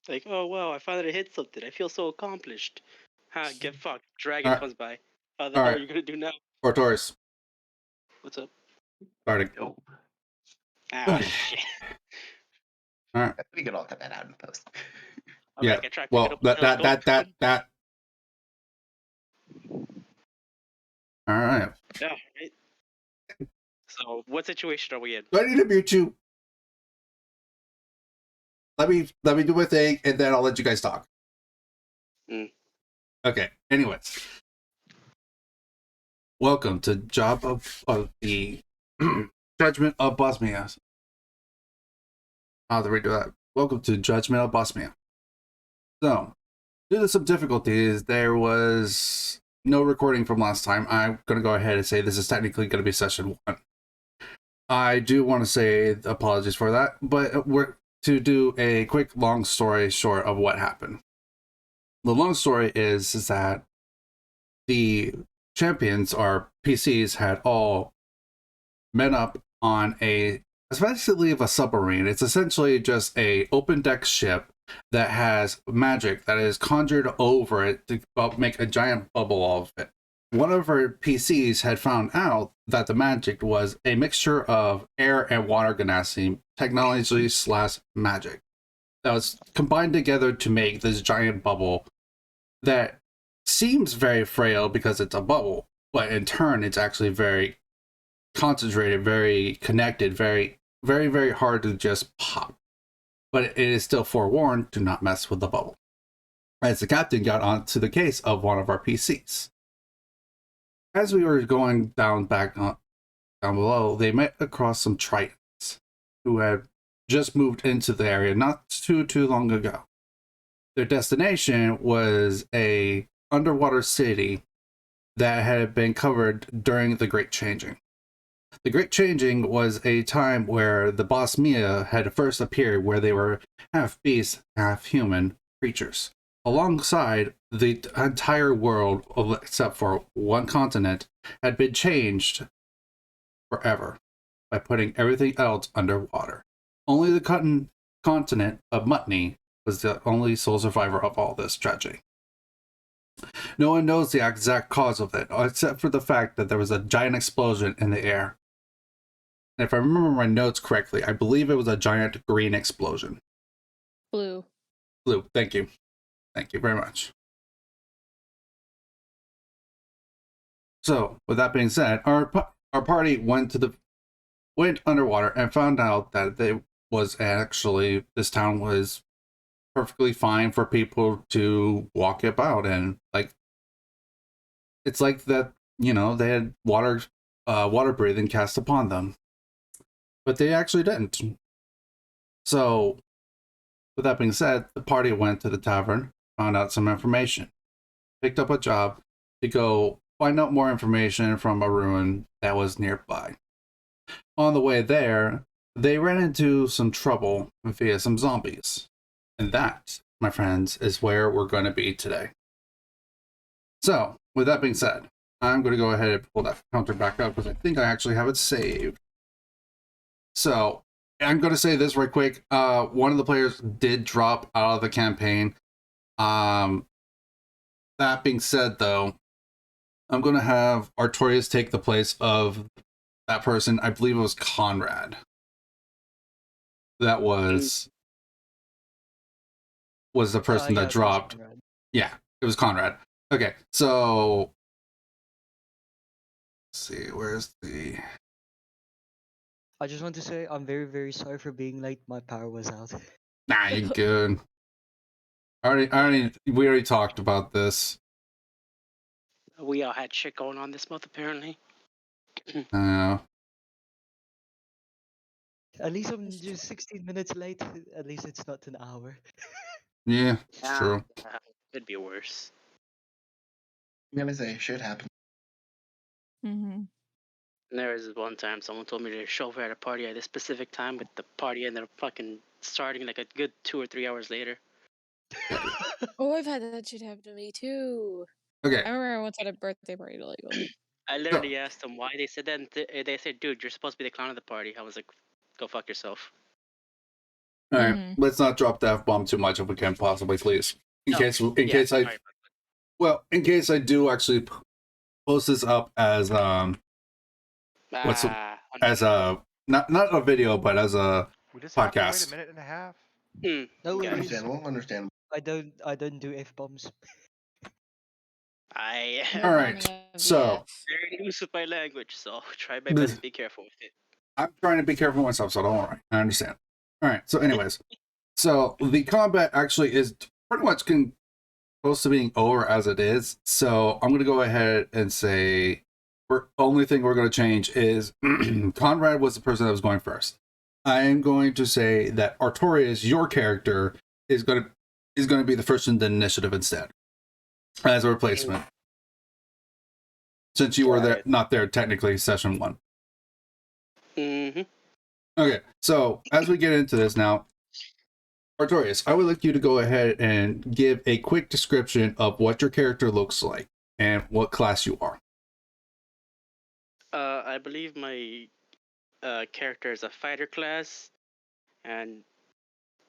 Like, oh wow, I finally hit something. I feel so accomplished. Ha, get fucked. Dragon All right, comes by. How the all hell are right. you gonna do now? Taurus, What's up? starting. Yo, Ah Okay. shit. All right. we can all cut that out in the post. I'm Yeah. like, I tried picking Well, up the that that telescope. that that that. All right. Yeah, right. So, what situation are we in? Do I need to mute you? Let me do my thing, and then I'll let you guys talk. Mm. Okay. Anyways, welcome to Job of the Judgement of Bosmia. How do we do that? Welcome to Judgment of Bosmia. So, due to some difficulties, there was no recording from last time. I'm going to go ahead and say this is technically going to be session 1. I do want to say apologies for that, but we're to do a quick long story short of what happened. The long story is that the champions, or PCs, had all met up on especially of a submarine. It's essentially just a open deck ship that has magic that is conjured over it to make a giant bubble of it. One of our PCs had found out that the magic was a mixture of air and water genasi technology / magic that was combined together to make this giant bubble that seems very frail because it's a bubble, but in turn it's actually very concentrated, very connected, very, very, very hard to just pop. But it is still forewarned to not mess with the bubble. As the captain got onto the case of one of our PCs. As we were going down below, they met across some Tritons who had just moved into the area not too long ago. Their destination was a underwater city that had been covered during the Great Changing. The Great Changing was a time where the Bosmia had first appeared, where they were half beast, half human creatures. Alongside, the entire world, except for one continent, had been changed forever by putting everything else underwater. Only the continent of Mutney was the only sole survivor of all this tragedy. No one knows the exact cause of it, except for the fact that there was a giant explosion in the air. And if I remember my notes correctly, I believe it was a giant green explosion. Blue. Blue, thank you. Thank you very much. So, with that being said, our party went underwater and found out that this town was perfectly fine for people to walk about, and it's like that, they had water breathing cast upon them, but they actually didn't. So, with that being said, the party went to the tavern, found out some information, picked up a job to go find out more information from a ruin that was nearby. On the way there, they ran into some trouble via some zombies. And that, my friends, is where we're going to be today. So, with that being said, I'm going to go ahead and pull that counter back up because I think I actually have it saved. So, I'm going to say this right quick. One of the players did drop out of the campaign. That being said, though, I'm going to have Artorias take the place of that person. I believe it was Conrad. That was the person that dropped. Yeah, it was Conrad. Okay, so let's see, where's the... I just want to say I'm very, very sorry for being late. My power was out. Nah, you're good. We already talked about this. We all had shit going on this month, apparently. At least I'm just 16 minutes late. At least it's not an hour. Yeah, it's true. Could be worse. I'm gonna say shit happened. Mm-hmm. There was one time someone told me to show up at a party at a specific time, but the party ended up fucking starting like a good 2 or 3 hours later. Oh, I've had that shit happen to me too. Okay. I remember I once had a birthday party illegally. I literally asked them why they said that, and they said, dude, you're supposed to be the clown of the party. I was like, go fuck yourself. All right, Mhm. let's not drop the F-bomb too much if we can possibly, please. In No, case yeah, I sorry. in case I do actually post this up as what's as Understandable. a not a video but as a We just have to wait a podcast. minute and a half. No Got it. worries. Understandable. I don't do f bombs. I All am Never right, any of the so F. very loose with my language, so try my best to be careful with it. I'm trying to be careful myself, so don't worry. I understand. All right, so anyways, so the combat actually is pretty much close to being over as it is. So I'm gonna go ahead and say only thing we're gonna change is Conrad was the person that was going first. I am going to say that Artorias, your character, is gonna be the first in the initiative instead, as a replacement. Since you were there, not there technically, session 1. Mm-hmm. Okay, so as we get into this now, Artorias, I would like you to go ahead and give a quick description of what your character looks like and what class you are. I believe my character is a fighter class, and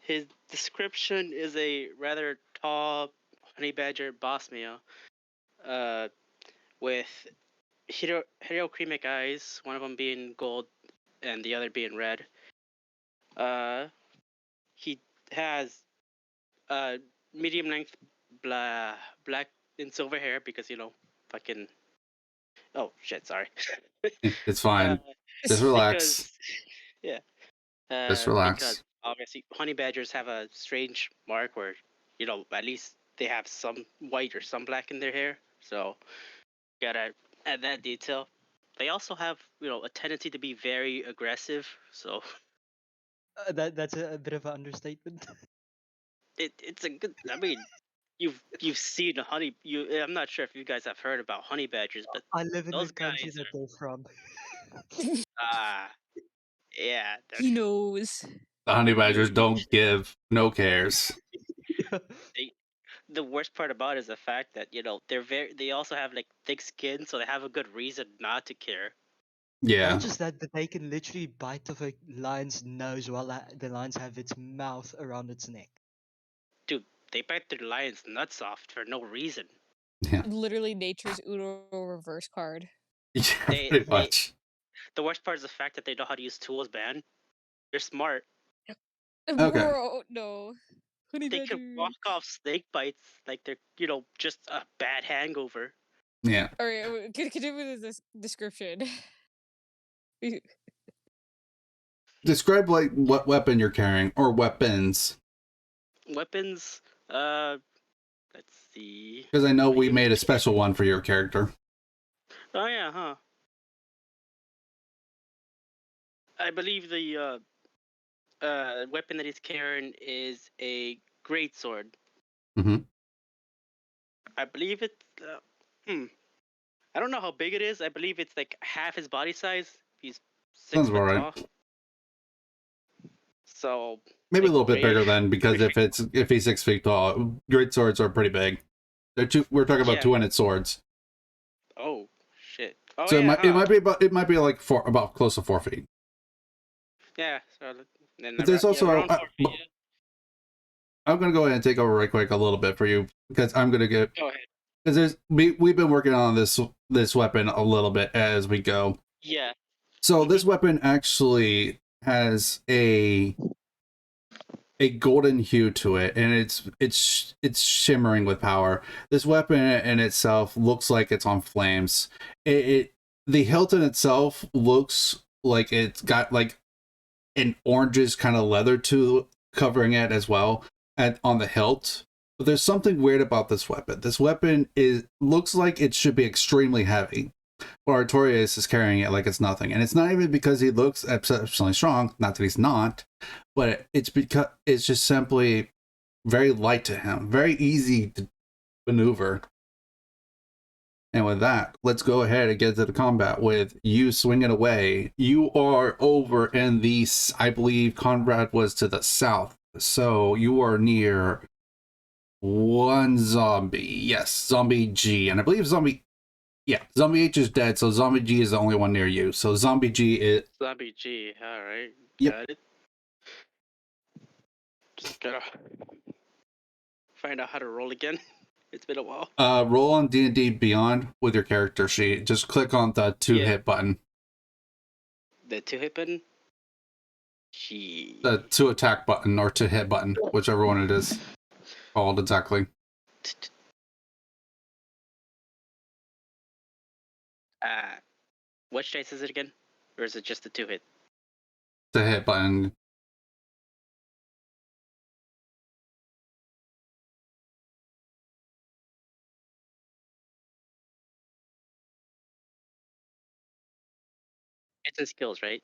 his description is a rather tall honey badger bosmia, uh, with heliocremic eyes, one of them being gold and the other being red. He has medium length black and silver hair because fucking. Oh shit! Sorry. It's uh, fine. Just relax. because yeah, Just because relax. obviously honey badgers have a strange mark where at least they have some white or some black in their hair. So gotta add that detail. They also have a tendency to be very aggressive. So That's a bit of an understatement. it's a good. I mean, you've seen honey. I'm not sure if you guys have heard about honey badgers, but I live in the those country guys that they're from. are yeah. He knows. The honey badgers You don't give no cares. they, the worst part about it is the fact that they also have like thick skin, so they have a good reason not to care. Yeah. Not just that, but they can literally bite off a lion's nose while the lions have its mouth around its neck. Dude, they bite their lions' nuts off for no reason. Yeah. Literally nature's Uno reverse card. Yeah, They, pretty they much. the worst part is the fact that they know how to use tools, man. They're smart. Okay. Bro, no. Honey They can badger. walk off snake bites like they're just a bad hangover. Yeah. Alright, continue with this description. Describe like what weapon you're carrying or weapons. Weapons, let's see. Because I know My we made a unit- special one for your character. Oh yeah, huh? I believe the weapon that he's carrying is a great sword. Mm-hmm. I believe it's I don't know how big it is. I believe it's like half his body size. He's 6 Sounds foot about right. tall. So Maybe a like, little bit bigger then, because if he's 6 feet tall, great swords are pretty big. We're talking about Yeah. 2-handed swords. Oh shit! Oh So yeah, it might be like about close to 4 feet. yeah. So then But there's also around 4 feet. Yeah. I'm gonna go ahead and take over right quick a little bit for you because I'm gonna get Go ahead. because we've been working on this weapon a little bit as we go. Yeah. So this weapon actually has a golden hue to it, and it's shimmering with power. This weapon in itself looks like it's on flames. The hilt in itself looks like it's got like an orangish kind of leather to covering it as well on the hilt. But there's something weird about this weapon. This weapon looks like it should be extremely heavy. But Artorias is carrying it like it's nothing. And it's not even because he looks exceptionally strong, not that he's not, but it's because it's just simply very light to him, very easy to maneuver. And with that, let's go ahead and get to the combat with you swinging away. You are over in the, I believe Conrad was to the south. So you are near one zombie. Yes, zombie G. And I believe zombie H is dead, so zombie G is the only one near you. So zombie G is... Zombie G. All right. Yep. Got it. Just gotta find out how to roll again. It's been a while. Roll on D&D Beyond with your character sheet. Just click on the 2-hit button. The 2-hit button? Gee. The 2-attack button or 2-hit button, whichever one it is called exactly. Which dice is it again? Or is it just the 2-hit? The hit button. It's in skills, right?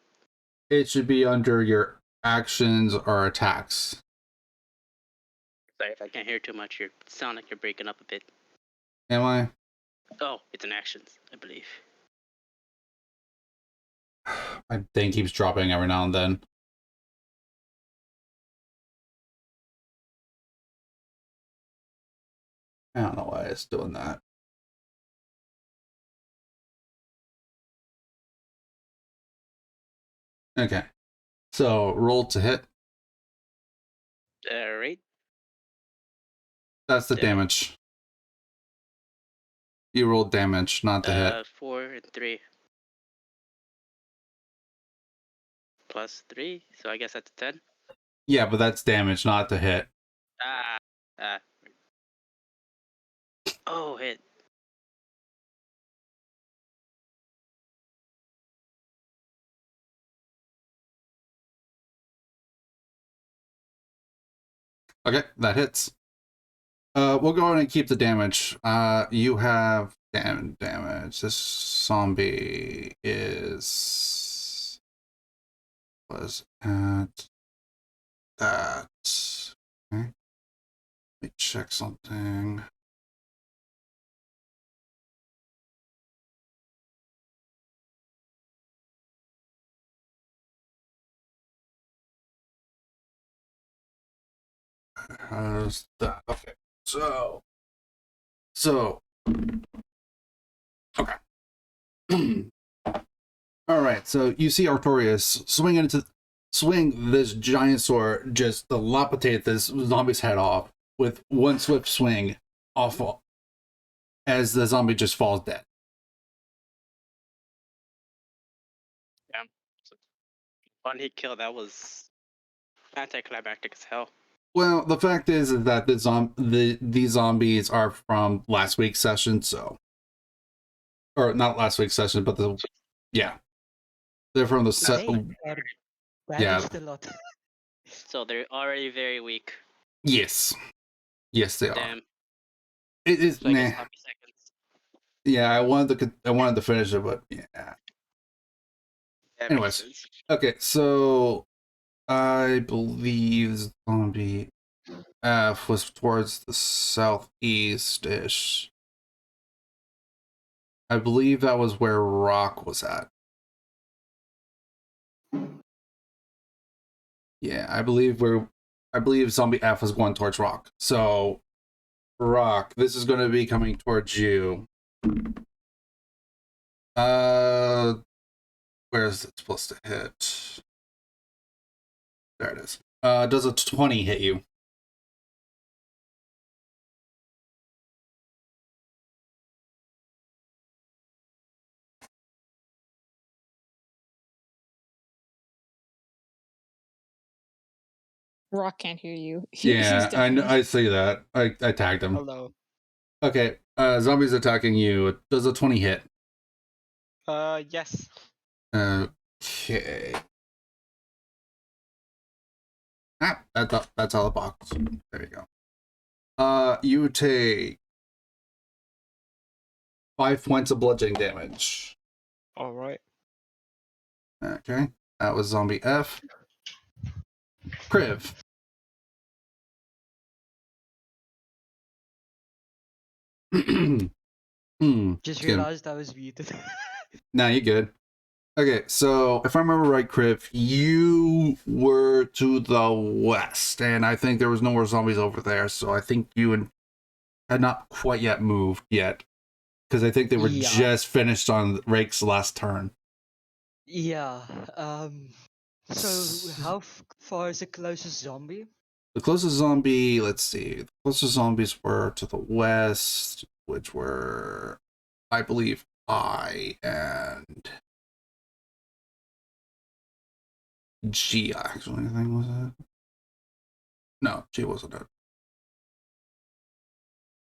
It should be under your actions or attacks. Sorry if I can't hear too much. You sound like you're breaking up a bit. Am I? Oh, it's in actions, I believe. My thing keeps dropping every now and then. I don't know why it's doing that. Okay. So, roll to hit. Alright. That's the damage. You rolled damage, not the hit. 4 and 3. Plus 3, so I guess that's 10. Yeah, but that's damage, not the hit. Oh, hit. Okay, that hits. We'll go ahead and keep the damage. You have damage. This zombie was at that. Okay. Let me check something. How's that? Okay. So okay. All right. So you see Artorias swing this giant sword, just dilapidate this zombie's head off with one swift swing off as the zombie just falls dead. Yeah. One hit kill, that was anticlimactic as hell. Well, the fact is that these zombies are from last week's session, so, or not last week's session, but they're from the Damaged a lot. So they're already very weak. Yes, they are. Damn. It is. So I guess Nah. I'll be seconds. Yeah, I wanted to finish it, but yeah. That Anyways, makes sense. okay, so I believe zombie F was towards the southeast-ish. I believe that was where Rock was at. Yeah, I believe zombie F was going towards Rock. So, Rock, this is going to be coming towards you. Where is it supposed to hit? There it is. Does a 20 hit you? Rock can't hear you. Yeah, I see that. I tagged him. Hello. Okay, zombie's attacking you. Does a 20 hit? Yes. Okay. That's out of the box. There you go. You take 5 points of bludgeoning damage. Alright. Okay. That was zombie F. Kriv. Just Good. realized I was muted. Nah, you're good. Okay, so if I remember right, Kriv, you were to the west, and I think there was no more zombies over there, so I think you had not quite yet moved yet. Because I think they were just finished on Rake's last turn. Yeah. So how far is the closest zombie? The closest zombie, let's see, the closest zombies were to the west, which were, I believe, I and G, actually, I think was it? No, G wasn't it.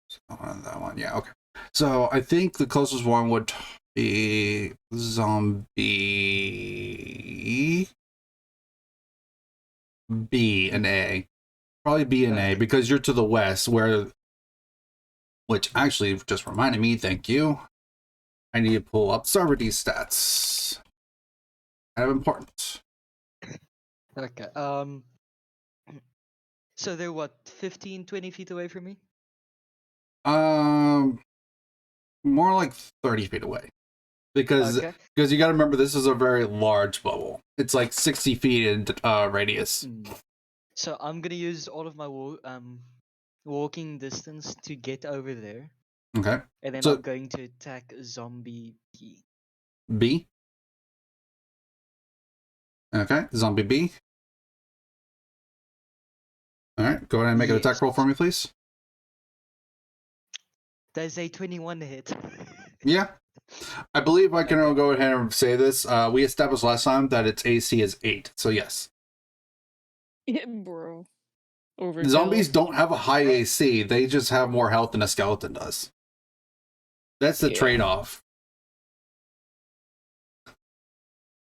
So, that one, yeah, okay. So I think the closest one would be zombie B and A. Probably B and A, Okay. because you're to the west, which actually just reminded me, thank you. I need to pull up sovereignty stats. Kind of important. Okay. So they're what, 15, 20 feet away from me? Um, more like 30 feet away. Because Okay. you got to remember, this is a very large bubble. It's like 60 feet in radius. So I'm gonna use all of my walking distance to get over there, Okay. and then So I'm going to attack zombie P. B. Okay. Zombie B. All right. Go ahead and make an attack roll for me, please. Does a 21 hit? Yeah. I believe I can Okay. go ahead and say this. We established last time that its AC is 8. So yes. Yeah, bro. Overkill. Zombies don't have a high AC. They just have more health than a skeleton does. That's the Yeah. trade-off.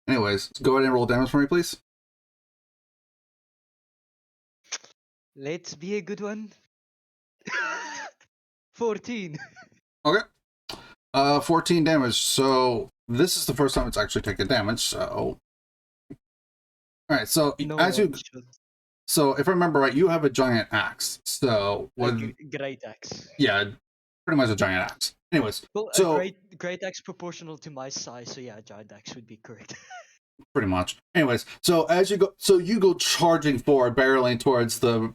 Anyways, go ahead and roll damage for me, please. Let's be a good one. 14. Okay. 14 damage. So this is the first time it's actually taken damage. So, all right. So No as you, one should. so if I remember right, you have a giant axe. So A with great axe. yeah, pretty much a giant axe. Anyways, Well, a so great axe proportional to my size, so yeah, giant axe would be great. pretty much. Anyways, so as you go, so you go charging forward, barreling towards the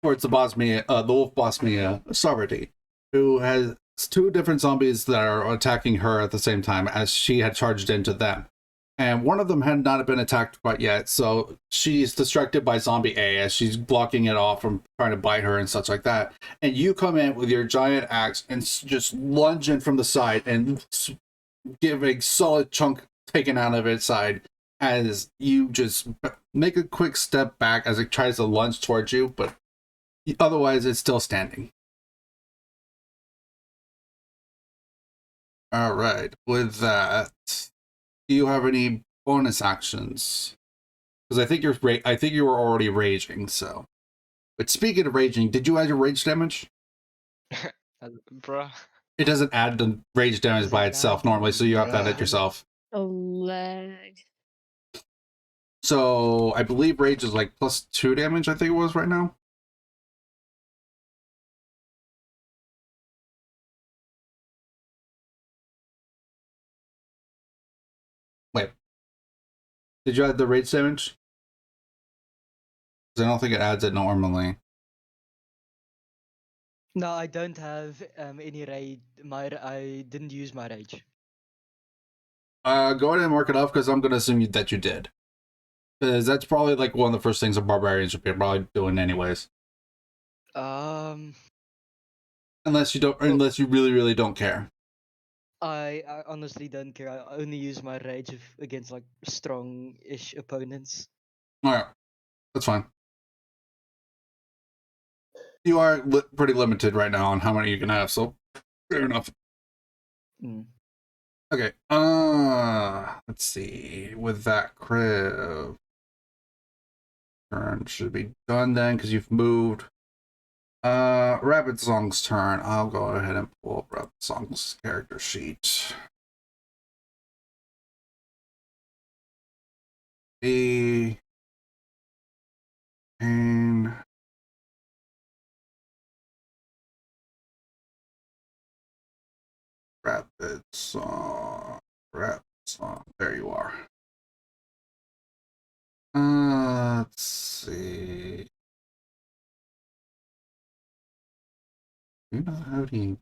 Bosmia, the wolf Bosmia sovereignty, who has two different zombies that are attacking her at the same time as she had charged into them. And one of them had not been attacked quite yet, so she's distracted by zombie A as she's blocking it off from trying to bite her and such like that. And you come in with your giant axe and just lunge in from the side and give a solid chunk taken out of its side as you just make a quick step back as it tries to lunge towards you, but otherwise it's still standing. All right. With that, do you have any bonus actions? Because I think you were already raging. So, but speaking of raging, did you add your rage damage? Bruh. It doesn't add the rage damage Does by it itself add normally, so you have to add it Bruh. yourself. A lag. So I believe rage is like +2 damage. I think it was right now. Wait, did you add the rage damage? Because I don't think it adds it normally. No, I don't have any rage. I didn't use my rage. Go ahead and mark it off because I'm gonna assume that you did. Because that's probably like one of the first things a barbarian should be probably doing anyways. Unless you don't, unless you really, really don't care. I honestly don't care. I only use my rage against like strong-ish opponents. Alright, that's fine. You are pretty limited right now on how many you can have, so fair enough. Okay, let's see. With that, Crib turn should be done then, because you've moved. Rabbit Song's turn. I'll go ahead and pull up Rabbit Song's character sheet. And Rabbit Song. There you are. Let's see. Do you not have any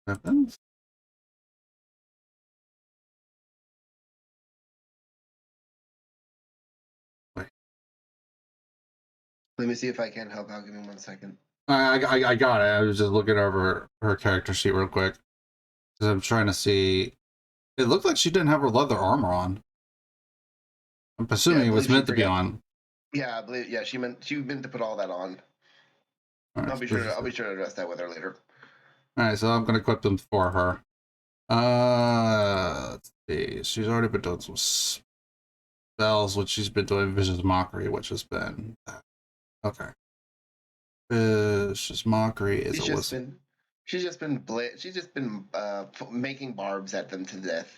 weapons? Wait. Let me see if I can help out. Give me 1 second. I got it. I was just looking over her character sheet real quick. Because I'm trying to see. It looked like she didn't have her leather armor on. I'm assuming I it was believe she meant to be forgot. on. Yeah, I believe. Yeah, she meant to put all that on. All right, I'll be sure to address that with her later. Alright, so I'm gonna equip them for her. Let's see. She's already been doing some spells, which she's been doing Vicious Mockery, which has been okay. Vicious Mockery is She's a just been. She's just been making barbs at them to death.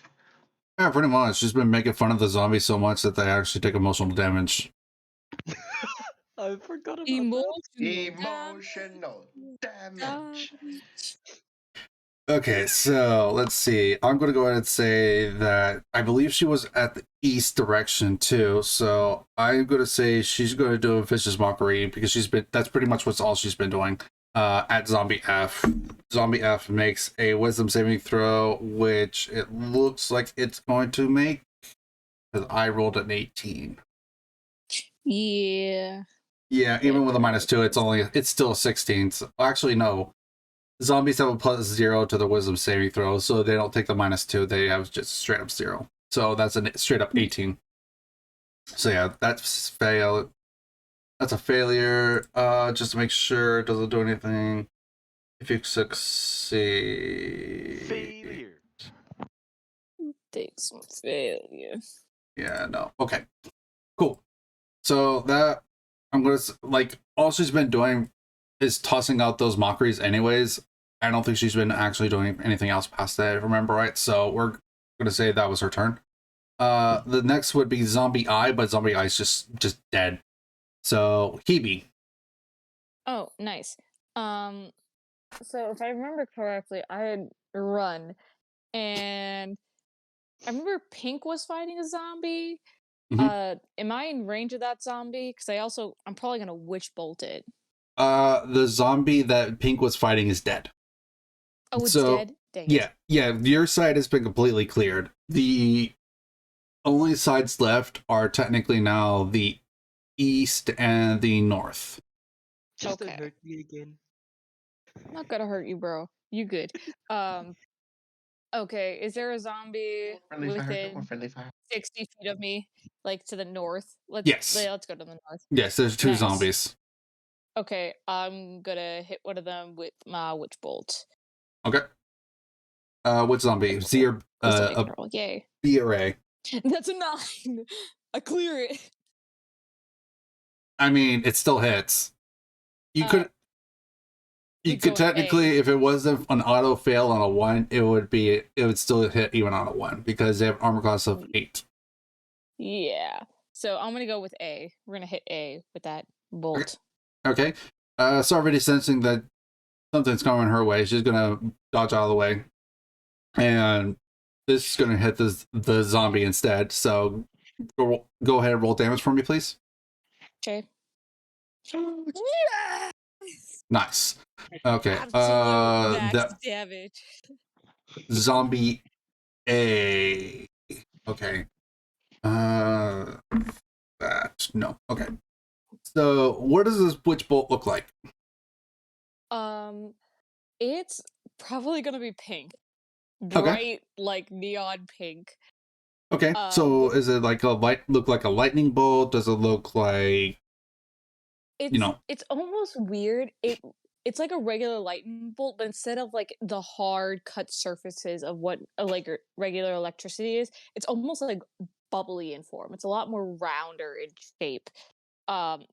Yeah, pretty much. She's been making fun of the zombies so much that they actually take emotional damage. I forgot about Emotional damage. Okay, so let's see. I'm going to go ahead and say that I believe she was at the east direction too. So I'm going to say she's going to do a Vicious Mockery because that's pretty much what's all she's been doing. At Zombie F. Zombie F makes a Wisdom saving throw, which it looks like it's going to make because I rolled an 18. Yeah. Yeah, even with a -2, it's still 16. So, actually, no. Zombies have a +0 to the Wisdom saving throw, so they don't take the -2. They have just straight up 0. So that's a straight up 18. So yeah, that's fail. That's a failure. Just to make sure it doesn't do anything. If you succeed, Failure. Take some failure. Yeah, no. Okay, cool. So that I'm gonna like all she's been doing is tossing out those mockeries anyways. I don't think she's been actually doing anything else past that, if I remember right. So we're gonna say that was her turn. The next would be Zombie Eye, but Zombie Eye's just dead. So Hebe. Oh, nice. So if I remember correctly, I had run, and I remember Pink was fighting a zombie. Mhm. Am I in range of that zombie? Because I'm probably gonna witch bolt it. The zombie that Pink was fighting is dead. Oh, it's So, dead? Dang yeah, it. yeah, your side has been completely cleared. The only sides left are technically now the east and the north. Just don't Okay. hurt me again. I'm not gonna hurt you, bro. You good. Okay, is there a zombie Friendly fire. within More friendly fire. 60 feet of me? Like to the north? Yes. Let's go to the north. Yes, there's two Nice. zombies. Okay, I'm gonna hit one of them with my witch bolt. Okay. Which zombie? Z or Roll. Yay. B or A? That's a 9. I clear it. I mean, it still hits. You could go technically, if it wasn't an auto fail on a 1, it would still hit even on a 1 because they have armor class of 8. Yeah. So I'm gonna go with A. We're gonna hit A with that bolt. Okay. So already sensing that something's coming her way, she's gonna dodge out of the way, and this is gonna hit the zombie instead. So go ahead and roll damage for me, please. Okay. Yeah! Nice. Okay. Absolute max That damage. zombie A. Okay. That no. Okay. So what does this witch bolt look like? It's probably gonna be pink. Okay. Bright, like neon pink. Okay. So is it like look like a lightning bolt? Does it look like It's almost weird. It's like a regular lightning bolt, but instead of like the hard cut surfaces of what regular electricity is, it's almost like bubbly in form. It's a lot more rounder in shape. And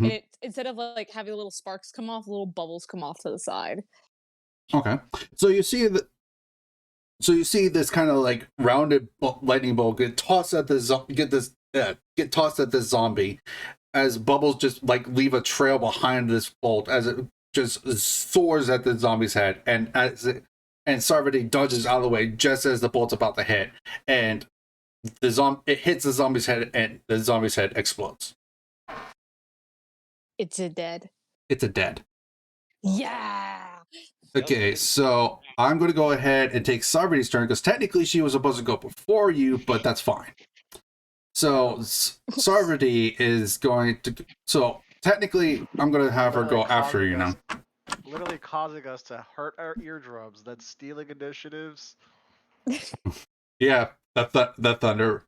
it instead of like having little sparks come off, little bubbles come off to the side. Okay. So you see this kind of like rounded lightning bolt get tossed at this zombie as bubbles just like leave a trail behind this bolt as it just soars at the zombie's head, and Sarvati dodges out of the way just as the bolt's about to hit, and it hits the zombie's head and the zombie's head explodes. It's a dead. It's a dead. Yeah. Okay, so I'm going to go ahead and take Sarvati's turn because technically she was supposed to go before you, but that's fine. So Sarvati is going to. So technically, I'm gonna have her go after you now. Literally causing us to hurt our eardrums, then stealing initiatives. Yeah, that thunder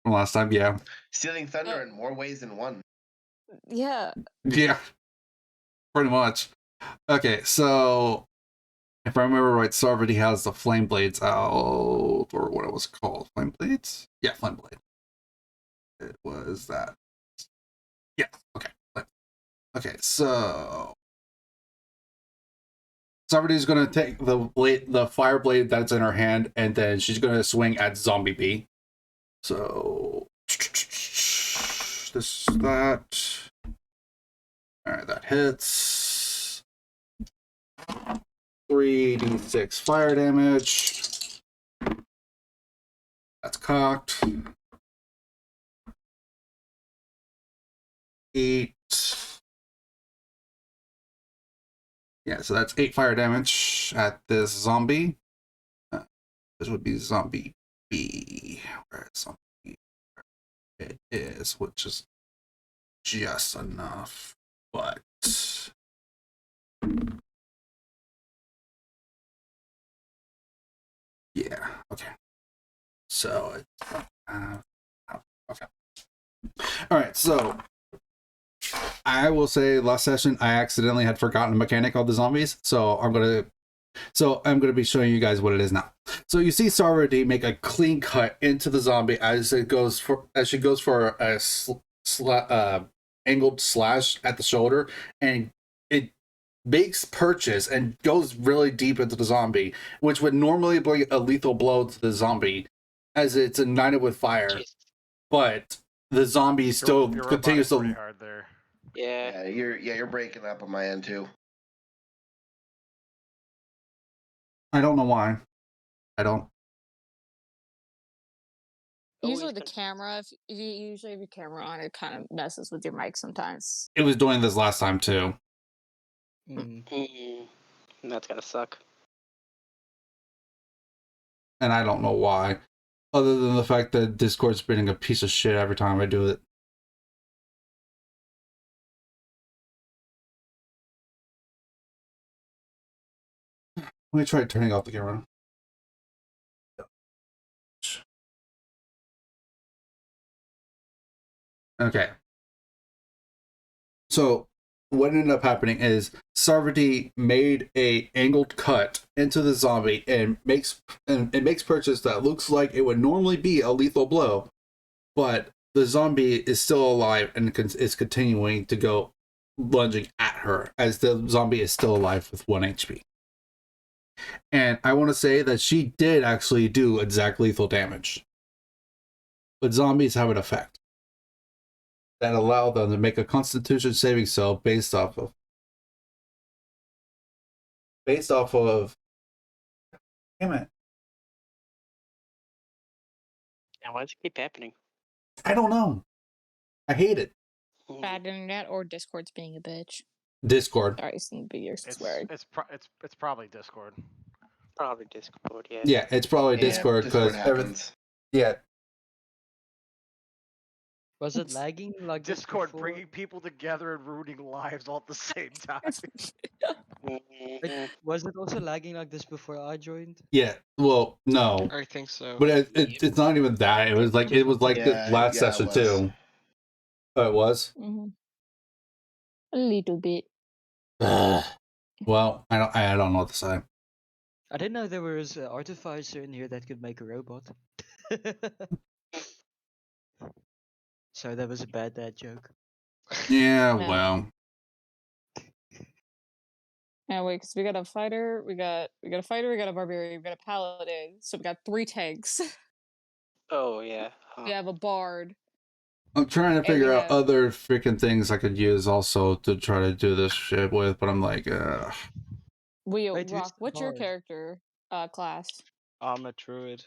from last time. Yeah, Stealing thunder in more ways than one. Yeah. yeah, pretty much. Okay, so if I remember right, Sarvati has the flame blades out, or what it was called, flame blades. Yeah, flame blade. It was that. Yeah. Okay. Okay. So Sarvati's gonna take the fire blade that's in her hand, and then she's gonna swing at Zombie B. So that. All right, that hits. 3d6 fire damage. That's cocked. 8. Yeah, so that's 8 fire damage at this zombie. This would be Zombie B. Where is Zombie? It is, which is just enough. But yeah, okay. So okay. All right, so I will say last session I accidentally had forgotten the mechanic of the zombies, so I'm gonna be showing you guys what it is now. So you see Sarvati make a clean cut into the zombie as she goes for a angled slash at the shoulder, and it makes purchase and goes really deep into the zombie, which would normally be a lethal blow to the zombie, as it's ignited with fire. Jeez. But the zombie still continues to. Hard there. Yeah. You're breaking up on my end too. I don't know why. I don't. Usually the camera, if you have your camera on, it kind of messes with your mic sometimes. It was doing this last time too. That's gonna suck. And I don't know why. Other than the fact that Discord's being a piece of shit every time I do it. Let me try turning off the camera. Okay. So what ended up happening is Sarvati made a angled cut into the zombie and it makes purchase that looks like it would normally be a lethal blow, but the zombie is still alive and is continuing to go lunging at her as the zombie is still alive with 1 HP. And I want to say that she did actually do exact lethal damage. But zombies have an effect that allow them to make a Constitution saving throw based off of. Damn it! And why does it keep happening? I don't know. I hate it. Bad internet or Discord's being a bitch. Discord. Sorry, some big years swearing. It's probably Discord. Probably Discord, yeah. Yeah, it's probably Discord because yeah. Was it lagging like Discord bringing people together and ruining lives all at the same time? Was it also lagging like this before I joined? Yeah. Well, no. I think so. But it's not even that. It was like the last session too. Oh, it was. Mm-hmm. A little bit. Well, I don't know what to say. I didn't know there was an artificer in here that could make a robot. So that was a bad dad joke. Yeah, well. Yeah, wait, because we got a fighter, we got a fighter, we got a barbarian, we got a paladin, so we got 3 tanks. Oh yeah. We have a bard. I'm trying to figure out other freaking things I could use also to try to do this shit with, but I'm like, Wait, Rock, what's your character class? I'm a druid.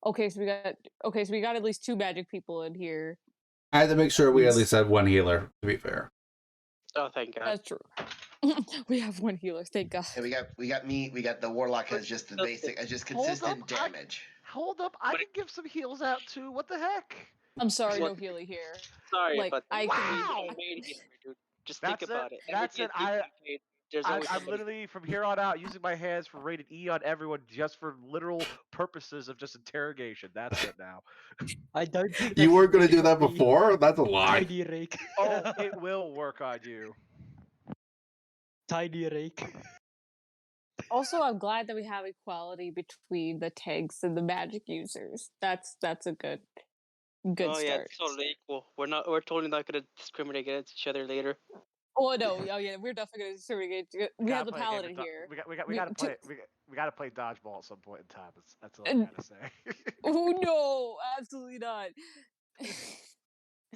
Okay, so we got at least 2 magic people in here. I had to make sure we at least had 1 healer, to be fair. Oh, thank God. That's true. We have 1 healer, thank God. Yeah, we got me. We got the warlock has just the basic, just consistent damage. Hold up, I can give some heals out too. What the heck? I'm sorry, no healing here. Sorry, like, but I wow. can. Just think That's it. about it. That's it. There's always I'm somebody. literally from here on out using my hands for rated E on everyone just for literal purposes of just interrogation. That's it now. I don't think You that's weren't going to do gonna that be before? That's a lie. Tiny rake. Oh, it will work on you. Tiny rake. Also, I'm glad that we have equality between the tanks and the magic users. That's a good Oh yeah, start. it's totally equal. We're totally not gonna discriminate against each other later. Oh no, oh yeah, we're definitely gonna discriminate. We have the Gotta play a game paladin of do- here. we gotta play we gotta play dodgeball at some point in time. That's all I And- gotta say. Oh no, absolutely not.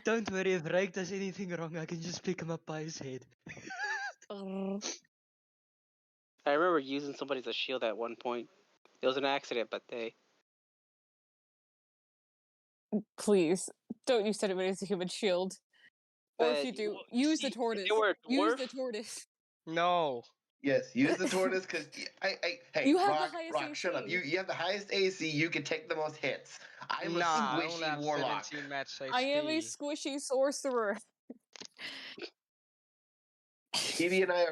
Don't worry, if Rake does anything wrong, I can just pick him up by his head. I remember using somebody as a shield at one point. It was an accident, but Please don't use anybody as a human shield. Or if you do, use the tortoise. They were a Use dwarf. the tortoise. No. Yes, use the tortoise because hey, You have the Rock, highest shut up. AC. You have the highest AC. You can take the most hits. I'm a Nah, I only squishy have warlock. 17 match I am a HP. squishy sorcerer. Hebe and I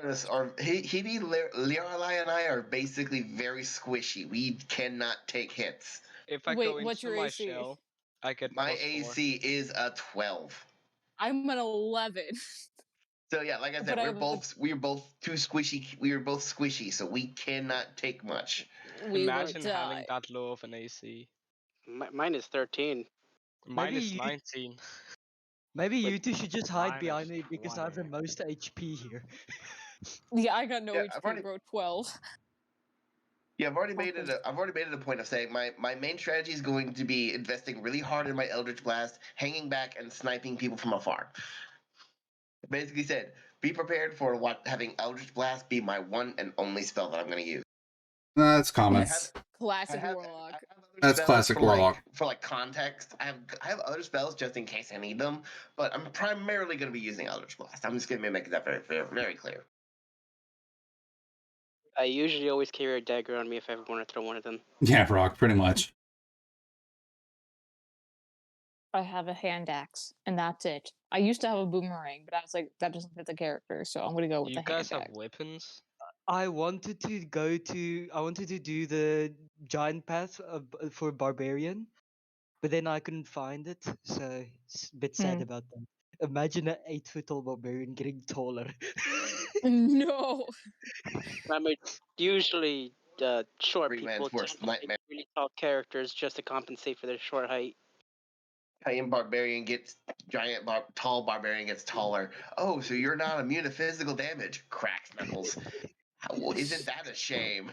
Liralai and I are basically very squishy. We cannot take hits. If I Wait, go what's into your my AC? shell, I get My +4. AC is a 12. I'm an 11. So yeah, like I said, But we're both too squishy. We are both squishy, so we cannot take much. we will Imagine having die. that low of an AC. Mine is 13. Mine is you- 19. Maybe Wait, you two should just hide mine behind is me because I have the 20. most HP here. Yeah, I got no Yeah, HP, bro. 12. Yeah, I've already made it. I've already made it a point of saying my main strategy is going to be investing really hard in my Eldritch Blast, hanging back and sniping people from afar. Basically said, be prepared for what having Eldritch Blast be my one and only spell that I'm going to use. That's common. Classic warlock. I have other That's spells classic warlock. for context. I have other spells just in case I need them, but I'm primarily going to be using Eldritch Blast. I'm just going to make that very clear. I usually always carry a dagger on me if I ever want to throw one of them. Yeah, Rock, pretty much. I have a hand axe, and that's it. I used to have a boomerang, but I was like, that doesn't fit the character, so I'm gonna go with You the guys hand have axe. weapons? I wanted to do the giant path for barbarian, but then I couldn't find it, so it's a bit sad about that. Imagine an 8-foot tall barbarian getting taller. No. I mean, usually short Three people man's worst tend to make nightmare. really tall characters just to compensate for their short height. Giant barbarian gets tall barbarian gets taller. Oh, so you're not immune to physical damage? Cracks knuckles. Isn't that a shame?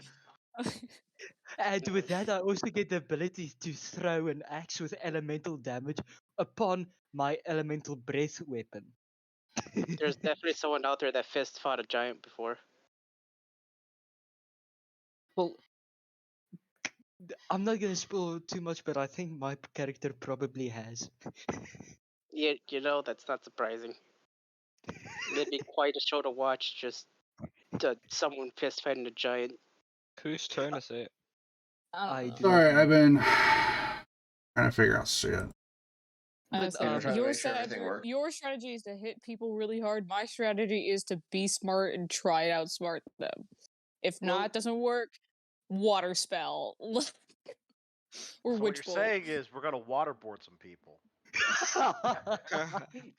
And with that, I also get the ability to throw an axe with elemental damage upon my elemental breath weapon. There's definitely someone out there that fist fought a giant before. Well, I'm not gonna spoil too much, but I think my character probably has. Yeah, that's not surprising. It'd be quite a show to watch, just someone fist fighting a giant. Whose turn is it? I I do don't know. not Sorry, know. I've been trying to figure out shit. But, trying to make sure everything works. Your strategy is to hit people really hard. My strategy is to be smart and try to outsmart them. If not, Well- it doesn't work. Water spell. Or So what witch you're bolt. saying is we're gonna waterboard some people.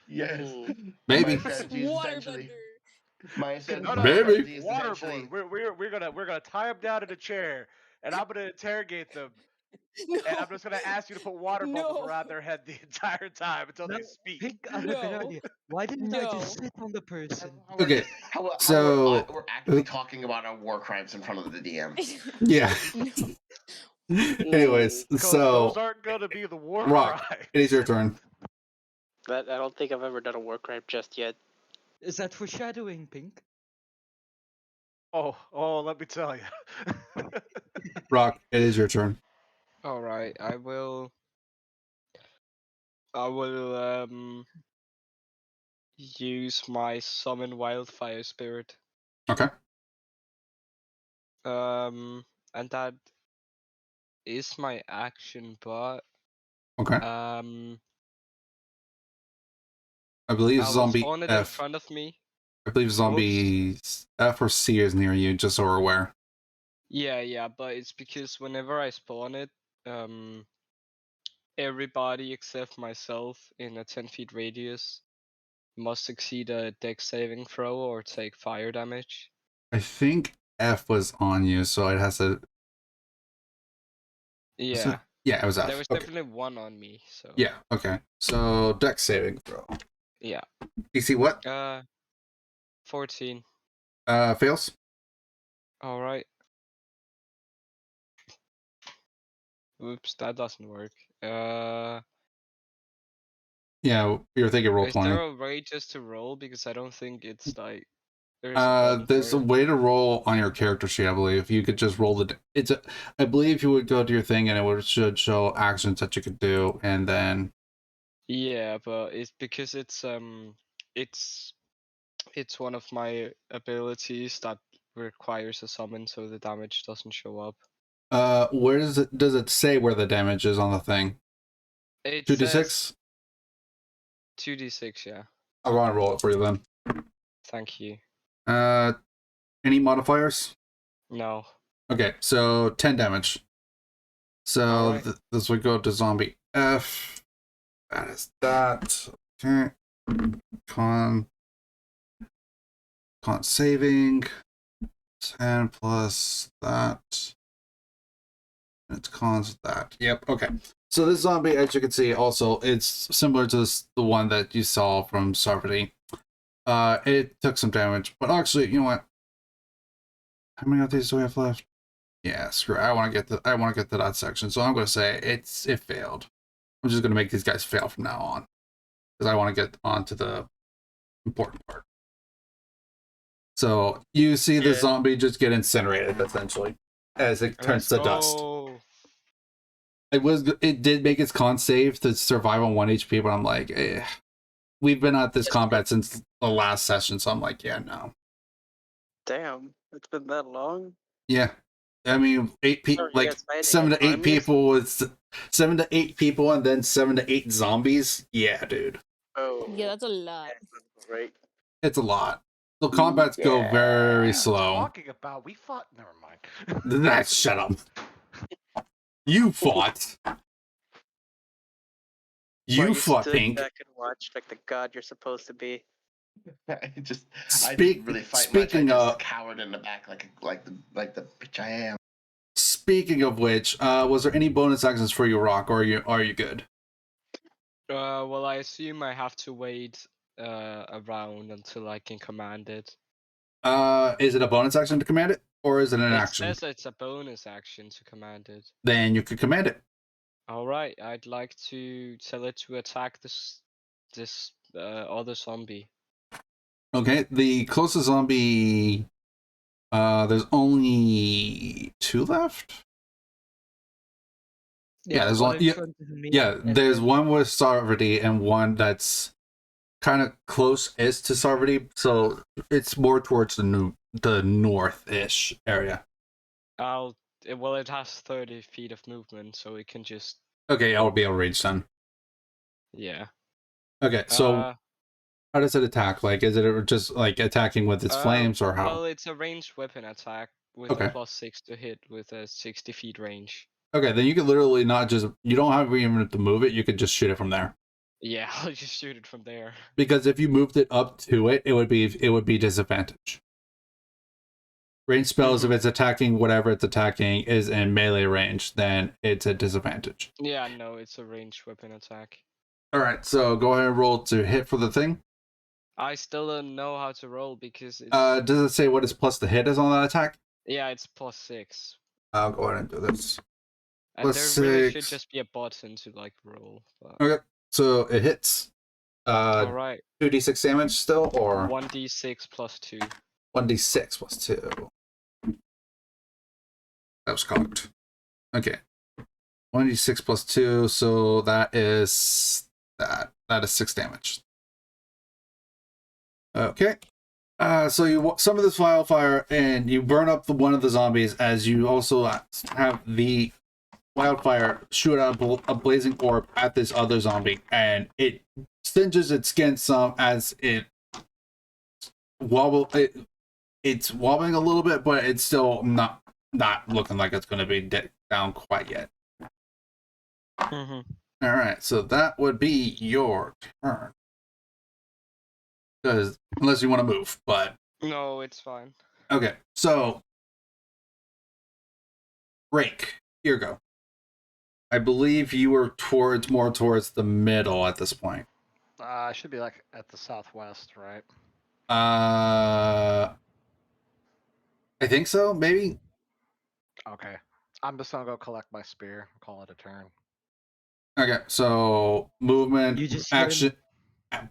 Yes. Maybe. My strategy is essentially Waterbender. my strategy. No, Maybe. we're Strategy is gonna essentially waterboard. We're gonna tie them down in a chair, and I'm gonna interrogate them. No. And I'm just gonna ask you to put water bubbles No. around their head the entire time until No, they speak. Pink, I have a better No. idea. Why didn't I No. just sit on the person? Okay, how so- we're actively talking about our war crimes in front of the DM. Yeah. No. Anyways, Those so aren't gonna be the war Rock, crimes. it is your turn. But I don't think I've ever done a war crime just yet. Is that foreshadowing, Pink? Oh, let me tell you. Rock, it is your turn. Alright, I will use my summon wildfire spirit. Okay. And that is my action, but Okay. I I believe will zombie spawn it in F. front of me I believe zombie F or C is near you, just so we're aware. Yeah, but it's because whenever I spawn it, everybody except myself in a 10 feet radius must succeed a dex saving throw or take fire damage. I think F was on you, so it has to. Yeah. Yeah, it was F. There was definitely one on me, so. Yeah, okay. So dex saving throw. Yeah. DC what? 14. Fails. Alright. Oops, that doesn't work. Yeah, you're thinking roll Is 20. there a way just to roll? Because I don't think it's like there's a button There's for a it. way to roll on your character sheet, I believe. You could just roll I believe you would go to your thing and it should show actions that you could do, and then. Yeah, but it's because it's one of my abilities that requires a summon, so the damage doesn't show up. Where does it say where the damage is on the thing? It 2d6? says 2d6, yeah. I'll go and roll it for you then. Thank you. Any modifiers? No. Okay, so 10 damage. So Alright. this would go to zombie F. That is that. Okay. Con saving. 10 plus that. It's cons that. Yep, okay. So this zombie, as you can see, also, it's similar to the one that you saw from Sarvati. It took some damage, but actually, you know what? How many of these do we have left? Yeah, screw it. I want to get to that section, so I'm going to say it failed. I'm just going to make these guys fail from now on, because I want to get on to the important part. So you see the zombie just get incinerated, essentially, as it turns to dust. It did make its con save to survive on 1 HP, but I'm like, we've been at this combat since the last session, so I'm like, yeah, no. Damn, it's been that long. Yeah, I mean, 8 people, like 7 to 8 people with 7 to 8 people, and then 7 to 8 zombies. Yeah, dude. Oh, yeah, that's a lot. Right. It's a lot. The combats go very slow. Talking about we fought. Never mind. That's shut up. You fought. You fought, Pink. Back and watch like the god you're supposed to be. I didn't really fight much. I just cowered in the back like the bitch I am. Speaking of which, was there any bonus actions for you, Rock, or are you good? Well, I assume I have to wait around until I can command it. Is it a bonus action to command it, or is it an action? It says it's a bonus action to command it. Then you could command it. Alright, I'd like to tell it to attack this other zombie. Okay, the closest zombie, there's only 2 left? Yeah, there's one. There's one with Sarvati and one that's kind of close-ish to Sarvati, so it's more towards the north-ish area. Well, it has 30 feet of movement, so it can just. Okay, I'll be able to reach then. Yeah. Okay, so how does it attack? Like, is it just like attacking with its flames, or how? Well, it's a ranged weapon attack with a +6 to hit with a 60 feet range. Okay, then you could literally you don't have even to move it, you could just shoot it from there. Yeah, I'll just shoot it from there. Because if you moved it up to it, it would be disadvantage. Range spells, if it's attacking whatever it's attacking is in melee range, then it's a disadvantage. Yeah, no, it's a ranged weapon attack. Alright, so go ahead and roll to hit for the thing. I still don't know how to roll because it's... does it say what its plus the hit is on that attack? Yeah, it's +6. I'll go ahead and do this. And there really should just be a button to like roll. But... Okay, so it hits. Alright. 2d6 damage still, or 1d6 plus 2. 1d6 plus 2. That was cocked. Okay. 1d6 plus 2, so that is that. That is 6 damage. Okay. So you summon this wildfire and you burn up one of the zombies, as you also have the wildfire shoot out a blazing orb at this other zombie, and it singes its skin some as it it's wobbling a little bit, but it's still not looking like it's going to be down quite yet. Mm-hmm. All right, so that would be your turn. Because unless you want to move, but No, it's fine. okay. So, Rake, here you go. I believe you were more towards the middle at this point. I should be like at the southwest, right? I think so. Maybe. Okay. I'm just gonna go collect my spear. Call it a turn. Okay, so movement, You just hear action,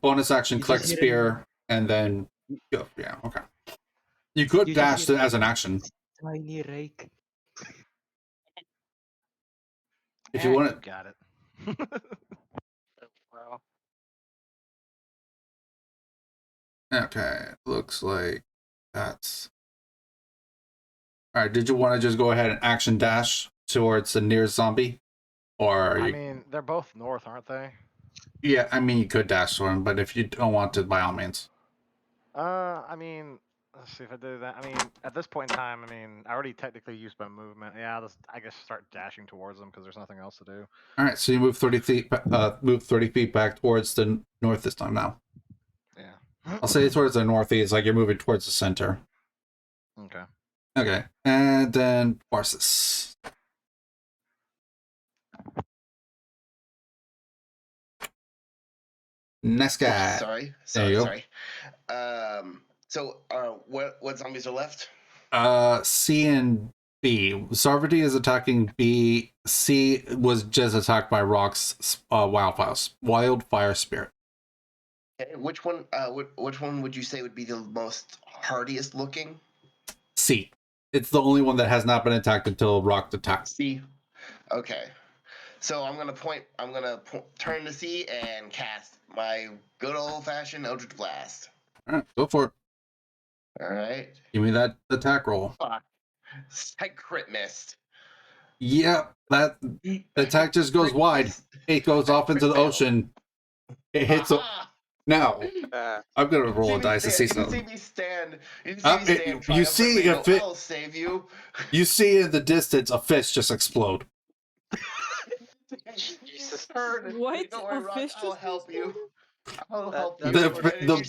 bonus action, You collect just hear spear, and then go. Yeah, okay. You could You dash just hear as an action tiny rake. if you want You it. got it. Well, Okay, looks like that's all right. Did you want to just go ahead and action dash towards the nearest zombie, or I mean, they're both north, aren't they? yeah? I mean, you could dash to him, but if you don't want to, by all means. I mean, let's see if I do that. I mean, at this point in time, I mean, I already technically used my movement. Yeah, I'll just, I guess, start dashing towards them because there's nothing else to do. All right, so you move 30 feet. Move 30 feet back towards the north this time. Now, Yeah. I'll say towards the northeast, like you're moving towards the center. Okay. Okay, and then Barsis. Next guy. Sorry. There you go. Sorry. So, what zombies are left? C and B. Sarvati is attacking B. C was just attacked by Rock's wildfire spirit. Okay, which one? Which one would you say would be the most hardiest looking? C. It's the only one that has not been attacked until Rock attacked. C. Okay. So I'm gonna turn to C and cast my good old fashioned Eldritch Blast. All right, go for it. All right. Give me that attack roll. Fuck. I crit missed. Yep, that attack just goes wide. It goes off into the ocean. It hits. Now, I'm gonna roll a dice to see something. You see me stand. You see a fish. I'll save you. You see in the distance a fish just explode. Jesus. What? Don't worry, A Rock, fish I'll just help you. I'll help you. The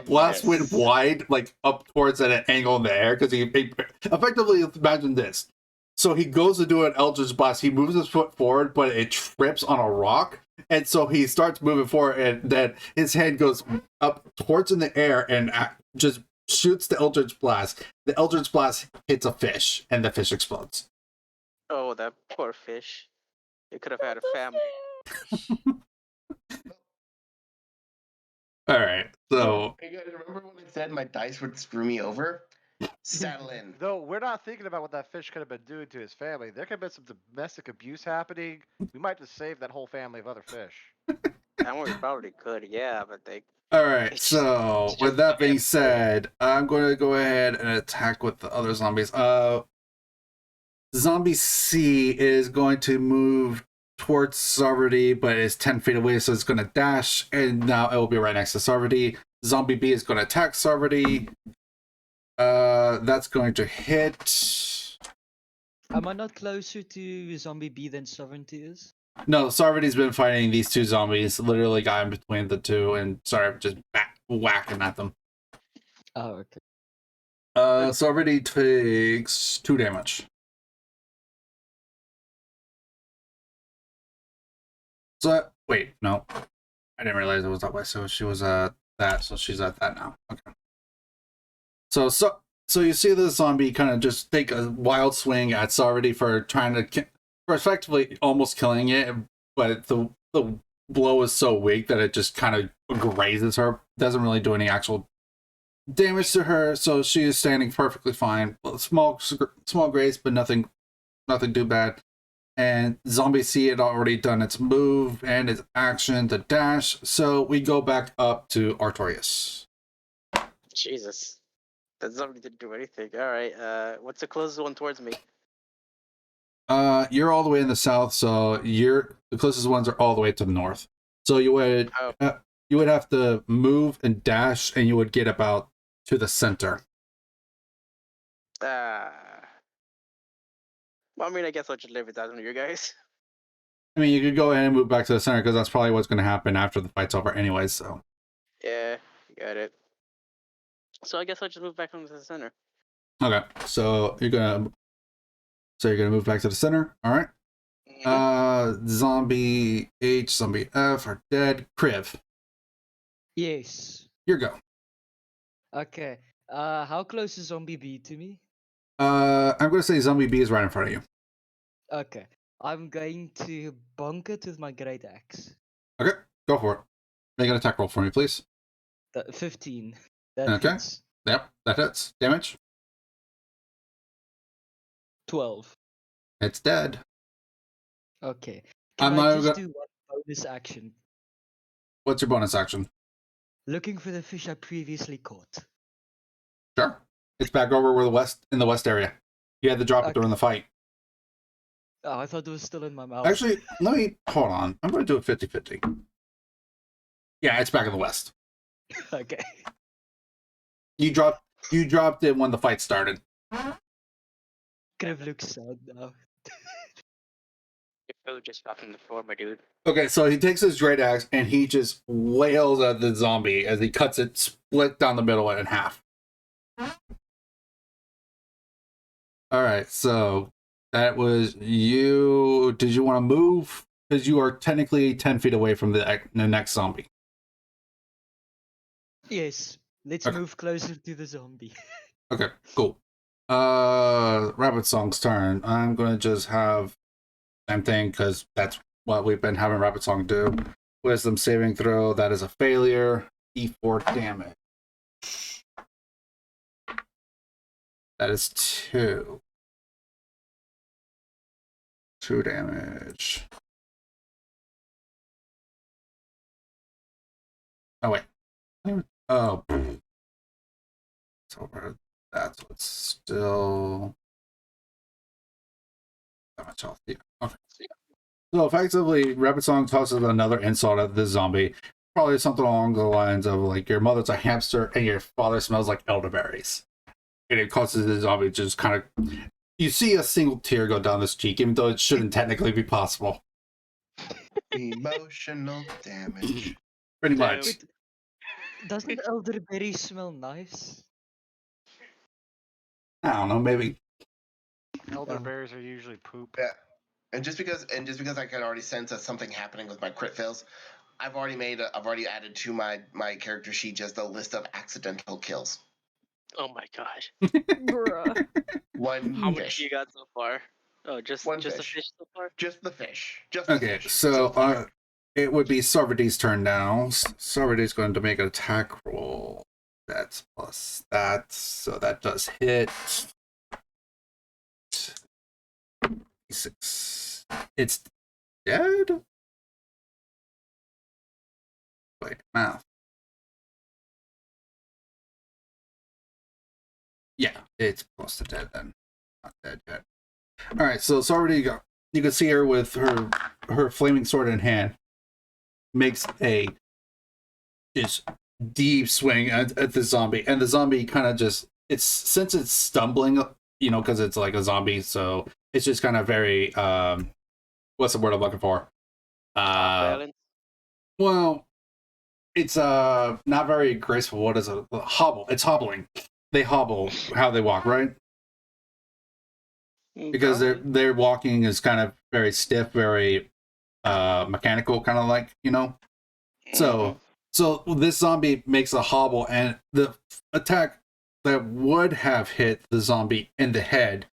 blast went wide, like up towards at an angle in the air, because he effectively, imagine this. So he goes to do an Eldritch Blast. He moves his foot forward, but it trips on a rock, and so he starts moving forward, and then his hand goes up towards in the air and just shoots the Eldritch Blast. The Eldritch Blast hits a fish, and the fish explodes. Oh, that poor fish. It could have had a family. All right, so Hey guys, remember when I said my dice would screw me over? Saddle in. Though we're not thinking about what that fish could have been doing to his family. There could have been some domestic abuse happening. We might just save that whole family of other fish. That one probably could, yeah, but they. all right, so with that being said, I'm going to go ahead and attack with the other zombies. Zombie C is going to move towards Sarvati, but is 10 feet away, so it's going to dash, and now it will be right next to Sarvati. Zombie B is going to attack Sarvati. That's going to hit. Am I not closer to zombie B than Sovereignty is? No, Sarvati's been fighting these two zombies, literally got in between the two, and sorry, just whacking at them. Oh, okay. Sarvati takes 2 damage. So wait, no, I didn't realize it was that way. So she was at that, so she's at that now. Okay. So you see the zombie kind of just take a wild swing at Sarvati for trying to, for effectively almost killing it, but the blow is so weak that it just kind of grazes her. Doesn't really do any actual damage to her, so she is standing perfectly fine. Small graze, but nothing too bad. And Zombie C had already done its move and its action to dash, so we go back up to Artorias. Jesus. That zombie didn't do anything. Alright, what's the closest one towards me? You're all the way in the south, so the closest ones are all the way to the north. So you would you would have to move and dash, and you would get about to the center. Well, I mean, I guess I'll just leave it that on you guys. I mean, you could go ahead and move back to the center because that's probably what's going to happen after the fight's over, anyways. So. Yeah, got it. So I guess I'll just move back into the center. Okay, so you're gonna move back to the center. All right. Zombie H, zombie F are dead. Kriv, Yes. your go. Okay. How close is zombie B to me? I'm gonna say zombie B is right in front of you. Okay. I'm going to bonk it with my great axe. Okay, go for it. Make an attack roll for me, please. 15. That Okay. hits. Yep, that hits. Damage. 12. It's dead. Okay. I'm Can I not just gonna- do one bonus action? What's your bonus action? Looking for the fish I previously caught. Sure. It's back over in the west area. You had to drop it during the fight. Oh, I thought it was still in my mouth. Actually, hold on. I'm gonna do it 50-50. Yeah, it's back in the west. Okay. You dropped it when the fight started. Kriv looks sad now. Your food just dropped on the floor, my dude. Okay, so he takes his great axe and he just wails at the zombie as he cuts it split down the middle in half. Alright, so that was you. Did you want to move? Because you are technically 10 feet away from the next zombie. Yes. Let's Okay. move closer to the zombie. Okay, cool. Rabbit Song's turn. I'm gonna just have same thing because that's what we've been having Rabbit Song do. Wisdom saving throw. That is a failure. D4 damage. That is 2. 2 damage. Oh wait. Oh. It's over. That's what's still. That much health. Yeah. Okay. So effectively, Rabbit Song tosses another insult at the zombie. Probably something along the lines of like, your mother's a hamster and your father smells like elderberries. And it causes the zombie to just kind of. You see a single tear go down this cheek, even though it shouldn't technically be possible. Emotional damage. Pretty much. Wait, doesn't elderberry smell nice? I don't know, maybe. Elderberries are usually poop. Yeah. And just because I can already sense that something happening with my crit fails, I've already added to my character sheet just a list of accidental kills. Oh my gosh. Bruh. One How much fish. you got so far? Oh, just One a fish. fish so far? Just the fish. Just the Okay, fish. so it would be Sarvati's turn now. Sarvati's going to make an attack roll. That's plus that, so that does hit. 6. It's dead? Wait, math. Yeah, it's close to dead then. Not dead yet. Alright, so Sarvati, you can see her with her flaming sword in hand. Makes a just deep swing at the zombie, and the zombie kind of just since it's stumbling, because it's like a zombie, so it's just kind of very what's the word I'm looking for? Balance. Well, it's not very graceful. What is it? Hobble. It's hobbling. They hobble how they walk, right? Because their walking is kind of very stiff, very mechanical, kind of like, So this zombie makes a hobble, and the attack that would have hit the zombie in the head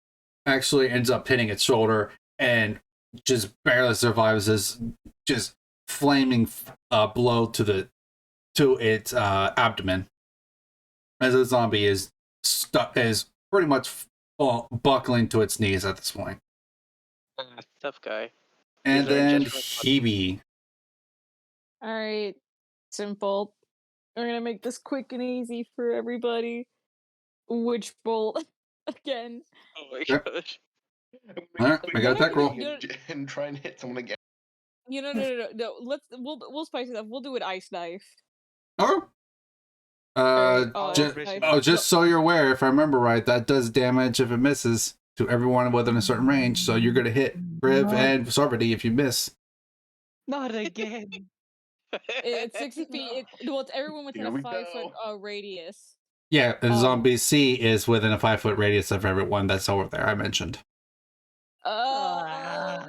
actually ends up hitting its shoulder and just barely survives this just flaming blow to its abdomen, as the zombie is pretty much buckling to its knees at this point. Tough guy. And Is there then just Hebe. Alright. Simple. We're gonna make this quick and easy for everybody. Witch bolt again. Oh my Yep. gosh. Alright, I got attack roll. And try and hit someone again. No. We'll spice it up. We'll do an ice knife. Oh. Alright, Just so you're aware, if I remember right, that does damage if it misses to everyone within a certain range. So you're gonna hit Kriv and Sarvati if you miss. Not again. It's 60 feet. Well, it's everyone within Here a we 5-foot go. radius. Yeah, Zombie C is within a 5-foot radius of everyone that's over there. I mentioned. Ah.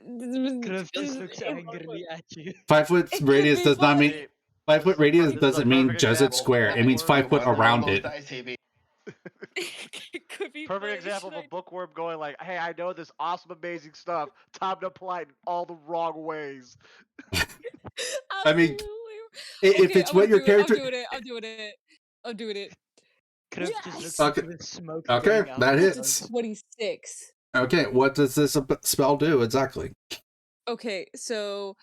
Kriv just looks angrily at you. 5-foot radius does not mean. 5-foot radius This is a doesn't mean perfect just it's example. square. It means 5 foot around it. It could be Perfect funny, example of should a bookworm going like, "Hey, I know this awesome, amazing stuff. Time to apply it in all the wrong ways." I mean, Absolutely. if Okay, it's what your character. I'm doing it. Kriv just looks Okay. into the smoke Okay, going out. that That's hits. a 26. Okay, what does this spell do exactly? Okay, so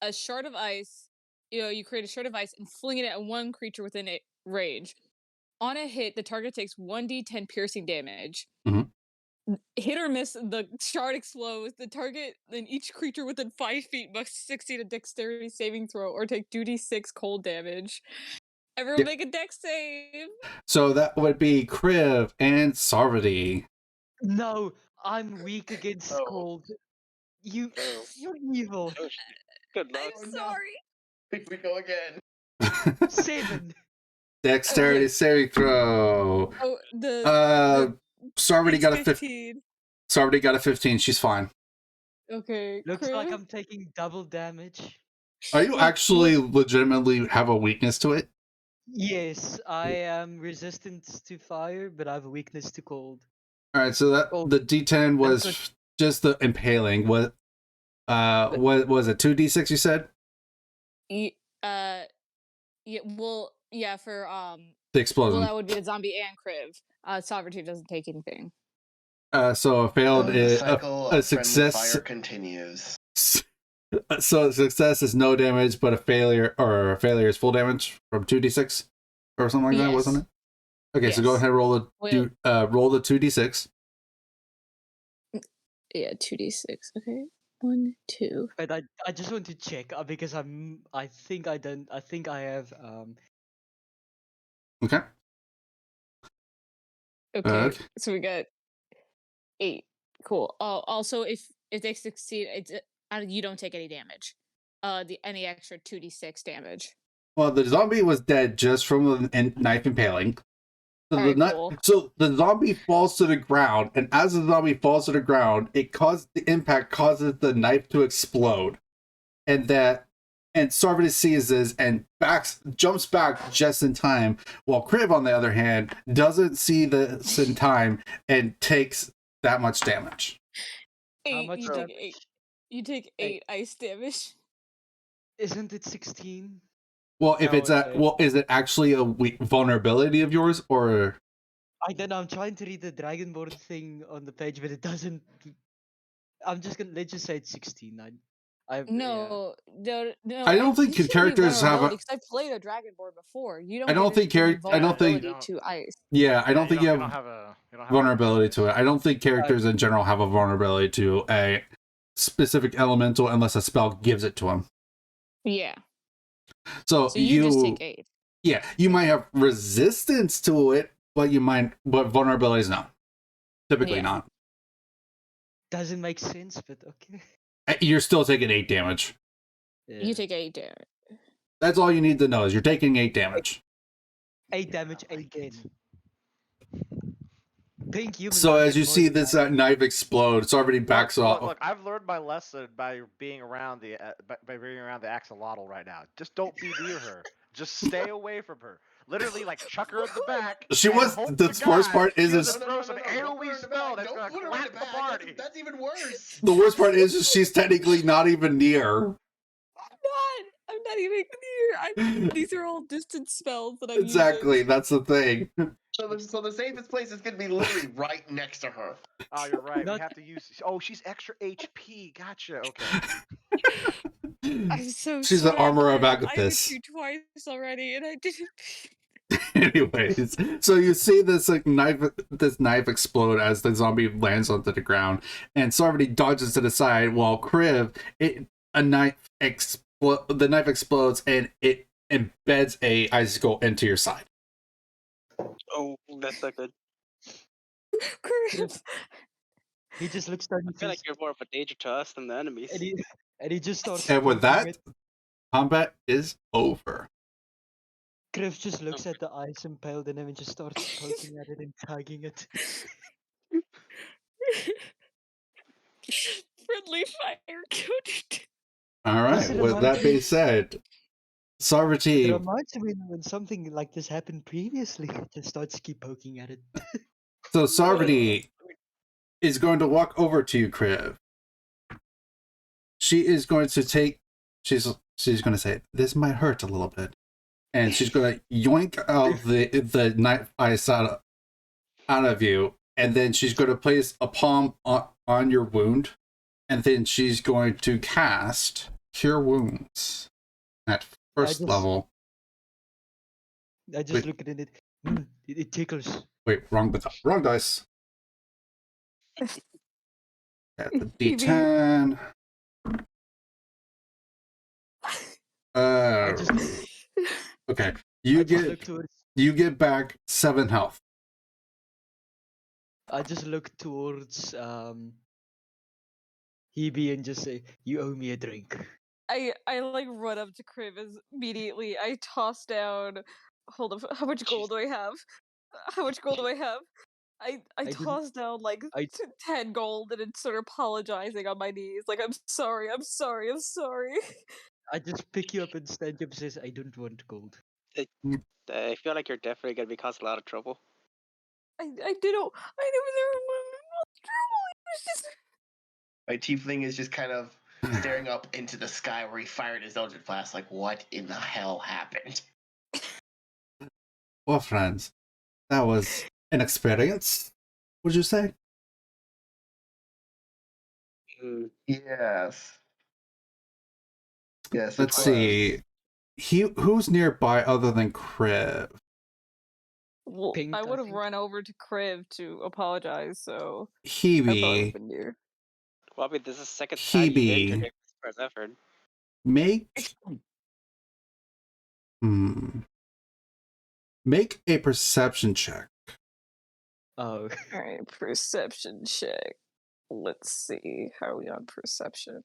a shard of ice, you create a shard of ice and fling it at one creature within it range. On a hit, the target takes 1d10 piercing damage. Mhm. Hit or miss, the shard explodes. The target and each creature within 5 feet must succeed a dexterity saving throw or take 2d6 cold damage. Everyone Yeah. make a dex save. So that would be Kriv and Sarvati. No, I'm weak against Oh. cold. You're evil. Oh, good luck. I'm sorry. Here we go again. 7. Dexterity saving throw. Oh, the Sarvati got a 15. 15. Sarvati got a 15. She's fine. Okay, Looks like Kriv? I'm taking double damage. Are you actually legitimately have a weakness to it? Yes, I am resistant to fire, but I have a weakness to cold. All right, so that Oh, the D10 was that's just the impaling. What was it 2d6 you said? Yeah, well, yeah, for The explosion. well, that would be the zombie and Kriv. Sovereignty doesn't take anything. So a failed The cycle a of friendly success. fire continues. So a success is no damage, but a failure is full damage from 2d6 or something like that, Yes. wasn't it? Okay, so go Yes. ahead and roll the 2d6. Yeah, 2d6. Okay, 1, 2. But I just want to check because I think I have Okay. Okay, so we got 8. Cool. Also, if they succeed, you don't take any damage. Any extra 2d6 damage. Well, the zombie was dead just from the knife impaling. So Cool. So the zombie falls to the ground, and as the zombie falls to the ground, the impact causes the knife to explode, and Sarvati sees this and jumps back just in time, while Kriv, on the other hand, doesn't see this in time and takes that much damage. 8. how much You damage? take 8. You take 8 ice damage. Isn't it 16? Well, if No, it's is it actually a vulnerability of yours, or I don't know. I'm trying to read the Dragonborn thing on the page, but it doesn't. Let's just say it's 16. No. I don't think characters have. Because I played a Dragonborn before. You don't. I don't think vulnerability to ice. Yeah, I don't think you don't have have a vulnerability to it. I don't think characters in general have a vulnerability to a specific elemental unless a spell gives it to them. Yeah. So you just take 8. Yeah, you might have resistance to it, but vulnerabilities no. Typically not. Doesn't make sense, but okay. You're still taking 8 damage. Yeah. You take 8 damage. That's all you need to know is you're taking 8 damage. 8 damage again. Pink human. So as you see this knife explode, it's already backs off. Look, I've learned my lesson by being around the axolotl right now. Just don't be near her. Just stay away from her. Literally, like, chuck her in the back. She was the worst part is throw some AoE spell that's gonna clap the party. That's even worse. The worst part is she's technically not even near. I'm not even near. These are all distance spells that I'm Exactly, using. that's the thing. So the safest place is gonna be literally right next to her. Oh, you're right. We have to use. Oh, she's extra HP. Gotcha. Okay. I'm so She's sorry. the armor of I hit Agathis. you twice already, and I didn't. Anyways, so you see this knife explode as the zombie lands onto the ground, and Sarvati dodges to the side while Kriv, the knife explodes and it embeds a icicle into your side. Oh, that's not good. Chris. He just looks down I his feel like face, you're more of a danger to us than the enemies. and he just starts And with poking that, it. combat is over. Griff just looks at the ice impaled in him and just starts poking at it and tagging it. Friendly fire code. All right. Listen, With that being said, It Sarvati, reminds me when something like this happened previously. Just starts keep poking at it. so Sarvati is going to walk over to you, Kriv. She is going to take. She's going to say, "This might hurt a little bit," and she's going to yoink out the knife ice out of you, and then she's going to place a palm on your wound, and then she's going to cast Cure Wounds at first level. I just look at it. It tickles. Wait, wrong dice. At the D10. Okay. You get back 7 health. I just look towards Hebe and just say, "You owe me a drink." I like run up to Crib immediately. I toss down. Hold up. How much gold do I have? How much gold do I have? I toss down like 10 gold and then start apologizing on my knees. Like, I'm sorry. I'm sorry. I'm sorry. I just pick you up and stand you up and says, "I don't want gold." I feel like you're definitely gonna be causing a lot of trouble. I didn't. I knew there was trouble. It was just. My tiefling is just kind of staring up into the sky where he fired his Eldritch Blast, like, what in the hell happened? Well, friends, that was an experience, would you say? Yes. Yes. Let's see. Who's nearby other than Kriv? Well, I would have run over to Kriv to apologize, so Hebe. I thought it would have been you. Well, I mean, this is the second time you've injured him as far as I've heard. Make a perception check. Oh. Alright, perception check. Let's see. How are we on perception?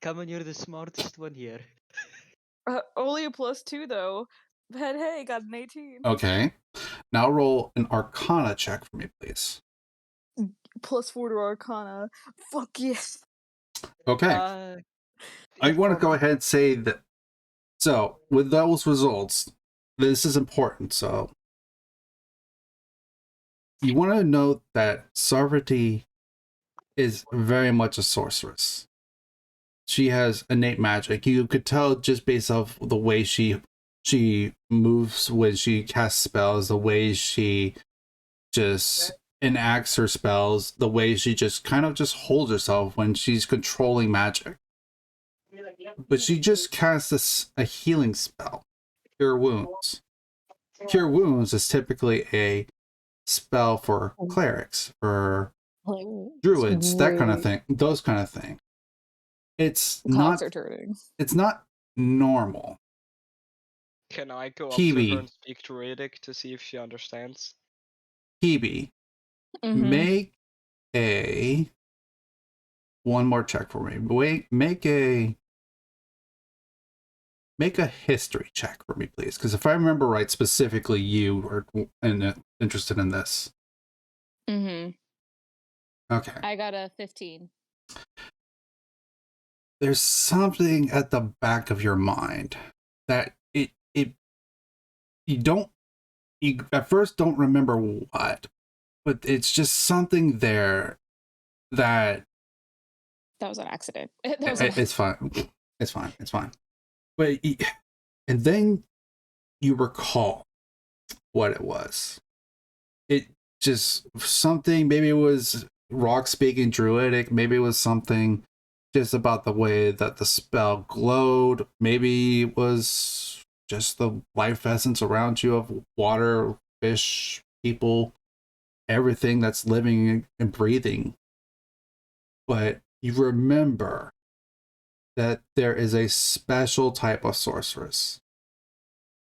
Come on, you're the smartest one here. Only a +2 though. But hey, got an 18. Okay. Now roll an Arcana check for me, please. +4 to Arcana. Fuck yes. Okay. I want to go ahead and say that. So, with those results, this is important. So, you want to note that Sarvati is very much a sorceress. She has innate magic. You could tell just based off the way she moves when she casts spells, the way she just enacts her spells, the way she just kind of just holds herself when she's controlling magic. But she just casts a healing spell, Cure Wounds. Cure Wounds is typically a spell for clerics, for druids, that kind of thing, those kind of thing. It's not normal. Can I go up to her and speak Druidic to see if she understands? Hebe, make one more check for me. Make a history check for me, please. Because if I remember right, specifically you are interested in this. Mm-hmm. Okay. I got a 15. There's something at the back of your mind that you at first don't remember what, but it's just something there that was an accident. It's fine. It's fine. But and then you recall what it was. It just something, maybe it was rock speaking druidic, maybe it was something just about the way that the spell glowed, maybe it was just the life essence around you of water, fish, people, everything that's living and breathing. But you remember that there is a special type of sorceress.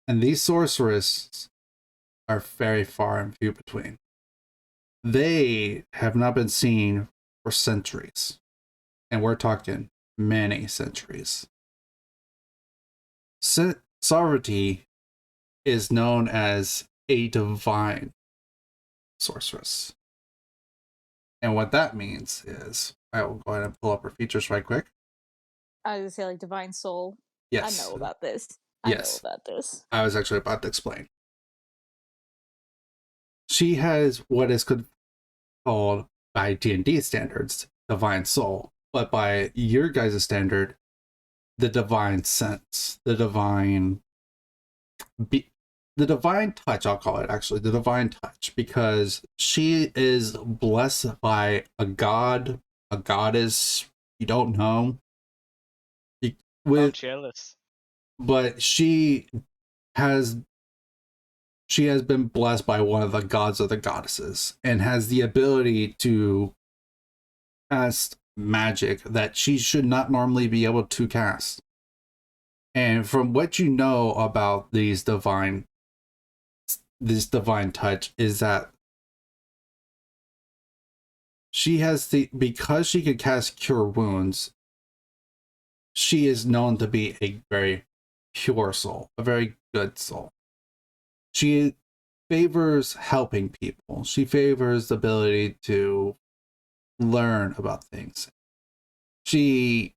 And these sorceresses are very far and few between. They have not been seen for centuries. And we're talking many centuries. Sovereignty is known as a divine sorceress. And what that means is, I will go ahead and pull up her features right quick. I was gonna say like divine soul. Yes. I know about this. Yes. I know about this. I was actually about to explain. She has what is called, by D&D standards, divine soul, but by your guys' standard, the divine sense, the divine touch, I'll call it, actually, the divine touch, because she is blessed by a god, a goddess, you don't know. I'm jealous. But she has been blessed by one of the gods or the goddesses and has the ability to cast magic that she should not normally be able to cast. And from what you know about this divine touch is that she has because she could cast cure wounds, she is known to be a very pure soul, a very good soul. She favors helping people. She favors the ability to learn about things. She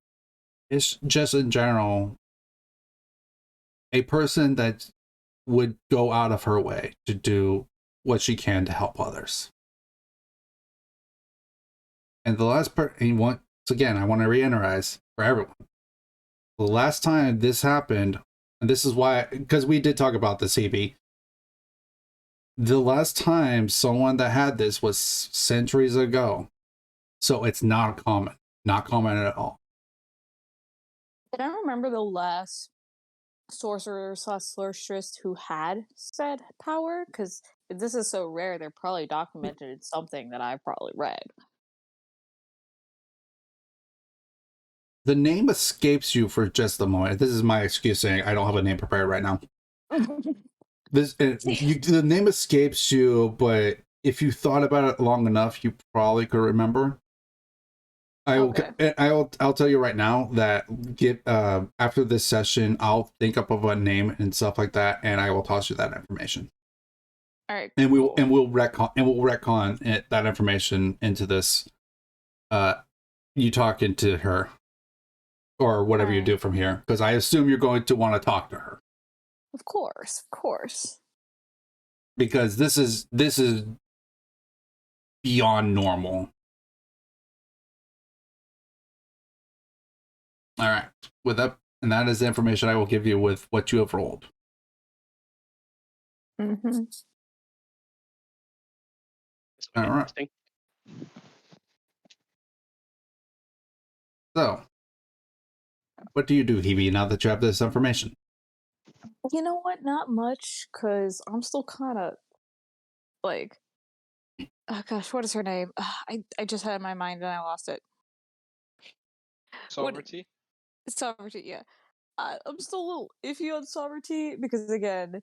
is just in general a person that would go out of her way to do what she can to help others. And the last part, and once again, I want to reiterate for everyone, the last time this happened, and this is why, because we did talk about this, EB, the last time someone that had this was centuries ago. So it's not common at all. I don't remember the last sorcerer / sorceress who had said power, because if this is so rare, they're probably documented in something that I've probably read. The name escapes you for just a moment. This is my excuse saying I don't have a name prepared right now. The name escapes you, but if you thought about it long enough, you probably could remember. I'll tell you right now that after this session, I'll think up of a name and stuff like that, and I will toss you that information. All right, and we'll retcon that information into this. You talking to her, or whatever you do from here, because I assume you're going to want to talk to her. Of course. Because this is beyond normal. All right, with that, and that is the information I will give you with what you have rolled. Mm-hmm. All right. So, what do you do, Hebe, now that you have this information? You know what? Not much, because I'm still kind of like, oh gosh, what is her name? I just had it in my mind and I lost it. Sovereignty? Sovereignty, yeah. I'm still a little iffy on sovereignty because, again,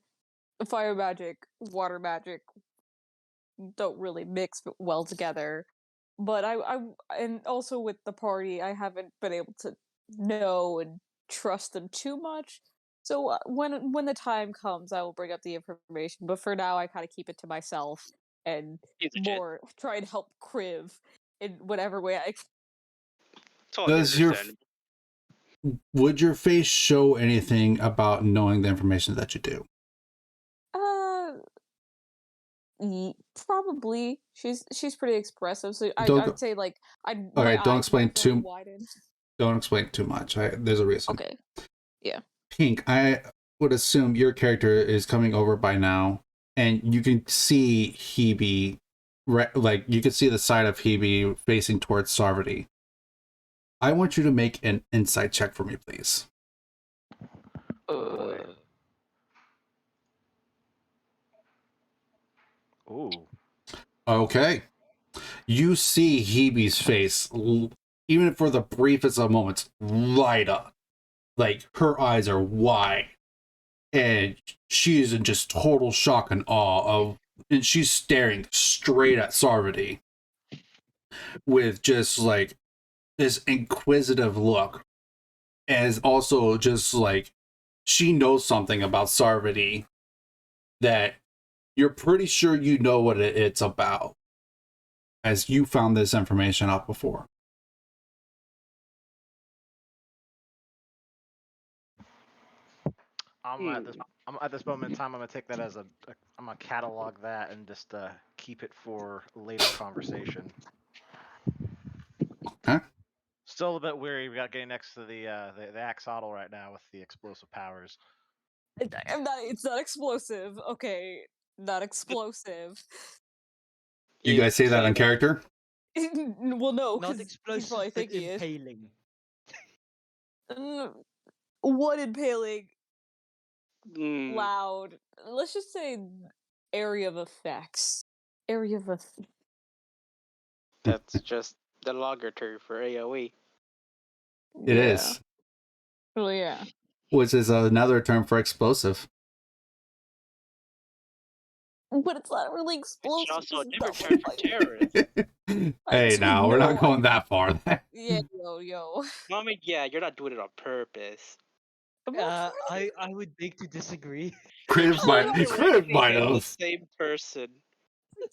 fire magic, water magic don't really mix well together. But and also with the party, I haven't been able to know and trust them too much. So when the time comes, I will bring up the information. But for now, I kind of keep it to myself and more try and help Kriv in whatever way I Totally Would your face show anything about knowing the information that you do? Probably. She's pretty expressive, so I'd say like I'd. Okay, don't explain too much. There's a reason. Okay. Yeah. Pink, I would assume your character is coming over by now, and you can see Hebe, like you can see the side of Hebe facing towards Sovereignty. I want you to make an insight check for me, please. Ooh. Okay. You see Hebe's face even for the briefest of moments, light up. Like, her eyes are wide. And she is in just total shock and awe of, and she's staring straight at Sarvati with just like this inquisitive look, as also just like she knows something about Sarvati that you're pretty sure you know what it's about, as you found this information out before. At this moment in time, I'm gonna take that as I'm gonna catalog that and just keep it for later conversation. Okay. Still a bit weary. We got getting next to the axolotl right now with the explosive powers. It's not explosive. Okay, not explosive. You guys say that in character? Well, no, Not because he's explosive, probably but thinking it. impaling. What impaling? Mm, Loud. Let's just say area of effects. Area of effects. that's just the logger term for AoE. It is. Well, yeah. Which is another term for explosive. But it's not really explosive. It's also a because different it's term not for terrorist. Hey, now we're not going that far. Yeah, yo. I mean, yeah, you're not doing it on purpose. I would beg to disagree. Criv might The have. same person.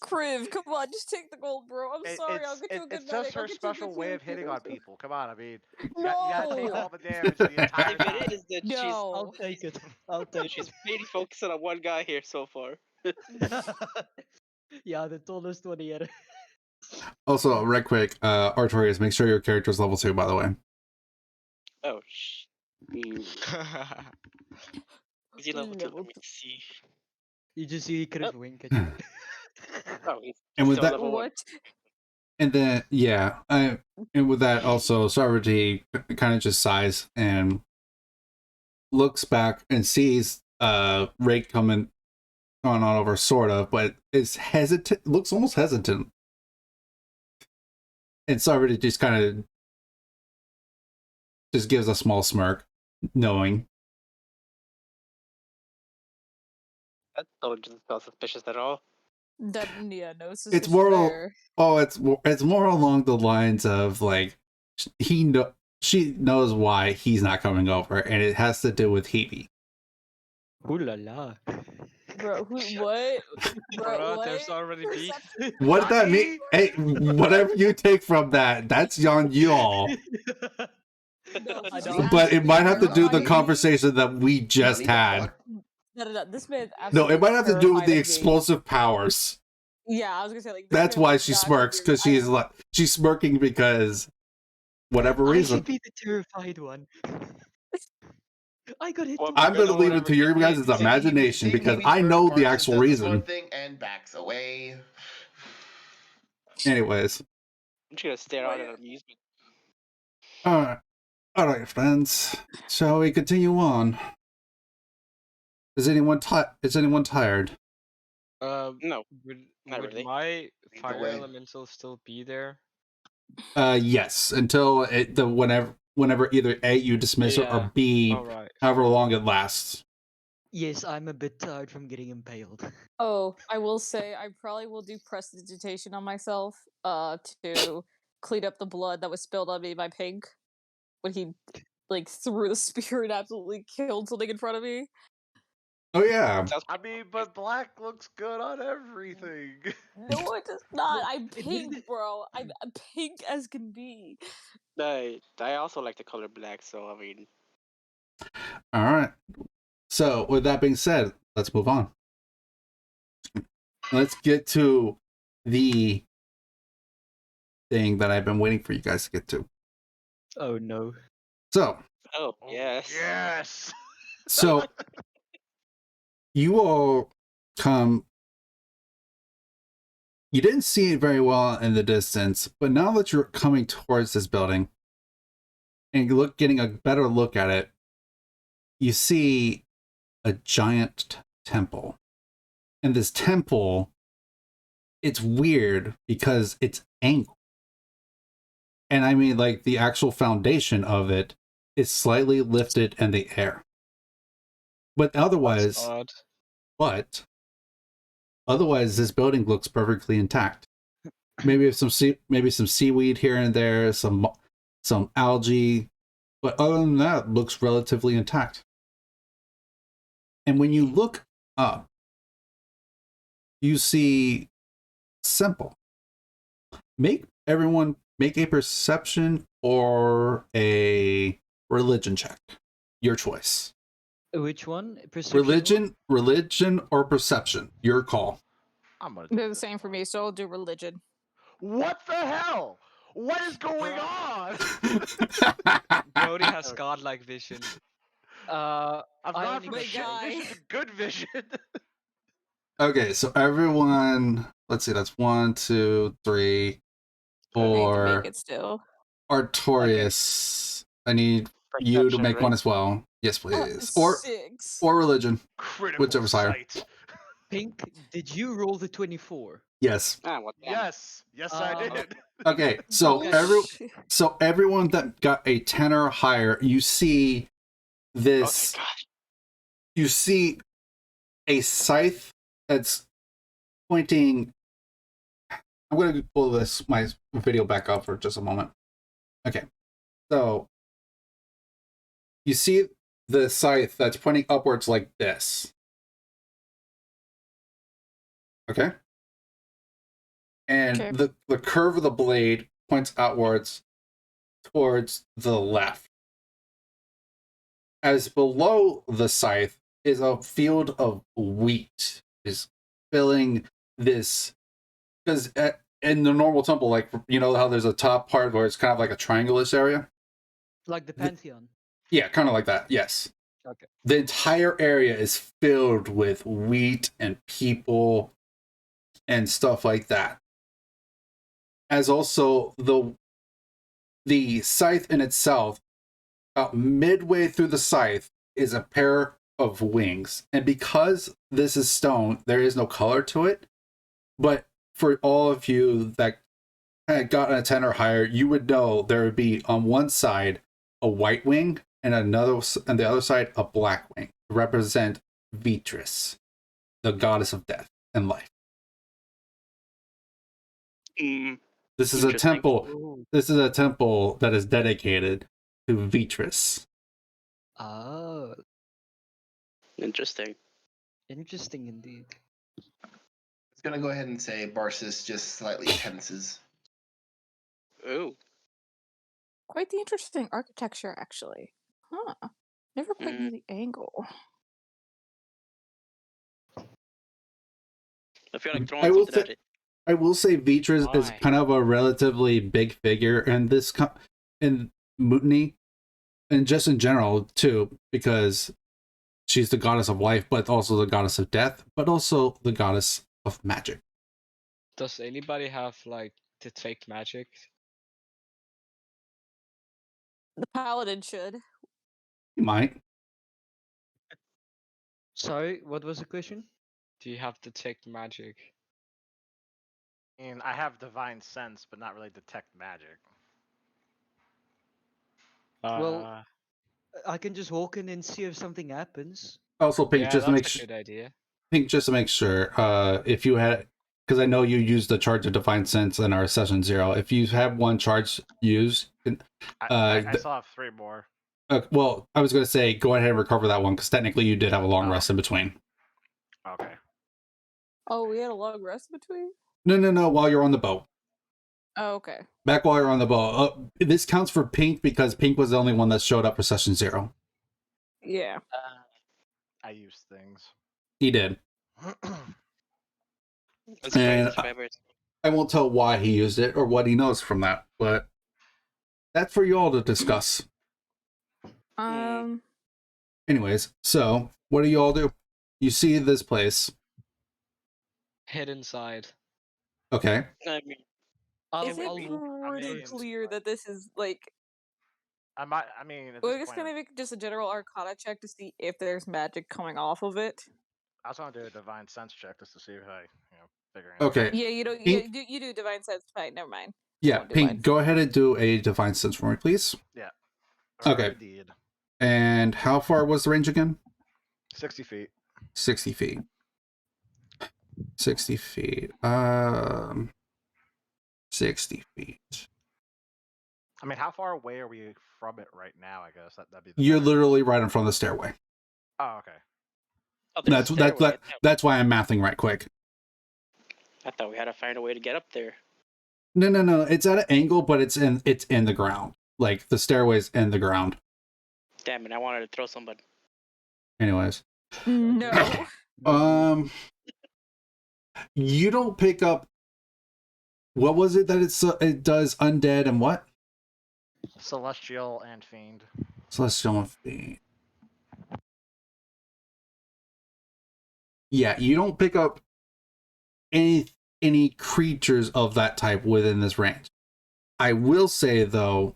Kriv, come on, just take the gold, bro. I'm sorry, I'll get you a good It's just medic. I'll her get you a special good way of character. hitting on people. Come on, I mean, you No. gotta take all the damage the entire If time. it is, then I'll take it. I'll take she's it. mainly focusing on one guy here so far. Yeah, the tallest one here. Also, right quick, Artorias, make sure your character's level 2, by the way. Oh, Is he level 2? Level Let me see. You just see Kriv wink at you. Oh, he's And with still that, level 1. and then yeah, and with that also, Sarvati kind of just sighs and looks back and sees Rake going on over, sort of, but is hesitant. Looks almost hesitant, and Sarvati just kind of just gives a small smirk, knowing. That doesn't smell suspicious at all. No suspicion It's more. there. It's more along the lines of like she knows why he's not coming over, and it has to do with Hebe. Ooh la la. Bro, what? Bro, There's already beef. What did that mean? Hey, whatever you take from that, that's on you all. No, But it might have to do with the conversation that we just had. No. This man. No, it might have to do with the terrified of me. explosive powers. Yeah, I was gonna say like. That's why she smirks, because she's smirking because whatever I reason. should be the terrified one. I got hit. I'm going to leave it to your guys' imagination because I know the actual reason. Thing and backs away. Anyways. I'm just gonna stare out at amusement. Alright, friends. Shall we continue on? Is anyone tired? No, would really. my fire elemental still be there? Yes, until whenever either A, you dismiss it, or B, however long it lasts. Yes, I'm a bit tired from getting impaled. Oh, I will say I probably will do prestidigitation on myself to clean up the blood that was spilled on me by Pink when he like threw the spear and absolutely killed something in front of me. Oh yeah. I mean, but black looks good on everything. No, it does not. I'm pink, bro. I'm pink as can be. I also like the color black, so I mean. Alright. So, with that being said, let's move on. Let's get to the thing that I've been waiting for you guys to get to. Oh no. So. Oh, yes. Yes. So, you all come. You didn't see it very well in the distance, but now that you're coming towards this building and getting a better look at it, you see a giant temple. And this temple, it's weird because it's angled. And I mean, like, the actual foundation of it is slightly lifted in the air. But otherwise, this building looks perfectly intact. Maybe some seaweed here and there, some algae, but other than that, it looks relatively intact. And when you look up, you see simple. Make a perception or a religion check. Your choice. Which one? Perception? Religion or perception. Your call. I'm gonna do They're the this same for one. me, so I'll do religion. What the hell? What is going on? Brody has godlike vision. I've I gone only from got shit guy. vision to good vision. Okay, so everyone, let's see, that's 1, 2, 3, I need to 4. make it still. Artorias, I need you to Perception, make one right? as well. Yes, please. 6. Or religion, Critical whichever's higher. sight. Pink, did you roll the 24? Yes. Ah, what the Yes, I did. Okay, so Okay. everyone that got a 10 or higher, you see this. Oh my gosh. You see a scythe that's pointing. I'm going to pull my video back up for just a moment. Okay, so you see the scythe that's pointing upwards like this. Okay, and Okay. the curve of the blade points outwards towards the left. As below the scythe is a field of wheat is filling this, because in the normal temple, like, you know how there's a top part where it's kind of like a triangular area? Like the Pantheon. Yeah, kind of like that, yes. Okay. The entire area is filled with wheat and people and stuff like that. As also the scythe in itself, about midway through the scythe is a pair of wings. And because this is stone, there is no color to it. But for all of you that had gotten a 10 or higher, you would know there would be on one side a white wing and the other side a black wing to represent Vitris, the goddess of death and life. This is a temple. Ooh. This is a temple that is dedicated to Vitris. Oh, Interesting. interesting indeed. I was gonna go ahead and say Barsis just slightly tenses. Ooh. Quite the interesting architecture, actually. Huh. Never quite knew the angle. I feel like throwing something at it. I will say Vitris is Why? kind of a relatively big figure in this in Mutiny, and just in general too, because she's the goddess of life, but also the goddess of death, but also the goddess of magic. Does anybody have like detect magic? The paladin should. You might. Sorry, what was the question? Do you have detect magic? I mean, I have divine sense, but not really detect magic. Well, I can just walk in and see if something happens. Also, Pink, yeah, just to that's make a good idea. Pink, just to make sure, if you had, because I know you used the charge of Divine Sense in our session 0. If you have one charge used, I still have 3 more. well, I was going to say go ahead and recover that one, because technically you did have a long rest in between. Okay. Oh, we had a long rest between? No, while you're on the boat. Oh, okay. Back while you're on the boat. This counts for Pink because Pink was the only one that showed up for session 0. Yeah. I used things. He did. Inspired survivors. I won't tell why he used it or what he knows from that, but that's for you all to discuss. Anyways, so what do you all do? You see this place. Head inside. Okay. I mean, Is it pretty clear that this is like? I mean, at Well, this I guess point, can I make just a general Arcana check to see if there's magic coming off of it? I was gonna do a divine sense check just to see if I, figure it Okay. out. Yeah, you don't. Pink, Yeah, you do divine sense. Fine, never mind. Yeah, Someone do Pink, mine. go ahead and do a divine sense for me, please. Yeah. Okay. Indeed. And how far was the range again? 60 feet. 60 feet. 60 feet. 60 feet. I mean, how far away are we from it right now? I guess that'd be. You're better- literally right in front of the stairway. Oh, okay. Oh, there's a stairway. That's why I'm mathing right quick. I thought we had to find a way to get up there. No. It's at an angle, but it's in the ground. Like the stairway's in the ground. Damn it! I wanted to throw somebody. Anyways. No. You don't pick up. What was it that it does undead and what? Celestial and fiend. Celestial and fiend. Yeah, you don't pick up any creatures of that type within this range. I will say though,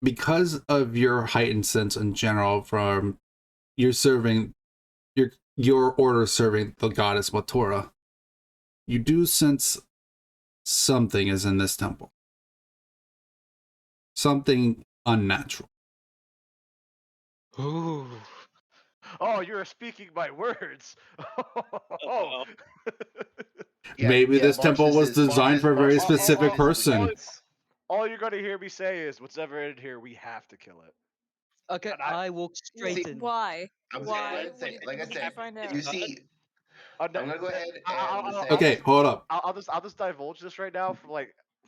because of your heightened sense in general from you're serving your order serving the goddess Matora, you do sense something is in this temple. Something unnatural. Ooh. Oh, you're speaking my words. Oh. Yeah, Maybe yeah, this temple Barsis was is- designed for a very Barsis- specific Barsis is person. weakness. All you're gonna hear me say is, "Whatever in here, we have to kill it." Okay, And I walk straight See, in. Why? I'm just gonna go Why? ahead and say, like I What did you said, find out? you see, I'm gonna go ahead and say, Okay, hold up. I'll just divulge this right now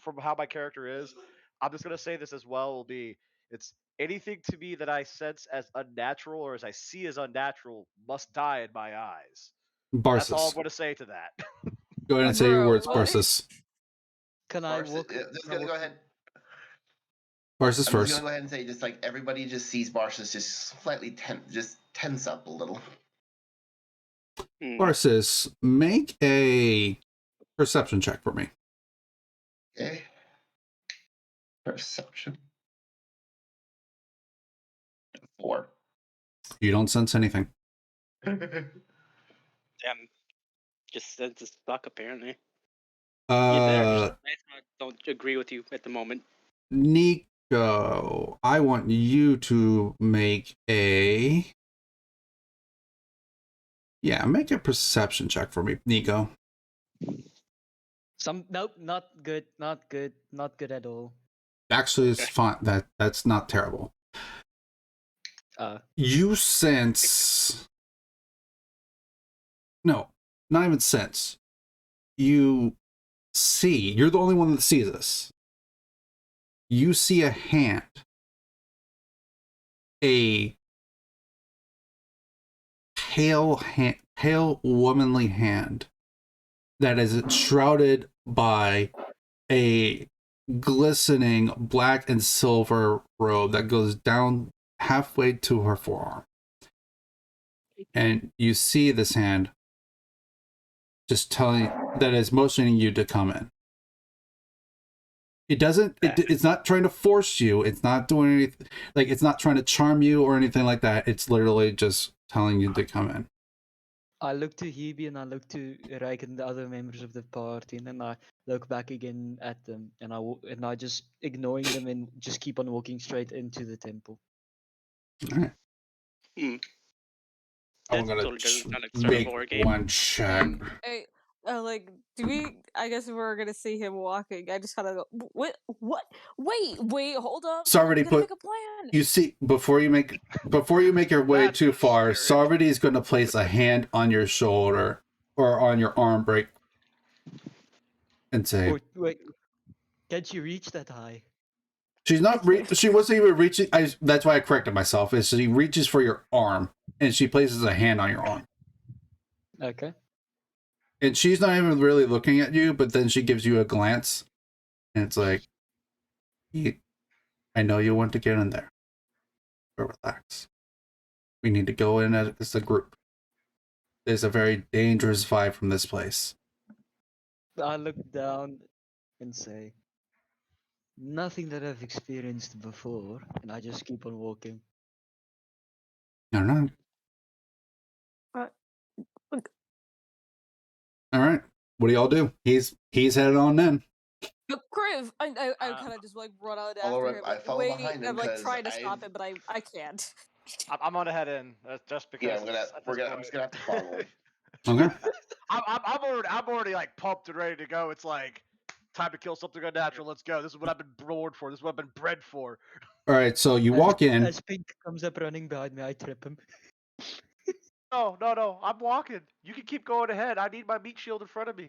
from how my character is. I'm just gonna say this as well. Will be it's anything to me that I sense as unnatural or as I see as unnatural must die in my eyes. That's all I'm Barsis. gonna say to that. Go ahead and say your Bro, words, what? Barsis. Can I Barsis, walk? just can I gonna go walk- ahead. Barsis I'm just first. gonna go ahead and say, just like everybody just sees Barsis just slightly tense up a little. Barsis, make a perception check for me. Okay. Perception. 4. You don't sense anything. Damn. Just said to suck apparently. Uh, I don't agree with you at the moment. Nico, I want you to make a make a perception check for me, Nico. Nope, not good, not good, not good at all. Actually, it's fine. That's not terrible. Uh, You sense. No, not even sense. You see. You're the only one that sees this. You see a hand. A pale womanly hand that is shrouded by a glistening black and silver robe that goes down halfway to her forearm. And you see this hand just telling that is motioning you to come in. It doesn't it's not trying to force you, it's not doing anything, like it's not trying to charm you or anything like that. It's literally just telling you to come in. I look to Hebe and I look to Reik and the other members of the party, and then I look back again at them, and I just ignoring them and just keep on walking straight into the temple. All right. I'm That gonna totally doesn't sound like make survival game. one check. Hey, like, do we? I guess we're gonna see him walking. I just kind of go, what? Wait, hold up. Sarvati, I'm gonna make a plan. you see, before you make your way That's too the far, spirit. Sarvati is going to place a hand on your shoulder or on your arm break and say, Or wait, can't you reach that high? she's not. She wasn't even reaching. That's why I corrected myself. Is she reaches for your arm and she places a hand on your arm, Okay. and she's not even really looking at you, but then she gives you a glance, and it's like, I know you want to get in there, but relax. We need to go in as a group. There's a very dangerous vibe from this place. I look down and say, nothing that I've experienced before, and I just keep on walking. I don't know. Look. All right. What do y'all do? He's headed on in. Kriv, I kind of just like run out I'll after run- him. I Like, follow wait, behind him I'm like 'cause trying to stop I've- it, but I can't. I'm gonna head in just because. Yeah, I'm just gonna have to follow him. Okay. I'm already like pumped and ready to go. It's like time to kill something unnatural. Let's go. This is what I've been born for. This is what I've been bred for. All right. So you walk in. As Pink comes up running behind me, I trip him. No. I'm walking. You can keep going ahead. I need my meat shield in front of me.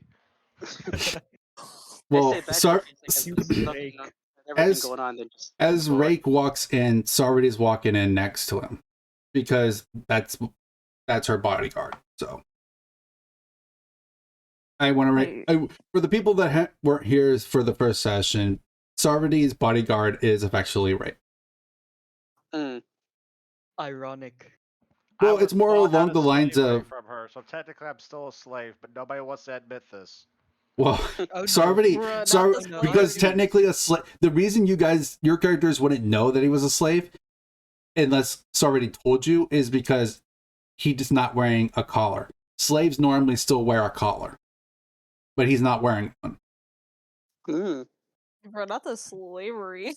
Well, I stay back Sar- for a second, Use looking Rake. at everything As- going on. Then just as go on. Rake walks in, Sarvati's walking in next to him because that's her bodyguard. So I want to for the people that weren't here for the first session, Sarvati's bodyguard is effectively Rake. Ironic. Well, I it's was more bought along out the lines slavery of, from her, so technically I'm still a slave, but nobody wants to admit this. well, Oh, no. Sarvati, Bruh, not Sar- this no, because I- technically a slave. The reason your characters wouldn't know that he was a slave, unless Sarvati told you, is because he is not wearing a collar. Slaves normally still wear a collar, but he's not wearing one. Bro, not the slavery.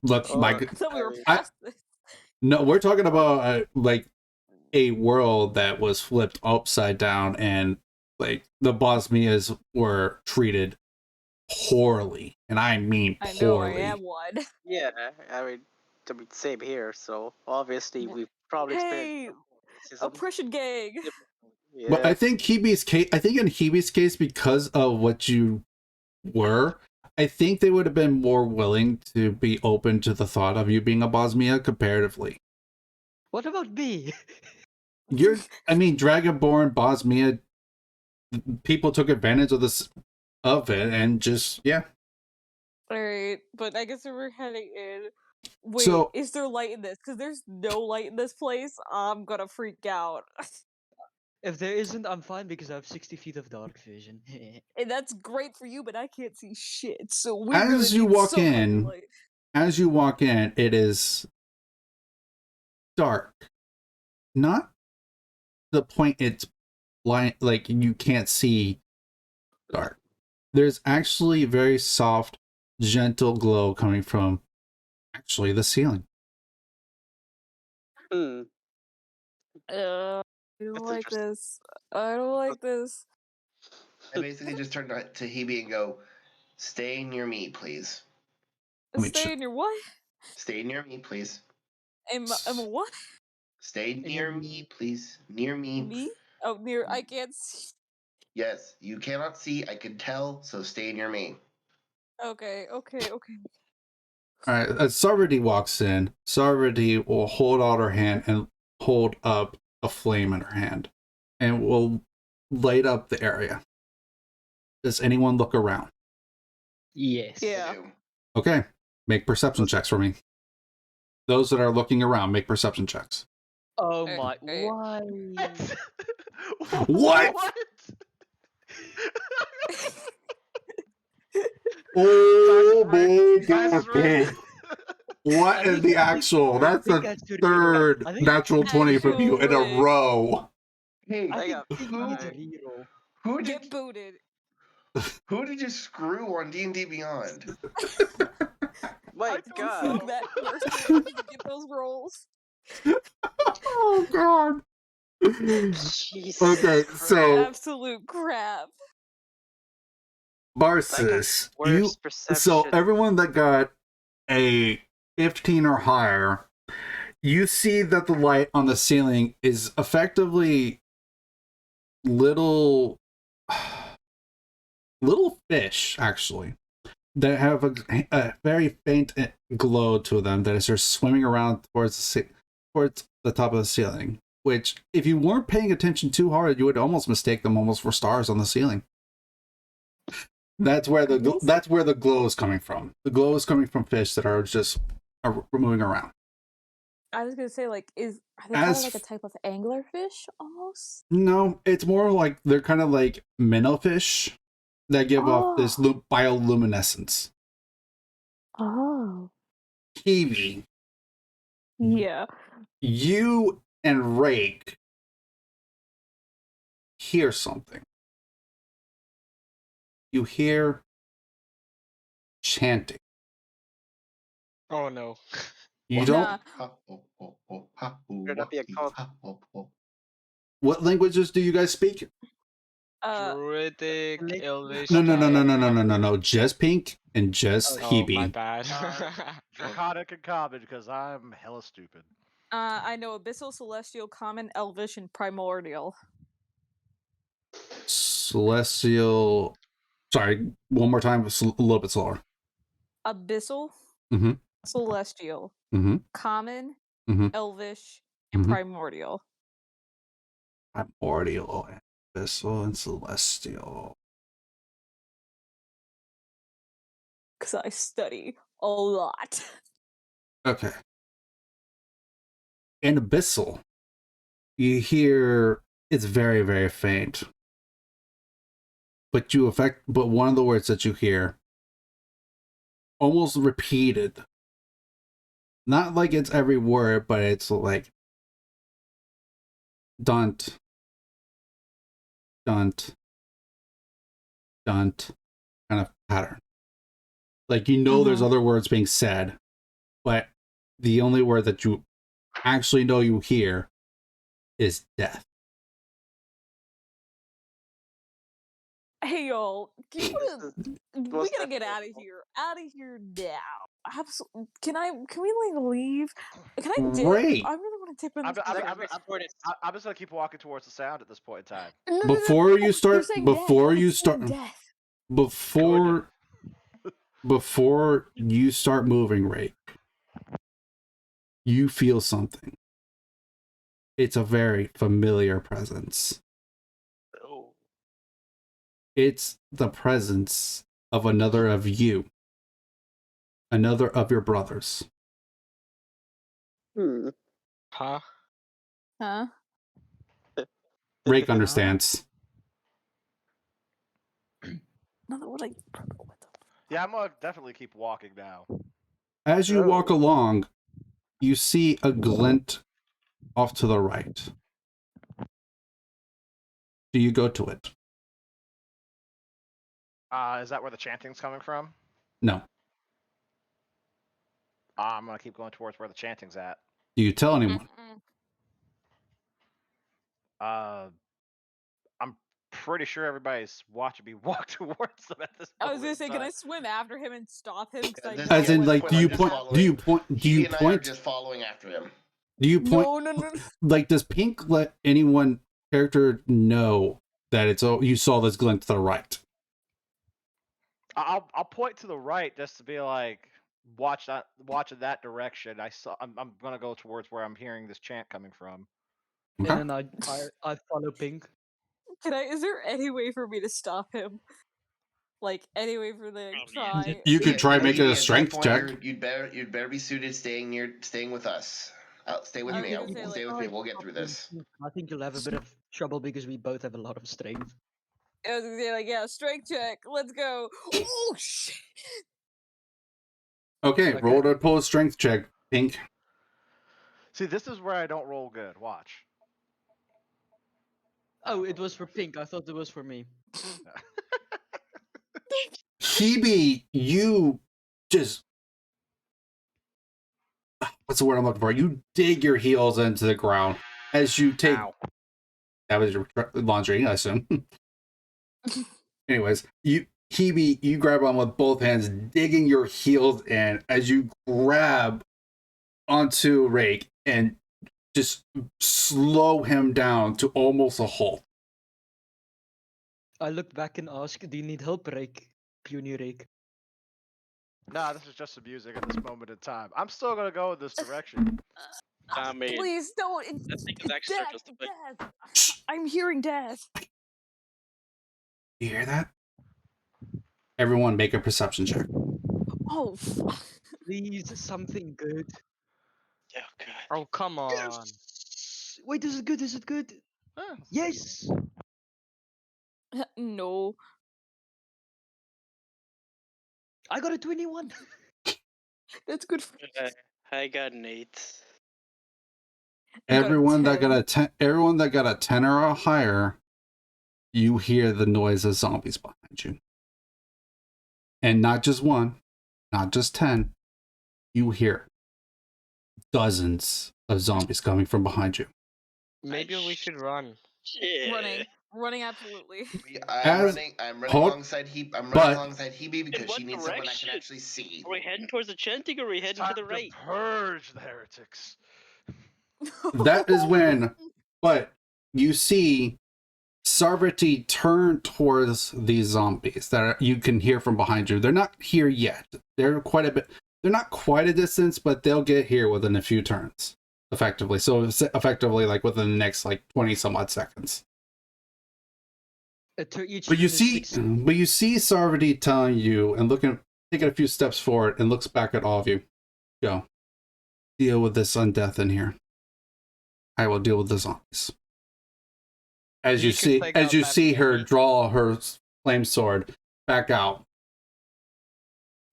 Look, Oh, my I thought we were I- past this. no, we're talking about like a world that was flipped upside down, and like the Bosmias were treated poorly, and I mean I know I poorly. am one. yeah, I mean, same here. So obviously we probably Hey, experienced racism. oppression gang. Yeah. But I think Hebe's case, in Hebe's case, because of what you were, I think they would have been more willing to be open to the thought of you being a Bosmia comparatively. What about me? Dragonborn, Bosmia, people took advantage of it, and just, yeah. Alright, but I guess we're heading in. Wait, So- is there light in this? Because there's no light in this place. I'm gonna freak out. If there isn't, I'm fine because I have 60 feet of dark vision. And that's great for you, but I can't see shit. So we're As gonna you need walk some kind of in- light. As you walk in, it is dark. Not the point it's blind, like you can't see dark. There's actually very soft, gentle glow coming from actually the ceiling. I don't That's like interesting. this. I don't like this. I basically just turn to Hebe and go, "Stay near me, please. Let me Stay check. in your what? Stay near me, please. Am a what? Stay near me, please. Near me. Me? Oh, near. I can't see. Yes, you cannot see. I can tell. So stay near me." Okay. Alright, as Sarvati walks in, Sarvati will hold out her hand and hold up a flame in her hand, and will light up the area. Does anyone look around? Yes. I Yeah. do. Okay, make perception checks for me. Those that are looking around, make perception checks. Oh Eh, my. eh. Why? What? Oh my god! What is the actual? That's the third natural 20 from you in a Actually. row. Hey, I got Pink who- needs a reroll. who Get did booted. who did you screw on D&D Beyond? My Fuck God. that person to get those rolls. Oh god. Jesus Okay, Christ. so Absolute crap. Barsis, Worst perception. so everyone that got a 15 or higher, you see that the light on the ceiling is effectively little fish, actually, that have a very faint glow to them that is just swimming around towards the top of the ceiling, which, if you weren't paying attention too hard, you would almost mistake them almost for stars on the ceiling. That's where the glow is coming from. The glow is coming from fish that are just moving around. I was gonna say, like, are they kind of like a type of anglerfish almost? No, it's more like they're kind of like minnow fish that give off this bioluminescence. Oh. Kiwi, Yeah. you and Rake hear something. you hear chanting. Oh no. You don't. Gonna be a cult. What languages do you guys speak? Druidic, Elvish, No. Just Pink and just Oh, my Hebe. bad. Draconic and common because I'm hella stupid. I know Abyssal, Celestial, Common, Elvish, and Primordial. Celestial. Sorry, one more time, a little bit slower. Abyssal, Mm-hmm. Celestial, Mm-hmm. Common, Mm-hmm. Elvish, and Primordial. Primordial, Abyssal, and Celestial. Because I study a lot. Okay. In Abyssal, you hear it's very, very faint. But one of the words that you hear almost repeated. Not like it's every word, but it's like dunt, dunt, dunt kind of pattern. Like, you know, there's other words being said, but the only word that you actually know you hear is death. Hey y'all, we gotta get out of here. Out of here now. Can we like leave? Can I dip? Great. I really want to dip in this. I'm just gonna keep walking towards the sound at this point in time. No, Before you You're start, saying before death. you It's saying start, death. before you start moving, Ray, you feel something. It's a very familiar presence. Oh. It's the presence of another of you. Another of your brothers. Huh? Huh? Rake understands. Another what? Yeah, I'm gonna definitely keep walking now. As you walk along, you see a glint off to the right. Do you go to it? Is that where the chanting's coming from? No. I'm gonna keep going towards where the chanting's at. Do you tell anyone? I'm pretty sure everybody's watching me walk towards them at this point. I was gonna say, can I swim after him and stop him? As in, like, do you point? He and I are just following after him. Do you point? No. Like, does Pink let anyone character know that it's you saw this glint to the right? I'll point to the right just to be like, watch in that direction. I'm gonna go towards where I'm hearing this chant coming from. Okay. And then I follow Pink. Is there any way for me to stop him? Like, any way for the try? You could try making a strength check. You'd better be suited staying with us. Stay with me. Stay with me. We'll get through this. I think you'll have a bit of trouble because we both have a lot of strength. I was gonna say, like, yeah, strength check. Let's go. Oh shit. Okay, roll to pull a strength check, Pink. See, this is where I don't roll good. Watch. Oh, it was for Pink. I thought it was for me. Hebe, you just... What's the word I'm looking for? You dig your heels into the ground as you take... Ow. That was your laundry, I assume. Anyways, Hebe, you grab on with both hands, digging your heels in as you grab onto Rake and just slow him down to almost a halt. I look back and ask, do you need help, Rake? Puny Rake. Nah, this is just amusing at this moment in time. I'm still gonna go in this direction. Please don't. It's death. I'm hearing death. You hear that? Everyone make a perception check. Oh, Please, something good. Oh, God. Oh, come on. Yes! Wait, is it good? Is it good? Yes! no. I got a 21. That's good for I got an 8. Everyone that got a 10 or a higher, you hear the noise of zombies behind you. And not just one, not just 10. You hear dozens of zombies coming from behind you. Maybe we should run. Running, absolutely. I'm As- running. I'm running hold- alongside I'm but- running alongside Hebe In because what she needs someone I direction? can actually see. Are we heading towards the chanting or are we heading Time to the right? purge the heretics. That is when, but you see Sarvati turn towards these zombies that you can hear from behind you. They're not here yet. They're quite a bit. They're not quite a distance, but they'll get here within a few turns, effectively. So effectively, like within the next 20 some odd seconds. Each But you turn is see, 6. Sarvati telling you and taking a few steps forward and looks back at all of you. Go, deal with this undeath in here. I will deal with the zombies. As you see her draw her flame sword back out.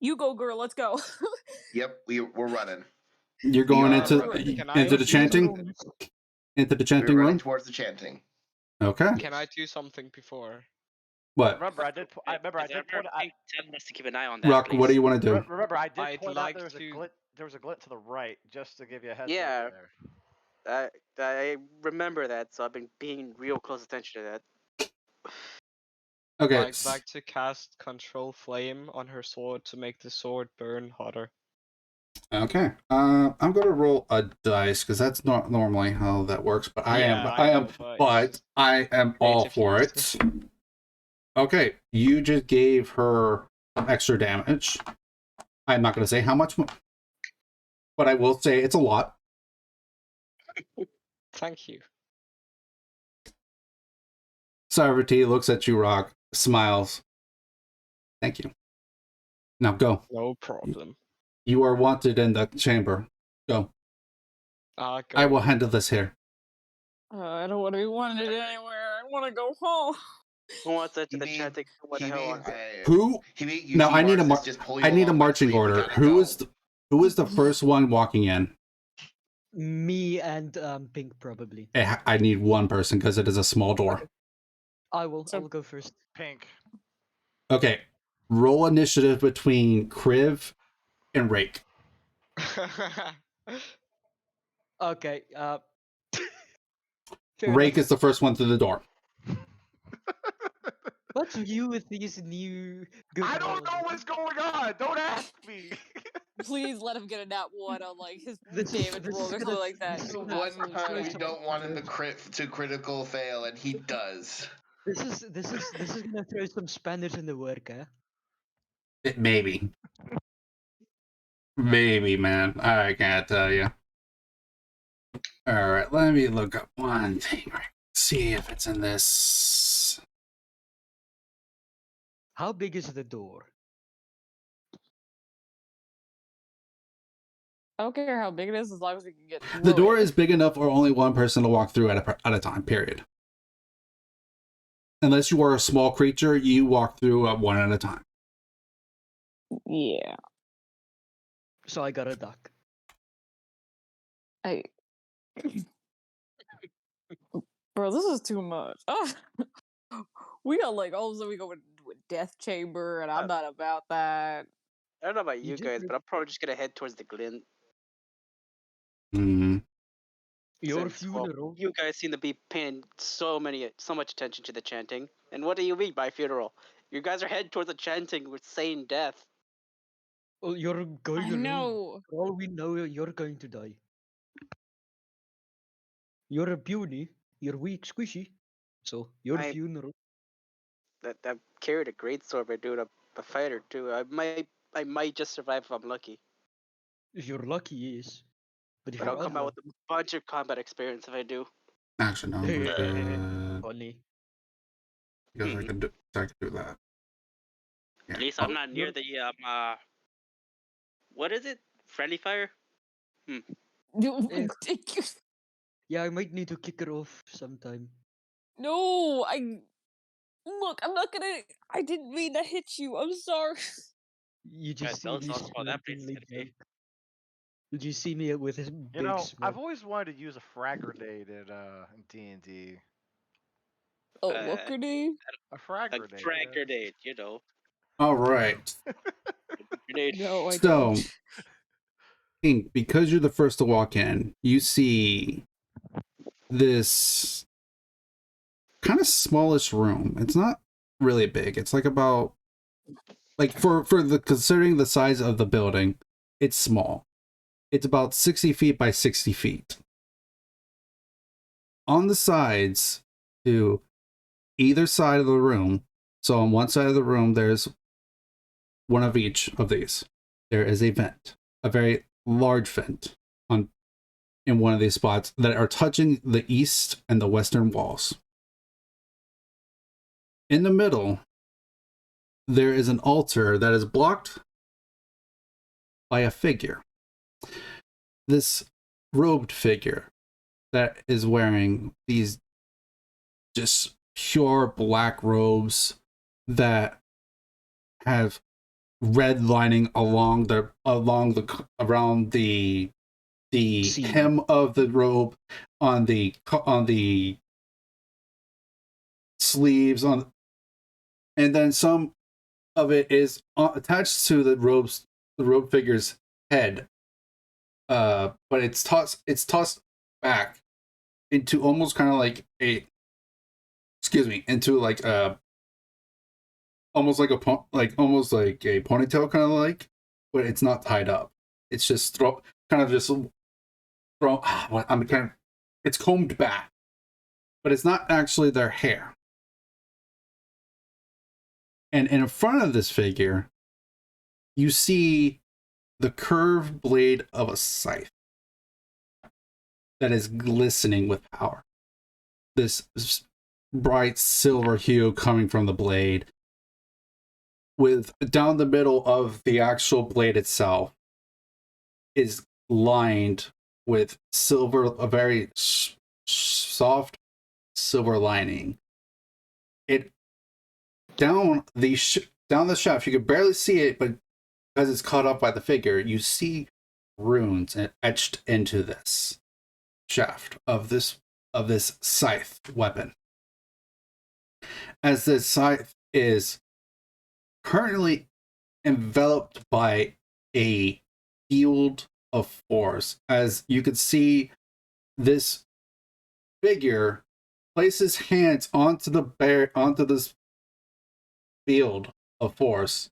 You go, girl. Let's go. Yep, we're running. You're going into the chanting? Rooms. Into the We're chanting running room? towards the chanting. Okay. Can I do something before? What? Remember, I did point out. Tell us to keep an eye on that. Rock, please. what do you want to do? Remember, I did I'd point like out there was to- a glint. There was a glint to the right, just to give you a heads Yeah. up there. I remember that, so I've been paying real close attention to that. Okay. I'd like to cast Control Flame on her sword to make the sword burn hotter. Okay. I'm going to roll a dice because that's not normally how that works, but I am all Creative for use. it. Okay, you just gave her extra damage. I'm not going to say how much, but I will say it's a lot. Thank you. Sarvati looks at you, Rock, smiles. Thank you. Now go. No problem. You are wanted in the chamber. Go. Go. I will handle this here. I don't want to be wanted anywhere. I want to go home. Who wants that to the Hebe, chanting? What the hell wants it? Who? Hebe, you No, see I need Marcus just pull you I need a along my marching sleeve. We order. gotta Who go. is the first one walking in? Me and Pink probably. I need one person because it is a small door. I will So- go first. Pink. Okay. Roll initiative between Kriv and Rake. Okay. Rake is the first one through the door. What's you with these new? Good I don't rolls? know what's going on. Don't ask me. Please let him get a nat 1 on like his This- damage this roll is or gonna- something like that. this is The gonna- one Absolutely time we crazy. don't want him to critical fail, and he does. This is gonna throw some Spanish in the work, eh? Maybe. Maybe, man. I can't tell you. Alright, let me look up one thing. See if it's in this. How big is the door? I don't care how big it is as long as we can get through The door it. is big enough for only one person to walk through at a time, period. Unless you are a small creature, you walk through one at a time. Yeah. So I got a duck. I. Bro, this is too much. We got like all of a sudden we go into a death chamber, and I'm not about that. I don't know about You you just guys, need- but I'm probably just gonna head towards the glint. Mm-hmm. Your Since, well, funeral. you guys seem to be paying so much attention to the chanting. And what do you mean by funeral? You guys are heading towards the chanting with saying death. Well, you're going I alone. know. For all we know, you're going to die. You're a puny. You're weak, squishy. So your I- funeral. That I've carried a great sword by doing a fight or two. I might just survive if I'm lucky. If you're lucky, yes. But if But you're I'll come out with a bunch of combat experience if I do. Actually, no, I'm gonna do funny. because I could do that. Yeah. At least I'm not near the what is it? Friendly fire? Yeah, I might need to kick her off sometime. No, look. I'm not gonna. I didn't mean to hit you. I'm sorry. You just see don't me talk about that place smirkingly today. joke. Did you see me with his You big know, smirk? I've always wanted to use a frag grenade in D&D. Oh, what grenade? A frag Like grenade. frag yeah. grenade, you know. All right. Grenade. No, I So, don't. Ink, because you're the first to walk in, you see this kind of smallish room. It's not really big. It's like about like for the considering the size of the building, it's small. It's about 60 feet by 60 feet. On the sides to either side of the room, so on one side of the room, there's one of each of these. There is a vent, a very large vent on in one of these spots that are touching the east and the western walls. In the middle, there is an altar that is blocked by a figure. This robed figure that is wearing these just pure black robes that have red lining around the hem of the robe, on the sleeves, and then some of it is attached to the robe figure's head, but it's tossed back into almost kind of like into like almost like a ponytail, kind of like, but it's not tied up. It's just it's combed back, but it's not actually their hair. And in front of this figure, you see the curved blade of a scythe that is glistening with power. This bright silver hue coming from the blade, with down the middle of the actual blade itself is lined with silver, a very soft silver lining. It down the shaft, you can barely see it, but because it's caught up by the figure, you see runes etched into this shaft of this scythe weapon. As this scythe is currently enveloped by a field of force, as you can see, this figure places hands onto this field of force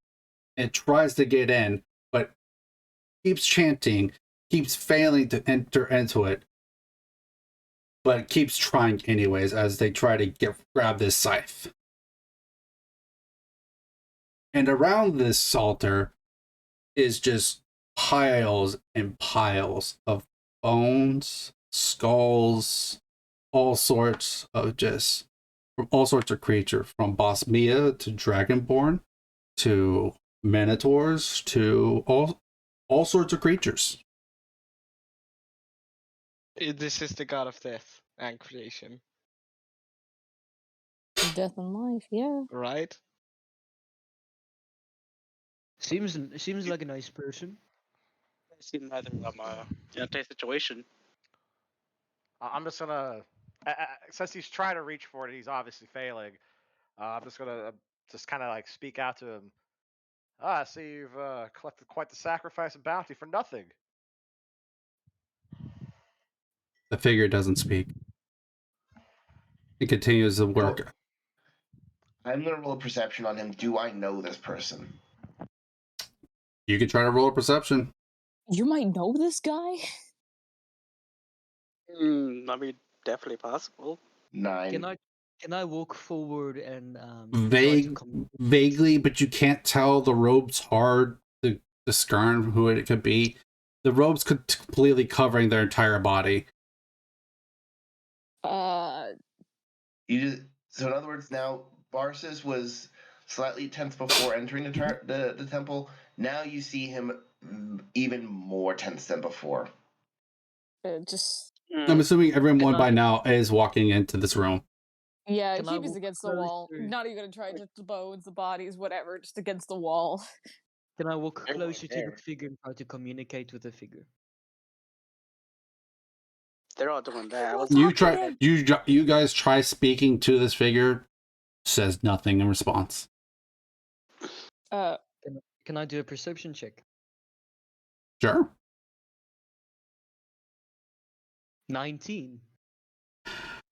and tries to get in, but keeps chanting, keeps failing to enter into it, but keeps trying anyways as they try to grab this scythe. And around this altar is just piles and piles of bones, skulls, all sorts of creatures, from Bosmia to Dragonborn to Minotaurs to all sorts of creatures. This is the god of death and creation, Death and life, yeah. right? Seems like a nice person. Seems rather in a tight situation. I'm just gonna, since he's trying to reach for it, he's obviously failing. I'm just gonna just kind of like speak out to him. I see you've collected quite the sacrifice and bounty for nothing. The figure doesn't speak. It continues to work. I'm gonna roll a perception on him. Do I know this person? You can try to roll a perception. You might know this guy. I mean, definitely possible. 9. Can I walk forward and try to vaguely, but you can't tell. The robe's hard to discern who it could be. The robe's completely covering their entire body. So in other words, now Barsis was slightly tense before entering the temple. Now you see him even more tense than before. I'm assuming everyone by now is walking into this room. Yeah, keep us against the wall. Not even gonna try just the bones, the bodies, whatever, just against the wall. Can I walk closer to the figure and try to communicate with the figure? They're all doing that. You guys try speaking to this figure. Says nothing in response. Can I do a perception check? Sure. 19.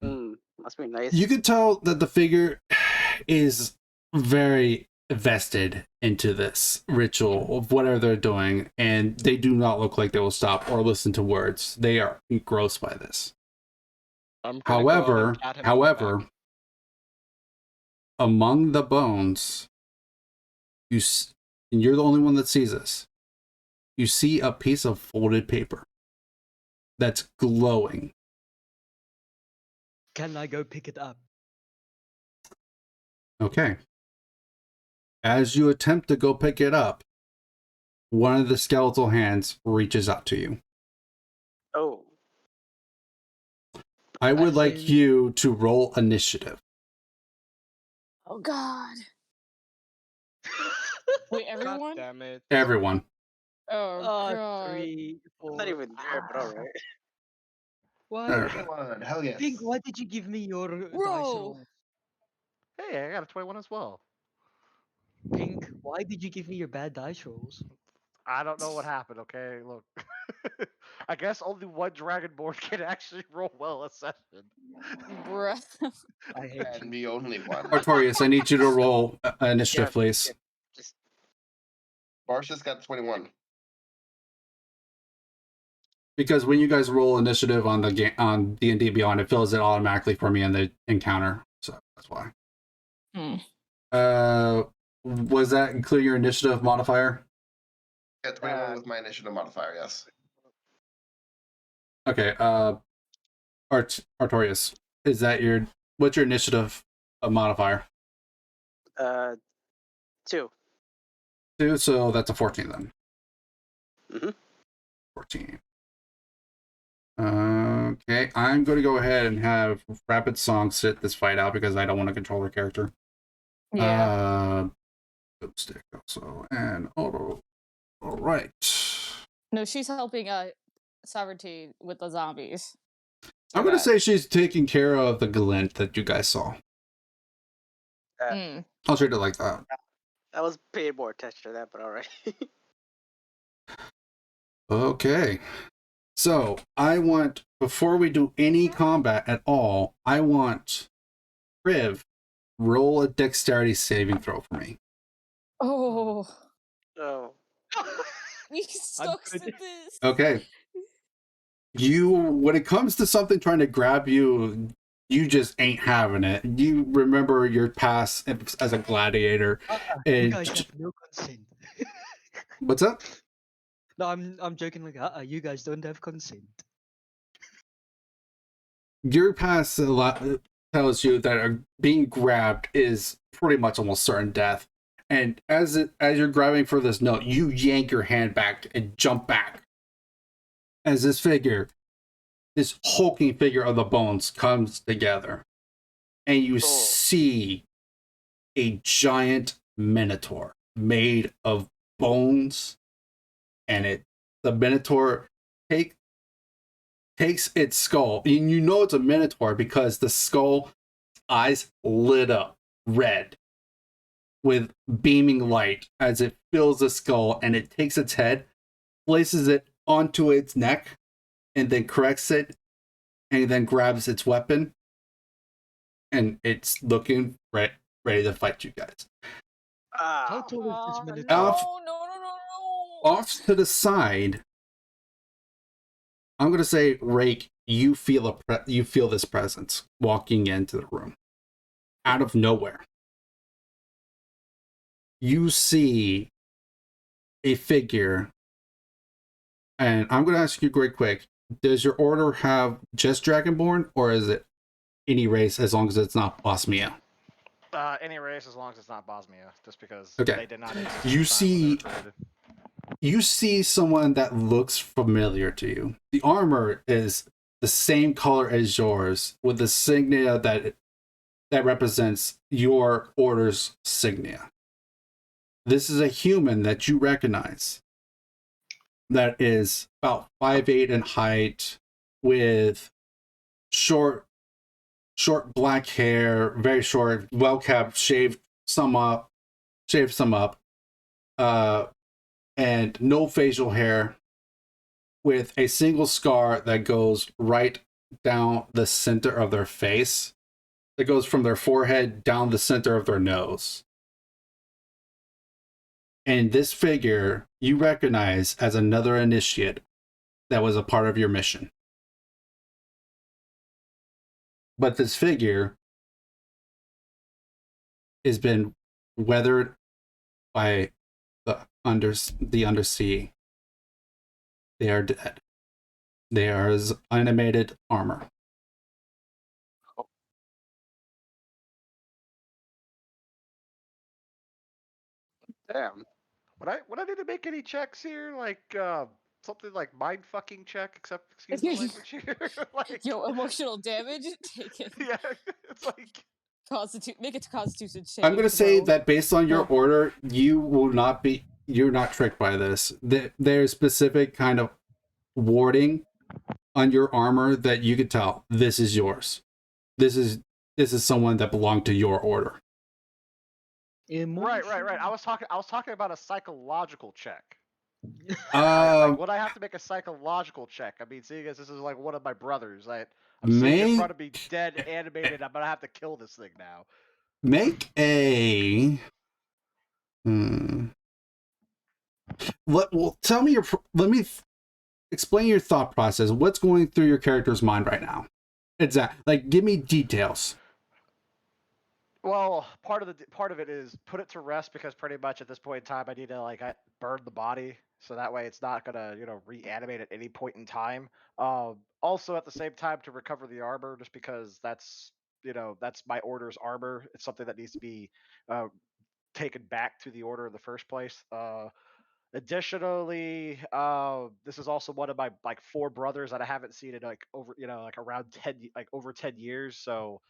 Must be nice. You can tell that the figure is very vested into this ritual of whatever they're doing, and they do not look like they will stop or listen to words. They are engrossed by this. I'm gonna go ahead and pat him on the back. Among the bones, and you're the only one that sees this, you see a piece of folded paper that's glowing. Can I go pick it up? Okay. As you attempt to go pick it up, one of the skeletal hands reaches out to you. Oh. I would like you to roll initiative. Oh God. Wait, everyone? God damn it. Everyone. Oh God. 3, 4. I'm not even there, but alright. What? Alright. 21. Hell yes. Pink, why did you give me your dice Bro. roll? Hey, I got a 21 as well. Pink, why did you give me your bad dice rolls? I don't know what happened, okay? Look. I guess only one Dragonborn can actually roll well a session. Bruh. I hate And you. the only one. Artorias, I need you to roll initiative, please. Just Barsha's got 21. Because when you guys roll initiative on the game on D&D Beyond, it fills it automatically for me in the encounter. So that's why. Was that include your initiative modifier? Yeah, 21 with my initiative modifier, yes. Okay, Artorias, is that what's your initiative modifier? 2. 2, so that's a 14 then. Mm-hmm. 14. Okay, I'm going to go ahead and have Rapid Song sit this fight out because I don't want to control her character. Yeah. Stick also and auto. All right. No, she's helping Sovereignty with the zombies. I'm going to say she's taking care of the glint that you guys saw. I'll treat it like that. I was paying more attention to that, but alright. Okay. So, I want, before we do any combat at all, I want Priv, roll a dexterity saving throw for me. Oh. Oh. We sucks at this. Okay. When it comes to something trying to grab you, you just ain't having it. You remember your past as a gladiator. You guys have no consent. What's up? No, I'm joking. Like, you guys don't have consent. Your past tells you that being grabbed is pretty much almost certain death. And as you're grabbing for this note, you yank your hand back and jump back. As this hulking figure of the bones comes together. And you see a giant minotaur made of bones. And the minotaur takes its skull. And you know it's a minotaur because the skull eyes lit up red with beaming light as it fills the skull, and it takes its head, places it onto its neck, and then corrects it, and then grabs its weapon, and it's looking ready to fight you guys. How tall is this minotaur? No. Off to the side, I'm gonna say, Rake, you feel this presence walking into the room out of nowhere. You see a figure, and I'm going to ask you great quick. Does your order have just Dragonborn, or is it any race as long as it's not Bosmia? Any race as long as it's not Bosmia, just because Okay. they did not exist. You see someone that looks familiar to you. The armor is the same color as yours, with the signia that represents your order's signia. This is a human that you recognize that is about 5'8" in height, with short black hair, very short, well kept, shaved some up, and no facial hair, with a single scar that goes right down the center of their face. That goes from their forehead down the center of their nose. And this figure you recognize as another initiate that was a part of your mission. But this figure has been weathered by the undersea. They are dead. They are as animated armor. Damn. Would I need to make any checks here? Like something like mind fucking check, except excuse the language here. Like Yo, emotional damage taken. yeah, it's like Make it to Constitution save. I'm gonna say bro. that based on your Oh. order, you're not tricked by this. There's specific kind of warding on your armor that you could tell this is yours. This is someone that belonged to your order. right. I was talking about a psychological check. Um, Would I have to make a psychological check? I mean, seeing as this is like one of my brothers, I'm Make- sitting in front of me, dead, animated. I'm gonna have to kill this thing now. make a. Tell me let me explain your thought process. What's going through your character's mind right now? Like, give me details. Well, part of it is put it to rest because pretty much at this point in time I need to burn the body so that way it's not gonna reanimate at any point in time. Also at the same time to recover the armor just because that's that's my order's armor. It's something that needs to be taken back to the order in the first place. Additionally, this is also one of my four brothers that I haven't seen in over around over 10 years. So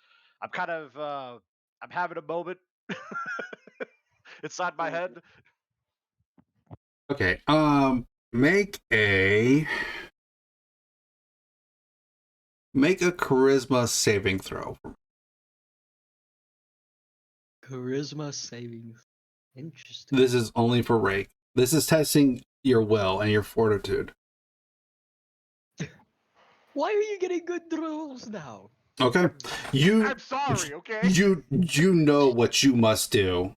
I'm kind of I'm having a moment inside my head. Okay. Make a charisma saving throw. Charisma savings. Interesting. This is only for Rake. This is testing your will and your fortitude. Why are you getting good rolls now? Okay. I'm sorry, okay? You know what you must do.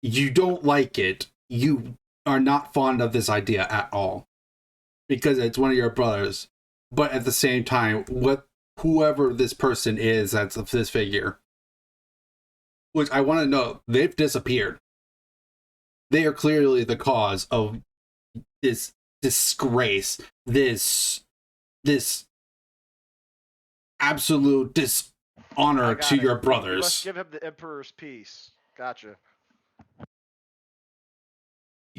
You don't like it. You are not fond of this idea at all. Because it's one of your brothers. But at the same time, whoever this person is that's this figure, which I want to know, they've disappeared. They are clearly the cause of this disgrace, this absolute dishonor to your You brothers. must give him the Emperor's peace. Gotcha.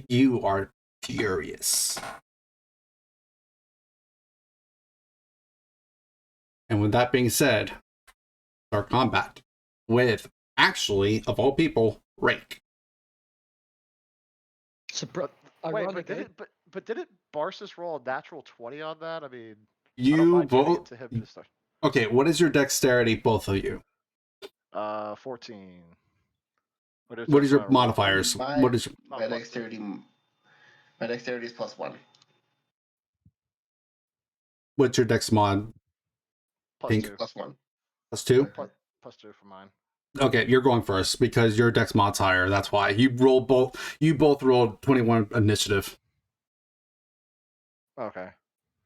You are furious. And with that being said, our combat with, actually, of all people, Rake. Wait, but didn't Barsis roll a natural 20 on that? I mean, I don't You mind giving it both. to him to start. Okay, what is your dexterity, both of you? 14. What is your modifiers? What is my dexterity? My dexterity is +1. What's your dex mod? +2. +1. +2? +2 for mine. Okay, you're going first because your dex mod's higher. That's why you both rolled 21 initiative. Okay.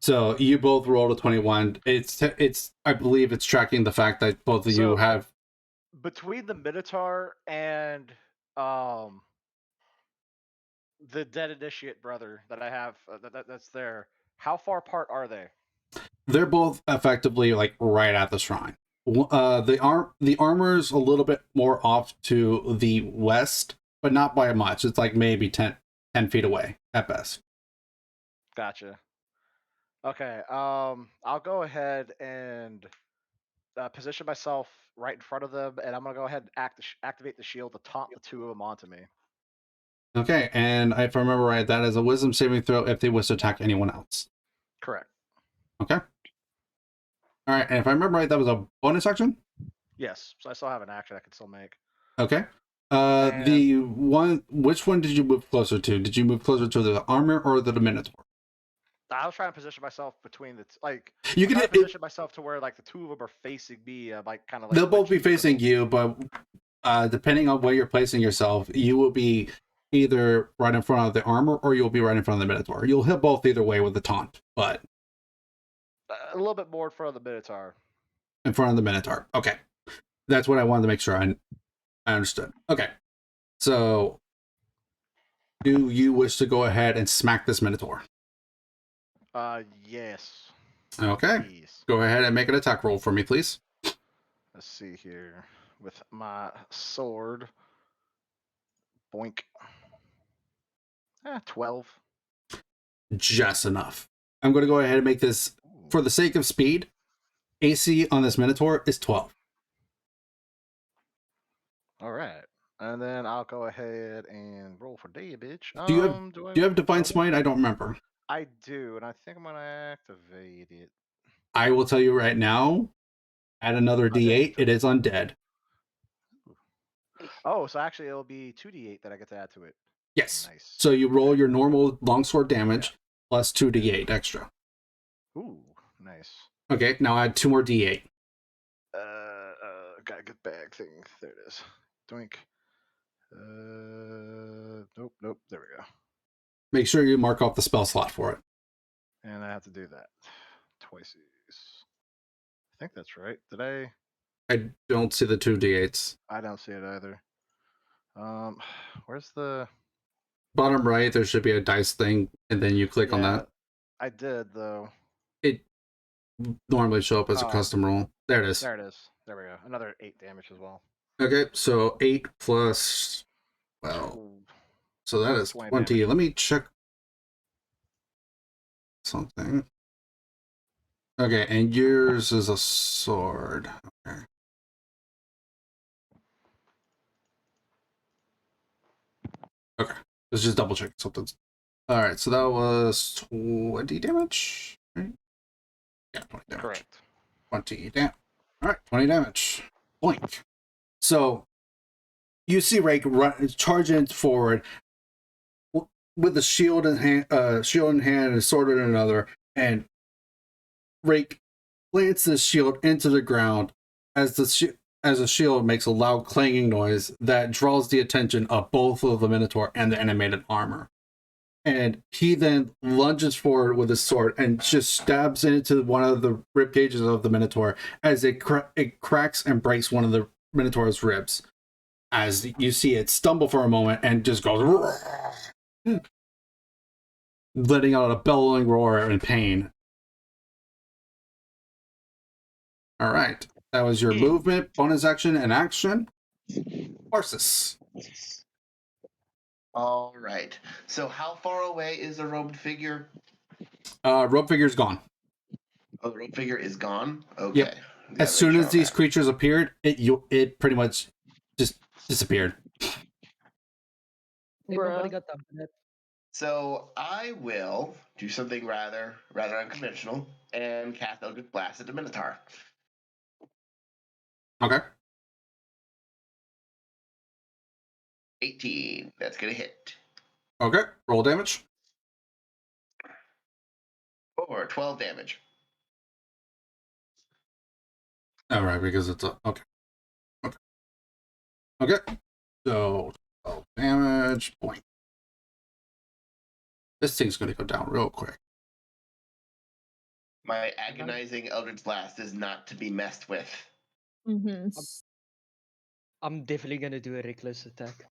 So you both rolled a 21. It's I believe it's tracking the fact that both of you have between the Minotaur and the dead initiate brother that I have that's there. How far apart are they? They're both effectively like right at the shrine. The armor's a little bit more off to the west, but not by much. It's like maybe 10 feet away at best. Gotcha. Okay. I'll go ahead and position myself right in front of them, and I'm gonna go ahead and activate the shield to taunt the two of them onto me. Okay, and if I remember right, that is a wisdom saving throw if they wish to attack anyone else. Correct. Okay. All right, and if I remember right, that was a bonus action? Yes. So I still have an action I can still make. Okay. The one, which one did you move closer to? Did you move closer to the armor or the Minotaur? I was trying to position myself between the You I'm can trying to position myself to where like the two of them are facing me, like kind of like they'll both be flinching for facing the- you, but depending on where you're placing yourself, you will be either right in front of the armor or you'll be right in front of the Minotaur. You'll hit both either way with the taunt, but a little bit more in front of the Minotaur. in front of the Minotaur. Okay, that's what I wanted to make sure I understood. Okay, so do you wish to go ahead and smack this Minotaur? Yes. Okay, Please. go ahead and make an attack roll for me, please. Let's see here with my sword. Boink. 12. Just enough. I'm going to go ahead and make this, for the sake of speed, AC on this Minotaur is 12. All right. And then I'll go ahead and roll for damage. Do you have Divine Smite? I don't remember. I do, and I think I'm going to activate it. I will tell you right now, add another D8, it is undead. Oh, so actually it'll be 2d8 that I get to add to it. Yes. Nice. So you roll your normal longsword damage plus 2d8 extra. Ooh, nice. Okay, now add 2 more d8. Got a good bag thing. There it is. Doink. Nope. There we go. Make sure you mark off the spell slot for it. And I have to do that twice. I think that's right. Did I? I don't see the 2d8s. I don't see it either. Where's the Bottom right, there should be a dice thing, and then you click on that. I did though. It normally show up as a custom roll. There it is. There it is. There we go. Another 8 damage as well. Okay, so 8 plus, well, so that is 20. Let me check something. Okay, and yours is a sword. Okay. Okay, let's just double check something. All right, so that was 20 damage, right? Yeah, 20 damage. Correct. 20 damage. All right, 20 damage. Blink. So you see Rake charging forward with the shield in hand, and a sword in another, and Rake plants this shield into the ground as the shield makes a loud clanging noise that draws the attention of both of the Minotaur and the animated armor. And he then lunges forward with his sword and just stabs into one of the rib cages of the Minotaur as it cracks and breaks one of the Minotaur's ribs. As you see it stumble for a moment and just goes, letting out a bellowing roar in pain. All right, that was your movement, bonus action, and action. Arceus. All right. So how far away is the robed figure? Rope figure's gone. Oh, the robed figure is gone? Okay. Yep. As soon as these creatures appeared, it pretty much just disappeared. Nobody got done with it. So I will do something rather unconventional and cast Eldritch Blast at the Minotaur. Okay. 18. That's gonna hit. Okay. Roll damage. Or 12 damage. All right, because it's a okay. So 12 damage. Point. This thing's gonna go down real quick. My agonizing Eldritch Blast is not to be messed with. Mm-hmm. I'm definitely gonna do a reckless attack.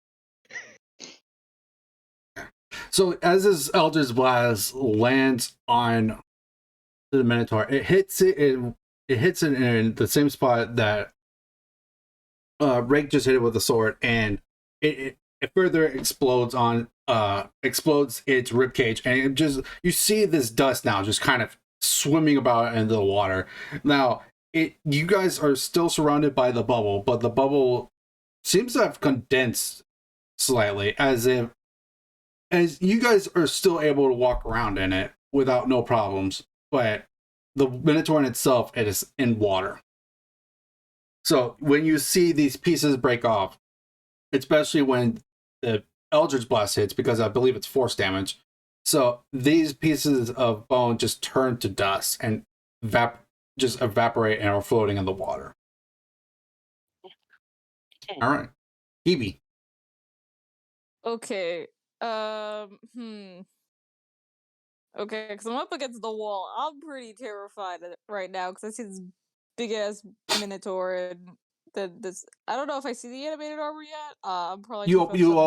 So as this Eldritch Blast lands on the Minotaur, it hits it in the same spot that Rake just hit it with the sword, and it further explodes its ribcage, and it just, you see this dust now just kind of swimming about in the water. Now you guys are still surrounded by the bubble, but the bubble seems to have condensed slightly, as you guys are still able to walk around in it without no problems, but the Minotaur in itself, it is in water. So when you see these pieces break off, especially when the Eldritch Blast hits, because I believe it's force damage. So these pieces of bone just turn to dust and just evaporate and are floating in the water. All right, Hebe. Okay. Okay, because I'm up against the wall. I'm pretty terrified right now because I see this big ass Minotaur and this. I don't know if I see the animated armor yet. I'm probably too focused on the You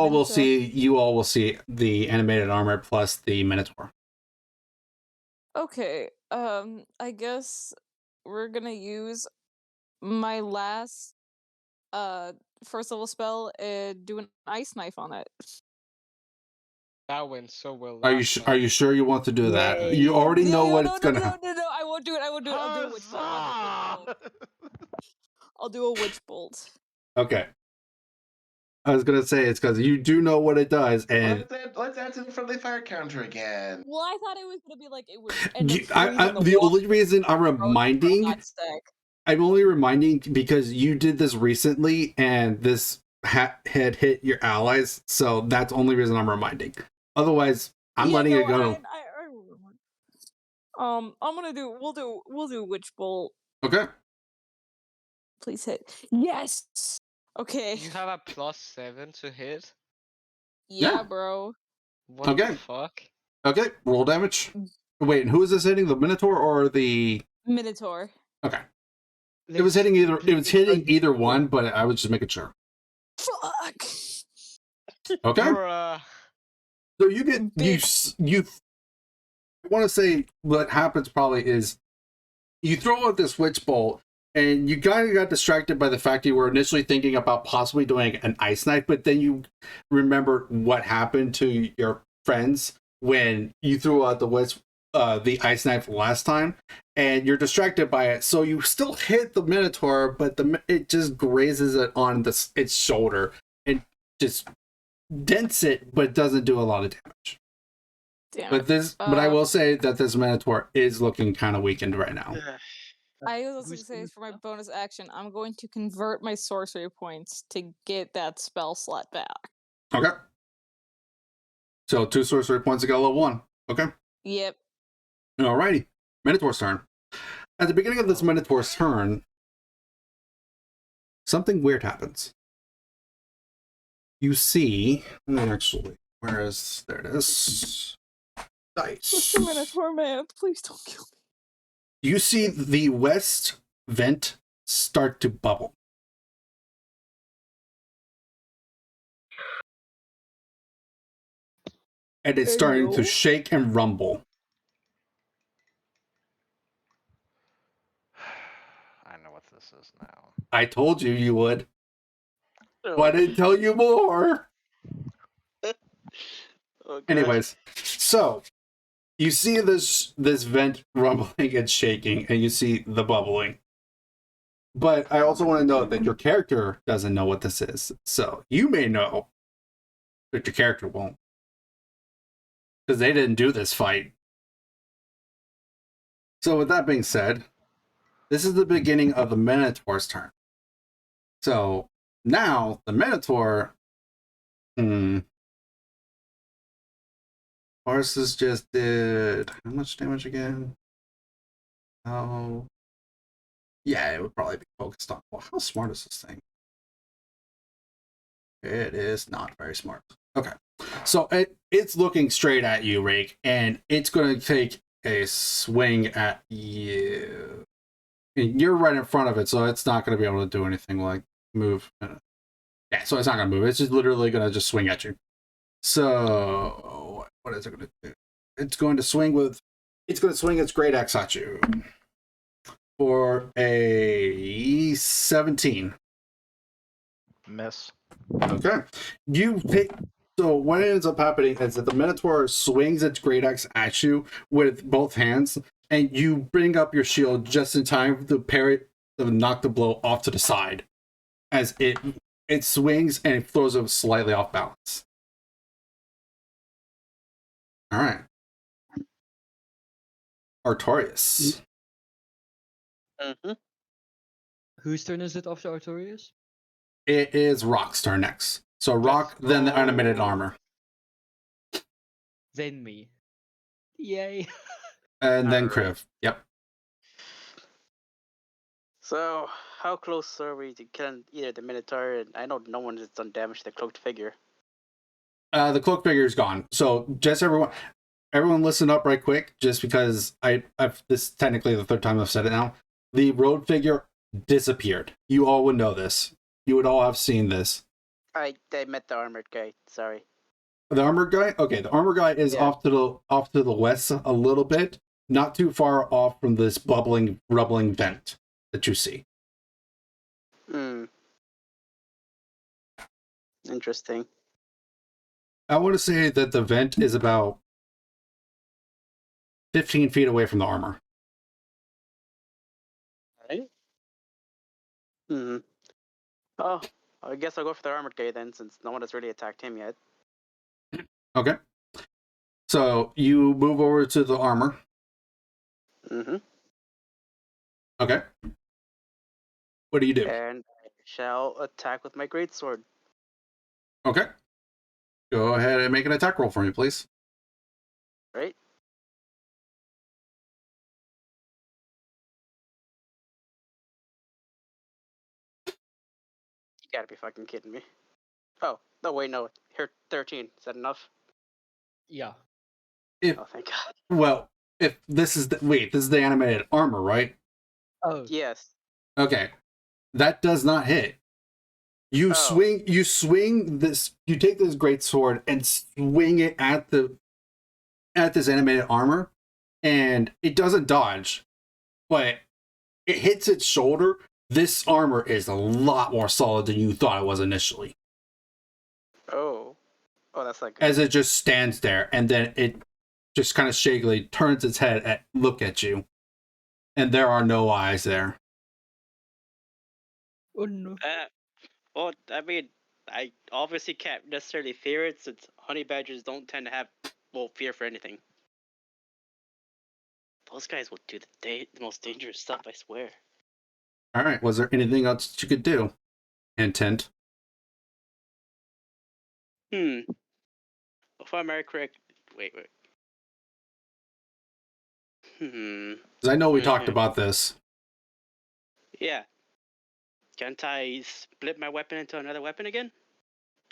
all will see the animated armor plus the Minotaur. Okay. I guess we're gonna use my last first level spell and do an ice knife on it. That went so well. Are you are you sure you want to do that? You already know what it's gonna happen. No, I won't do it. I won't do it. I'll do a witch bolt. I'll do a witch bolt. Okay. I was gonna say it's because you do know what it does, and let's add to the friendly fire counter again. Well, I thought it was gonna be like it would. The only reason I'm reminding, I'm only reminding because you did this recently, and this had hit your allies, so that's the only reason I'm reminding. Otherwise, I'm letting it go. I'm gonna do. We'll do witch bolt. Okay. Please hit. Yes. Okay. You have a +7 to hit? Yeah, bro. What the fuck? Okay, roll damage. Wait, who is this hitting? The Minotaur or the Minotaur? Okay. It was hitting either one, but I was just making sure. Fuck. Okay. Bruh. So you get you I want to say what happens probably is you throw out this witch bolt, and you kind of got distracted by the fact you were initially thinking about possibly doing an ice knife, but then you remember what happened to your friends when you threw out the ice knife last time, and you're distracted by it. So you still hit the Minotaur, but it just grazes it on its shoulder and just dents it, but doesn't do a lot of damage. Damn. But I will say that this Minotaur is looking kind of weakened right now. I was also say for my bonus action, I'm going to convert my sorcery points to get that spell slot back. Okay. So 2 sorcery points to go level 1. Okay. Yep. Alrighty. Minotaur's turn. At the beginning of this Minotaur's turn, something weird happens. You see, actually, there it is. Dice. Mr. Minotaur man, please don't kill me. You see the west vent start to bubble. And it's starting to shake and rumble. I know what this is now. I told you you would. But I didn't tell you more. Okay. Anyways, so you see this vent rumbling and shaking, and you see the bubbling. But I also want to note that your character doesn't know what this is. So you may know, but your character won't. Because they didn't do this fight. So with that being said, this is the beginning of the Minotaur's turn. So now the Minotaur... Horses just did how much damage again? Oh, yeah, it would probably be focused on. Well, how smart is this thing? It is not very smart. Okay, so it's looking straight at you, Rake, and it's going to take a swing at you. And you're right in front of it, so it's not going to be able to do anything like move. Yeah, so it's not going to move. It's just literally going to just swing at you. So what is it going to do? It's going to swing its great axe at you for a 17. Miss. Okay. So what ends up happening is that the Minotaur swings its great axe at you with both hands, and you bring up your shield just in time to parry, to knock the blow off to the side as it swings and it throws it slightly off balance. All right. Artorias. Whose turn is it after Artorias? It is Rock's turn next. So Rock, then the animated armor. Then me. Yay. And then Alright. Kriv. Yep. So, how close are we to killing either the Minotaur? And I know no one has done damage to the cloaked figure. The cloak figure is gone. So just everyone listen up right quick, just because I've this is technically the third time I've said it now. The road figure disappeared. You all would know this. You would all have seen this. I met the armored guy. Sorry. The armored guy? Okay, the armored guy is Yeah. off to the west a little bit, not too far off from this rubbling vent that you see. Hmm. Interesting. I want to say that the vent is about 15 feet away from the armor. Right? Hmm. Oh, I guess I'll go for the armored guy then, since no one has really attacked him yet. Okay. So you move over to the armor. Mm-hmm. Okay. What do you do? And I shall attack with my greatsword. Okay. Go ahead and make an attack roll for me, please. Right? You gotta be fucking kidding me. Oh, no, wait, no. Here, 13. Is that enough? Yeah. Oh, thank God. Well, if this is this is the animated armor, right? Oh. Yes. Okay. That does not hit. You swing this, you take this great sword and swing it at this animated armor, and it doesn't dodge, but it hits its shoulder. This armor is a lot more solid than you thought it was initially. Oh, that's like good. As it just stands there, and then it just kind of shakily turns its head at look at you, and there are no eyes there. Oh no. Well, I mean, I obviously can't necessarily fear it, since honey badgers don't tend to have, fear for anything. Those guys will do the most dangerous stuff, I swear. All right. Was there anything else that you could do? Intent. If I remember correct, wait. Because I know we talked about this. Yeah. Can't I split my weapon into another weapon again?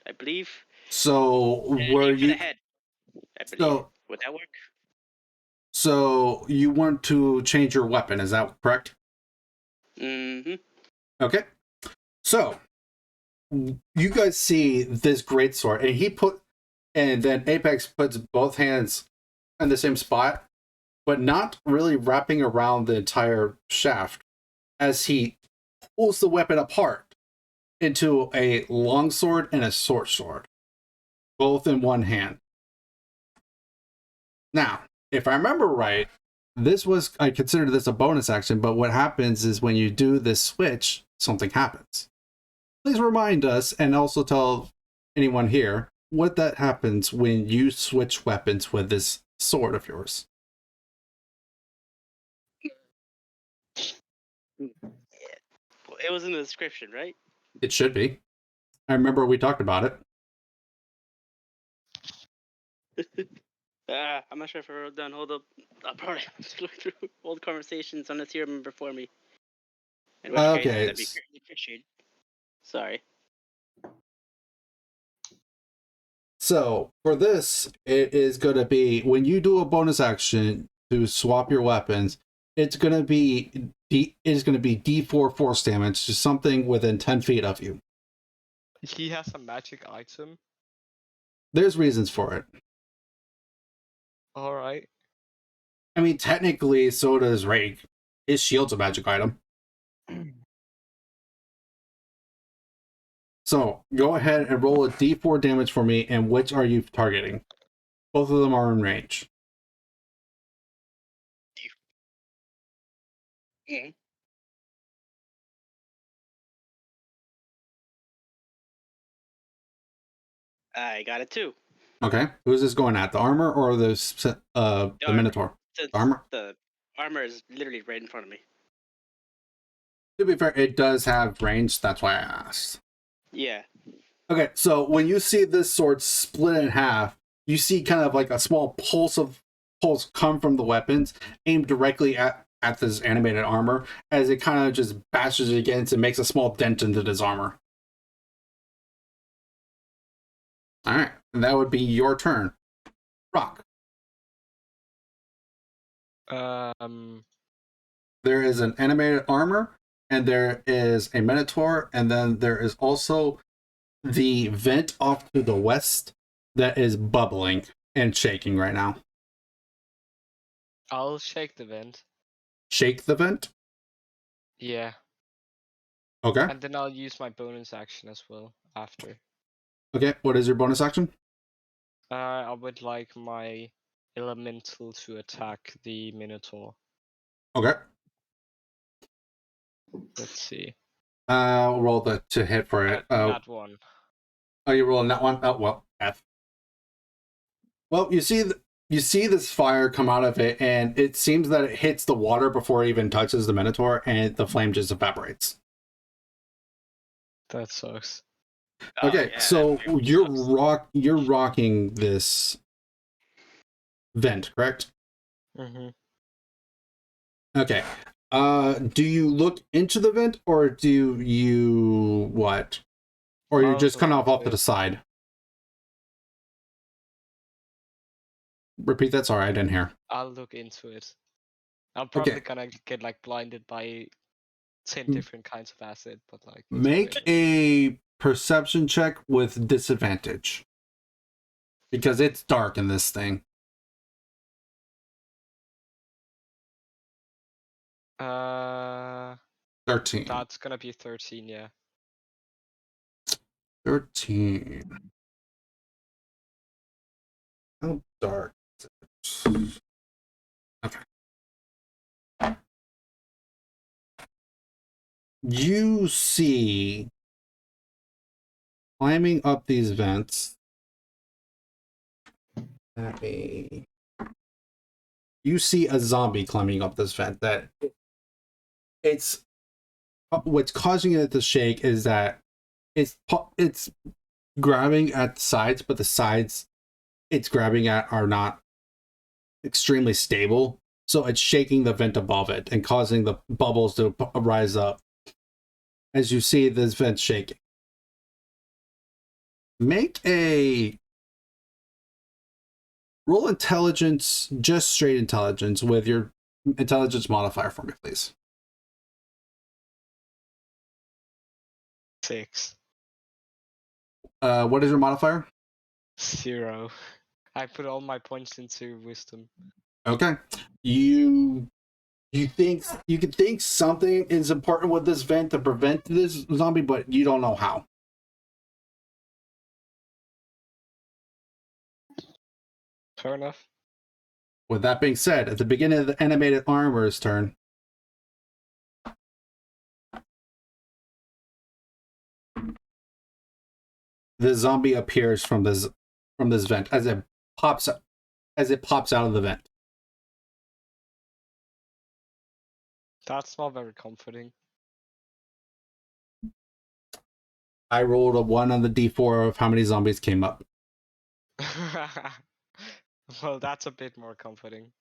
I believe. So were you? Head, I believe. So would that work? So you want to change your weapon? Is that correct? Mm-hmm. Okay. So you guys see this great sword, and then Apex puts both hands in the same spot, but not really wrapping around the entire shaft, as he pulls the weapon apart into a long sword and a short sword, both in one hand. Now, if I remember right, I considered this a bonus action, but what happens is when you do this switch, something happens. Please remind us, and also tell anyone here, what that happens when you switch weapons with this sword of yours. It was in the description, right? It should be. I remember we talked about it. I'm not sure if I wrote down. Hold up. I'll probably have to look through old conversations unless you remember for me. In which case, that'd be greatly appreciated. Sorry. So, for this, it is going to be, when you do a bonus action to swap your weapons, it's going to be D4 force damage to something within 10 feet of you. He has a magic item. There's reasons for it. Alright. I mean, technically, so does Rake. His shield's a magic item. So, go ahead and roll a D4 damage for me, and which are you targeting? Both of them are in range. Mm. I got it too. Okay. Who's this going at? The armor or the Minotaur? The armor? The armor is literally right in front of me. To be fair, it does have range. That's why I asked. Yeah. Okay, so when you see this sword split in half, you see kind of like a small pulse come from the weapons, aimed directly at this animated armor, as it kind of just bashes it against and makes a small dent into this armor. All right, and that would be your turn. Rock. There is an animated armor, and there is a Minotaur, and then there is also the vent off to the west that is bubbling and shaking right now. I'll shake the vent. Shake the vent? Yeah. Okay. And then I'll use my bonus action as well after. Okay, what is your bonus action? I would like my elemental to attack the Minotaur. Okay. Let's see. Roll to hit for it. That one. Oh, you rolling that one? Oh, well, F. Well, you see this fire come out of it, and it seems that it hits the water before it even touches the Minotaur, and the flame just evaporates. That sucks. Okay, so you're rocking this vent, correct? Mm-hmm. Okay. Do you look into the vent, or do you what? Or you're just kind of off to the side? Repeat that. Sorry, I didn't hear. I'll look into it. I'm probably gonna get like blinded by 10 different kinds of acid, but like make a perception check with disadvantage because it's dark in this thing. 13. That's gonna be 13, yeah. 13. How dark is it? Okay. You see climbing up these vents. You see a zombie climbing up this vent. That it's what's causing it to shake is that it's grabbing at the sides, but the sides it's grabbing at are not extremely stable. So it's shaking the vent above it and causing the bubbles to rise up. As you see this vent shaking. Make a roll intelligence, just straight intelligence with your intelligence modifier for me, please. 6. What is your modifier? 0. I put all my points into wisdom. Okay. You think you can think something is important with this vent to prevent this zombie, but you don't know how. Fair enough. With that being said, at the beginning of the animated armor's turn, the zombie appears from this vent as it pops out of the vent. That's not very comforting. I rolled a 1 on the d4 of how many zombies came up. Well, that's a bit more comforting.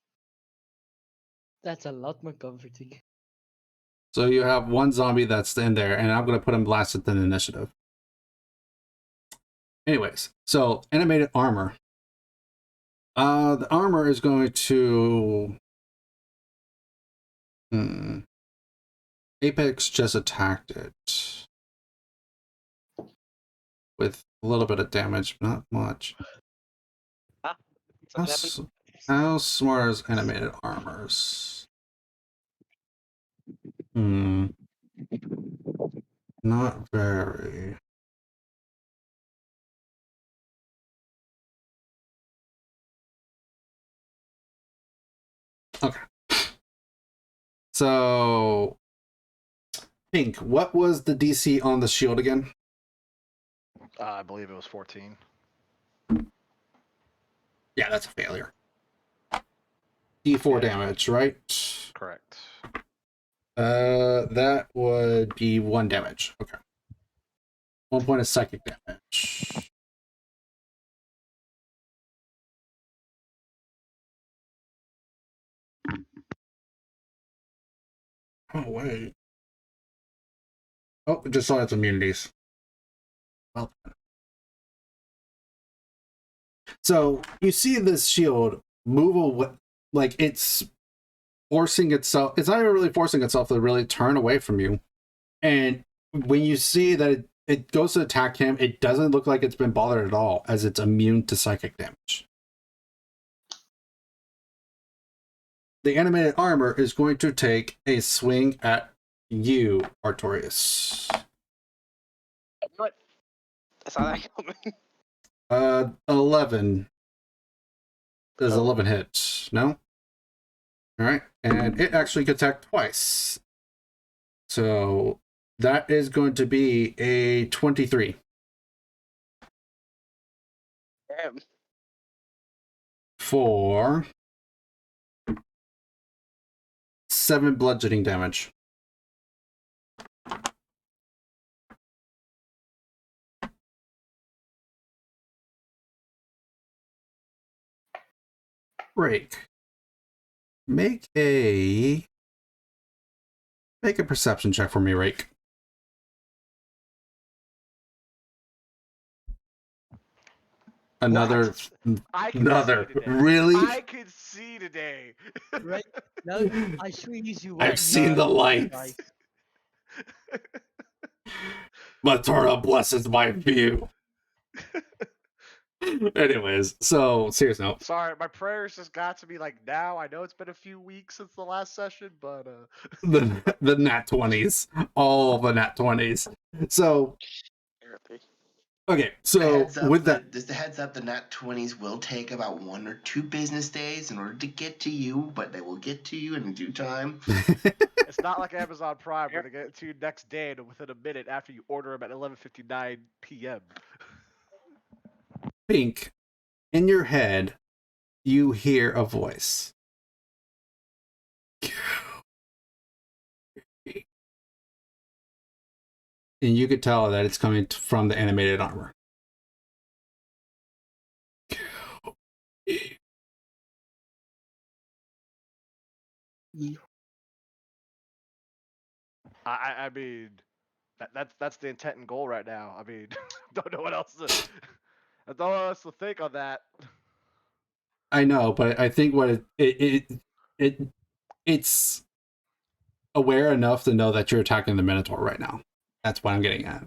That's a lot more comforting. So you have one zombie that's in there, and I'm going to put him last at the initiative. Anyways, so animated armor. The armor is going to... Apex just attacked it. With a little bit of damage, not much. How smart is animated armors? Not very. Okay. So, Pink, what was the DC on the shield again? I believe it was 14. Yeah, that's a failure. D4 damage, right? Correct. That would be 1 damage. Okay. 1 point of psychic damage. Oh, wait. Oh, it just saw its immunities. Well, so you see this shield move away, like it's forcing itself. It's not even really forcing itself to really turn away from you. And when you see that it goes to attack him, it doesn't look like it's been bothered at all, as it's immune to psychic damage. The animated armor is going to take a swing at you, Artorias. What? I saw that coming. 11. Does 11 hit? No? Alright, and it actually can attack twice. So that is going to be a 23. Damn. For 7 bludgeoning damage. Break. Make a perception check for me, Rake. Another. Really? I can see today. Right? No, I swear you won't. I've seen the lights. Matura blesses my view. Anyways, so serious note. Sorry, my prayers just got to me like now. I know it's been a few weeks since the last session, but the nat 20s, all the nat 20s. So okay, so with that, just a heads up, the nat 20s will take about 1 or 2 business days in order to get to you, but they will get to you in due time. It's not like Amazon Prime where they get to you next day and within a minute after you order them at 11:59 p.m. Pink, in your head, you hear a voice. And you could tell that it's coming from the animated armor. I mean, that's the intent and goal right now. I mean, don't know what else to. I don't know what else to think on that. I know, but I think what it's aware enough to know that you're attacking the Minotaur right now. That's what I'm getting at.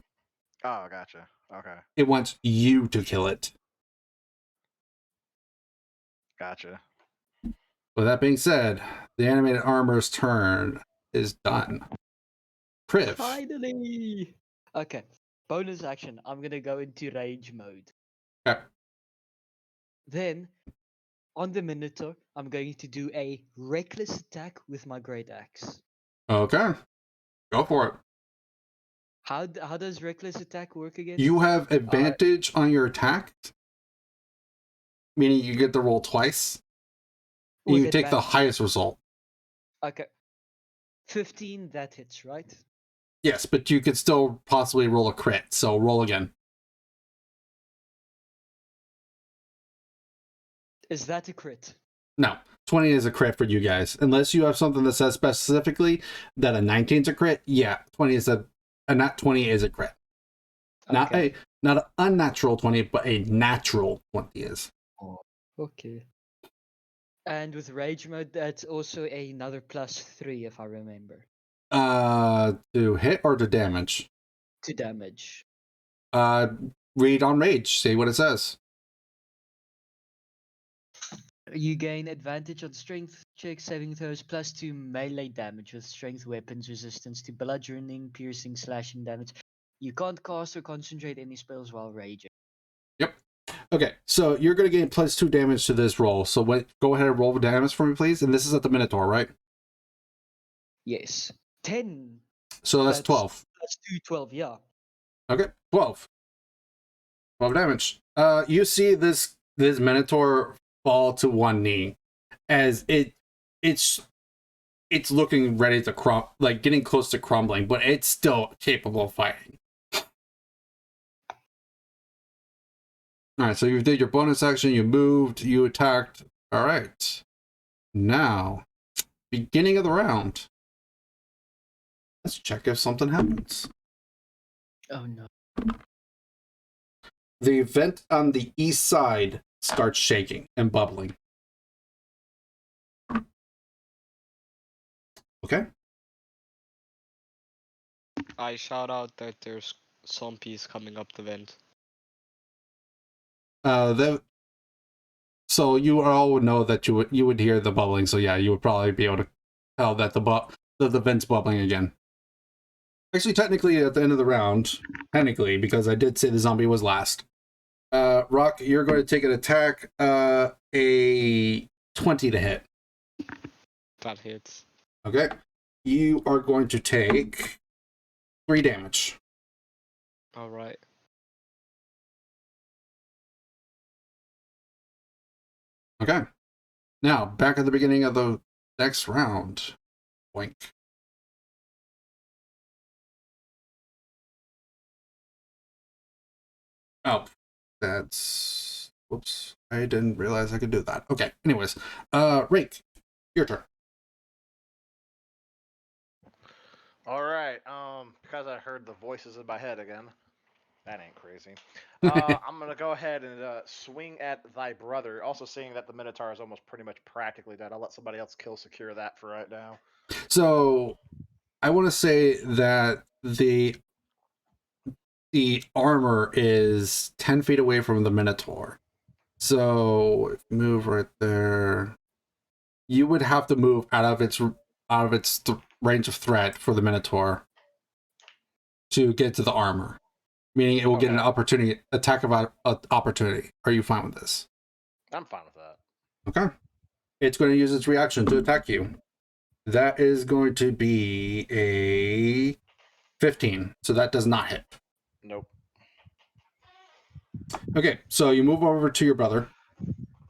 Oh, gotcha. Okay. It wants you to kill it. Gotcha. With that being said, the animated armor's turn is done. Priv. Finally! Okay. Bonus action. I'm gonna go into rage mode. Okay. Then, on the Minotaur, I'm going to do a reckless attack with my great axe. Okay. Go for it. How does reckless attack work again? You have advantage on your attack, meaning you get the roll twice. You take the highest result. Okay. 15, that hits, right? Yes, but you could still possibly roll a crit, so roll again. Is that a crit? No. 20 is a crit for you guys. Unless you have something that says specifically that a 19 is a crit, yeah, 20 is a nat 20 is a crit. Okay. Not an unnatural 20, but a natural 20 is. Oh, okay. And with rage mode, that's also another +3, if I remember. To hit or to damage? To damage. Read on rage. See what it says. You gain advantage on strength checks, saving throws, +2 melee damage with strength weapons, resistance to bludgeoning, piercing, slashing damage. You can't cast or concentrate any spells while raging. Yep. Okay, so you're going to gain +2 damage to this roll. So go ahead and roll damage for me, please. And this is at the Minotaur, right? Yes. 10. So that's 12. +2, 12, yeah. Okay, 12. 12 damage. You see this Minotaur fall to one knee as it's looking ready to getting close to crumbling, but it's still capable of fighting. All right, so you did your bonus action, you moved, you attacked. All right. Now, beginning of the round. Let's check if something happens. Oh no. The vent on the east side starts shaking and bubbling. Okay. I shout out that there's zombies coming up the vent. So you all would know that you would hear the bubbling. So yeah, you would probably be able to tell that the vent's bubbling again. Actually, technically, at the end of the round, technically, because I did say the zombie was last. Rock, you're going to take an attack. A 20 to hit. That hits. Okay. You are going to take 3 damage. All right. Okay. Now, back at the beginning of the next round. Boink. Oh, that's... Whoops. I didn't realize I could do that. Okay, anyways. Rake, your turn. All right. Because I heard the voices in my head again. That ain't crazy. I'm gonna go ahead and swing at thy brother. Also, seeing that the Minotaur is almost pretty much practically dead, I'll let somebody else kill secure that for right now. So, I want to say that the armor is 10 feet away from the Minotaur. So, move right there. You would have to move out of its range of threat for the Minotaur to get to the armor. Meaning it will get an opportunity, attack of opportunity. Are you fine with this? I'm fine with that. Okay. It's going to use its reaction to attack you. That is going to be a 15. So that does not hit. Nope. Okay, so you move over to your brother.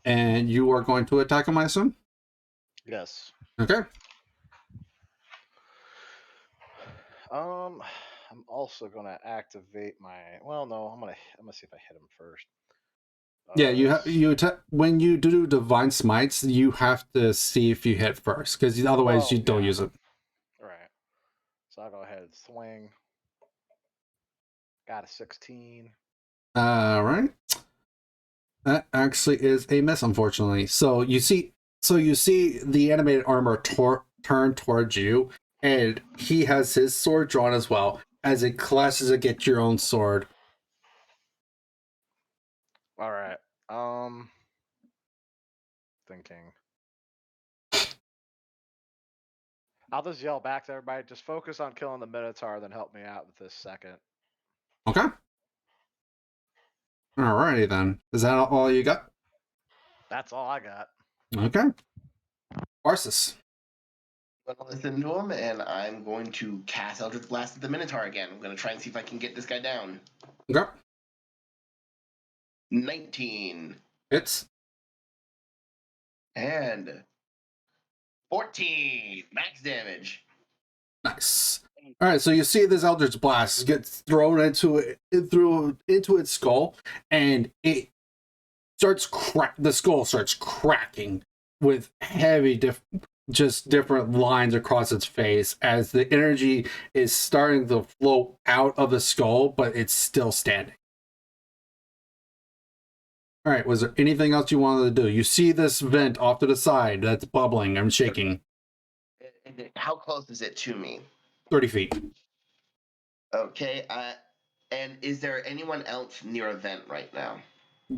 And you are going to attack him, I assume? Yes. Okay. I'm also gonna activate my. Well, no, I'm gonna see if I hit him first. Yeah, when you do divine smites, you have to see if you hit first, because otherwise you don't use it. Right. So I'll go ahead and swing. Got a 16. All right. That actually is a miss, unfortunately. So you see the animated armor turn towards you, and he has his sword drawn as well as it clashes against your own sword. All right. Thinking. I'll just yell back to everybody. Just focus on killing the Minotaur, then help me out with this second. Okay. Alrighty then. Is that all you got? That's all I got. Okay. Arceus. I'm going to listen to him, and I'm going to cast Eldritch Blast at the Minotaur again. I'm going to try and see if I can get this guy down. Okay. 19. Hits. And 14. Max damage. Nice. All right, so you see this Eldritch Blast gets thrown into its skull, and it starts the skull starts cracking with heavy different lines across its face as the energy is starting to flow out of the skull, but it's still standing. All right, was there anything else you wanted to do? You see this vent off to the side that's bubbling and shaking. How close is it to me? 30 feet. Okay, and is there anyone else near a vent right now?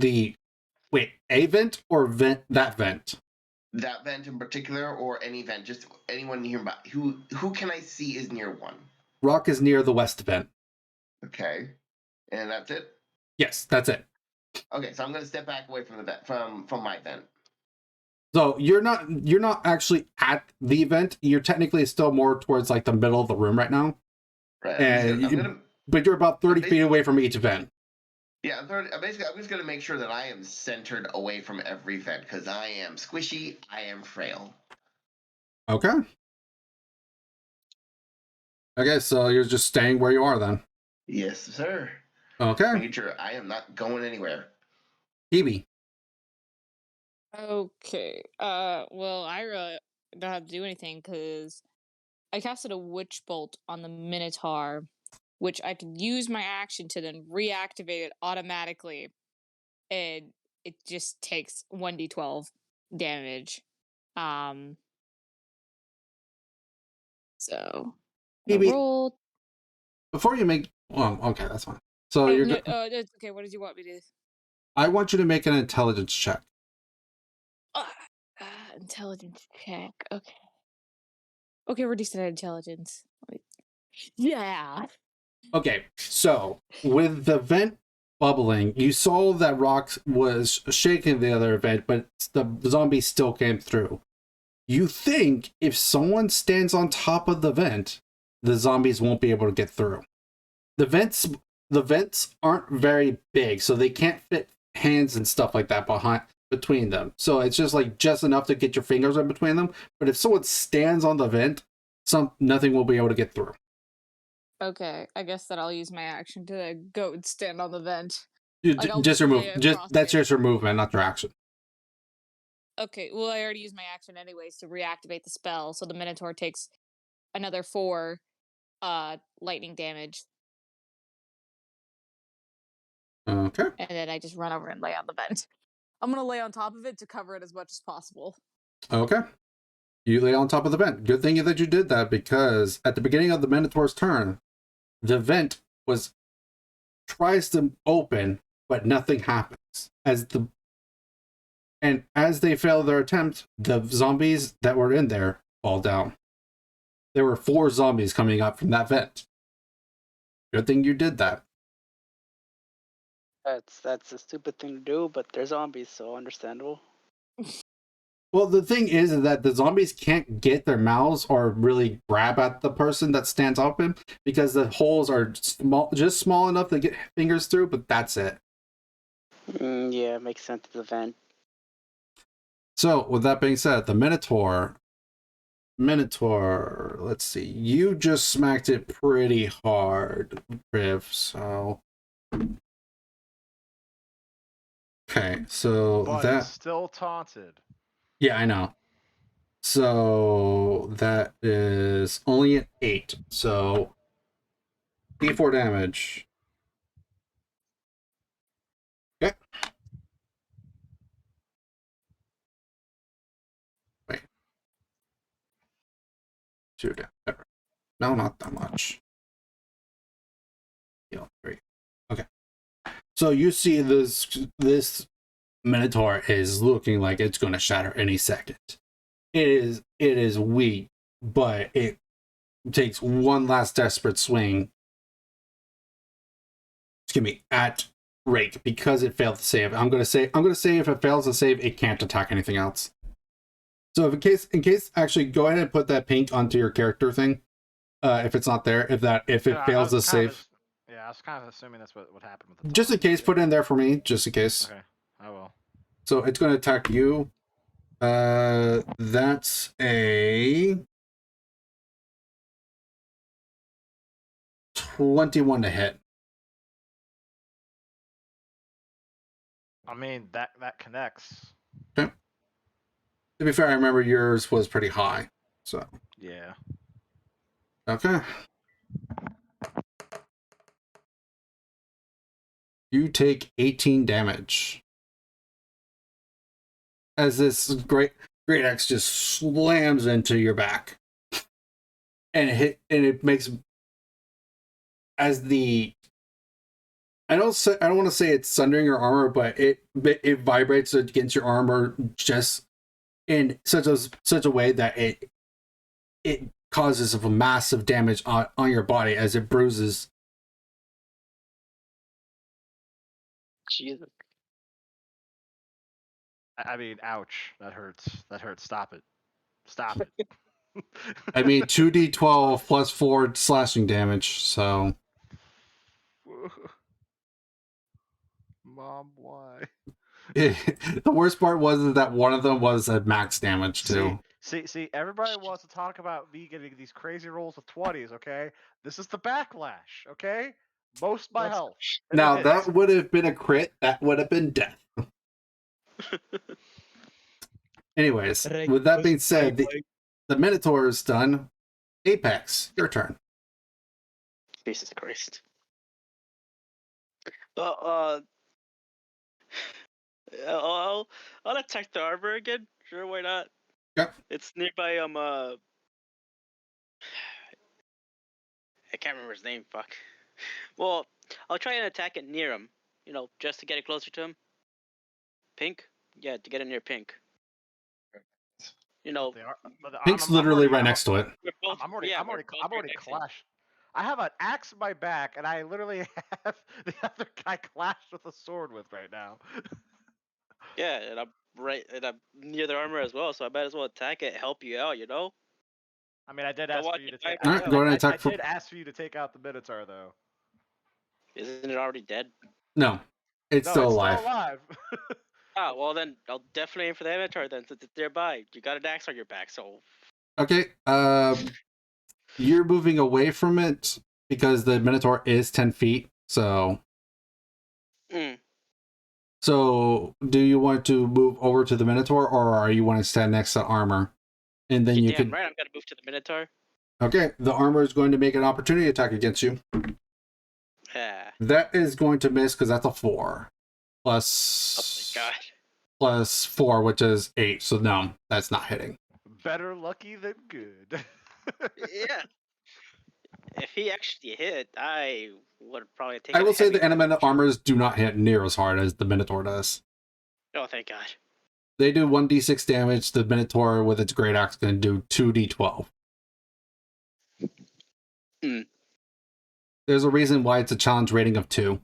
A vent or that vent? That vent in particular, or any vent, just anyone nearby. Who can I see is near one? Rock is near the west vent. Okay, and that's it. Yes, that's it. Okay, so I'm gonna step back away from the vent, from my vent. So you're not actually at the vent. You're technically still more towards like the middle of the room right now. Right. But you're about 30 feet away from each vent. Yeah, I'm just gonna make sure that I am centered away from every vent because I am squishy. I am frail. Okay. Okay, so you're just staying where you are then. Yes, sir. Okay. Making sure I am not going anywhere. Phoebe. Okay. Well, I really don't have to do anything because I casted a witch bolt on the Minotaur, which I can use my action to then reactivate it automatically, and it just takes 1d12 damage. So I Phoebe, roll. before you make, well, okay, that's fine. So Oh, no, that's okay. What did you want me to do? I want you to make an intelligence check. Intelligence check. Okay. Okay, we're decent at intelligence. Yeah. Okay, so with the vent bubbling, you saw that Rox was shaking the other vent, but the zombies still came through. You think if someone stands on top of the vent, the zombies won't be able to get through. The vents aren't very big, so they can't fit hands and stuff like that between them. So it's just enough to get your fingers in between them. But if someone stands on the vent, nothing will be able to get through. Okay, I guess that I'll use my action to go and stand on the vent. Just remove. That's just your movement, not your action. Okay, well, I already used my action anyways to reactivate the spell, so the Minotaur takes another 4 lightning damage. Okay. And then I just run over and lay on the vent. I'm gonna lay on top of it to cover it as much as possible. Okay. You lay on top of the vent. Good thing that you did that, because at the beginning of the Minotaur's turn, the vent tries to open, but nothing happens. As they fail their attempt, the zombies that were in there fall down. There were 4 zombies coming up from that vent. Good thing you did that. That's a stupid thing to do, but they're zombies, so understandable. Well, the thing is that the zombies can't get their mouths or really grab at the person that stands open, because the holes are small enough to get fingers through, but that's it. Yeah, makes sense to the vent. So, with that being said, the Minotaur, let's see, you just smacked it pretty hard, Riv, so... Okay, so but it's still taunted. Yeah, I know. So that is only an 8. So D4 damage. Okay. Wait. 2 damage. No, not that much. 3. Okay. So you see this Minotaur is looking like it's going to shatter any second. It is weak, but it takes one last desperate swing. Excuse me, at Rake, because it failed to save. I'm gonna say if it fails to save, it can't attack anything else. So if in case, actually go ahead and put that pink onto your character thing. If it's not there, if it fails to save. I was kind of assuming that's what happened with the Just in case, put it in there for me, just in case. Okay, I will. So it's going to attack you. That's a 21 to hit. I mean, that connects. Okay. To be fair, I remember yours was pretty high, so. Yeah. Okay. You take 18 damage. As this great axe just slams into your back. And it makes, as the, I don't want to say it's sundering your armor, but it vibrates against your armor just in such a way that it causes a massive damage on your body as it bruises. Jesus. I mean, ouch. That hurts. That hurts. Stop it. Stop it. I mean, 2d12 plus 4 slashing damage, so. Mom, why? The worst part was that one of them was at max damage too. See, everybody wants to talk about me getting these crazy rolls with 20s, okay? This is the backlash, okay? Most my health. Now, that would have been a crit. That would have been death. Anyways, Reg with that was being said, the Minotaur is done. Apex, your turn. Jesus Christ. Well, I'll attack the armor again. Sure, why not? Yep. It's nearby. I can't remember his name. Fuck. Well, I'll try and attack it near him. You know, just to get it closer to him. Pink? Yeah, to get it near Pink. You know, Pink's literally right next to it. I'm already clashed. I have an axe in my back, and I literally have the other guy clashed with a sword with right now. Yeah, and I'm near the armor as well, so I might as well attack it, help you out, you know? I mean, I did ask for you to take. Alright, go ahead and attack. I did ask for you to take out the Minotaur, though. Isn't it already dead? No, it's still alive. Oh, well then, I'll definitely aim for the Minotaur then, since it's nearby. You got an axe on your back, so... Okay, you're moving away from it because the Minotaur is 10 feet, so... So, do you want to move over to the Minotaur, or are you want to stand next to armor? And then you can... right, I'm gonna move to the Minotaur. Okay, the armor is going to make an opportunity attack against you. Yeah. That is going to miss because that's a 4. Plus... Oh my god. Plus 4, which is 8, so no, that's not hitting. Better lucky than good. Yeah. If he actually hit, I would probably take. I will say the animated armors do not hit near as hard as the Minotaur does. Oh, thank God. They do 1d6 damage. The Minotaur with its great axe can do 2d12. There's a reason why it's a challenge rating of 2.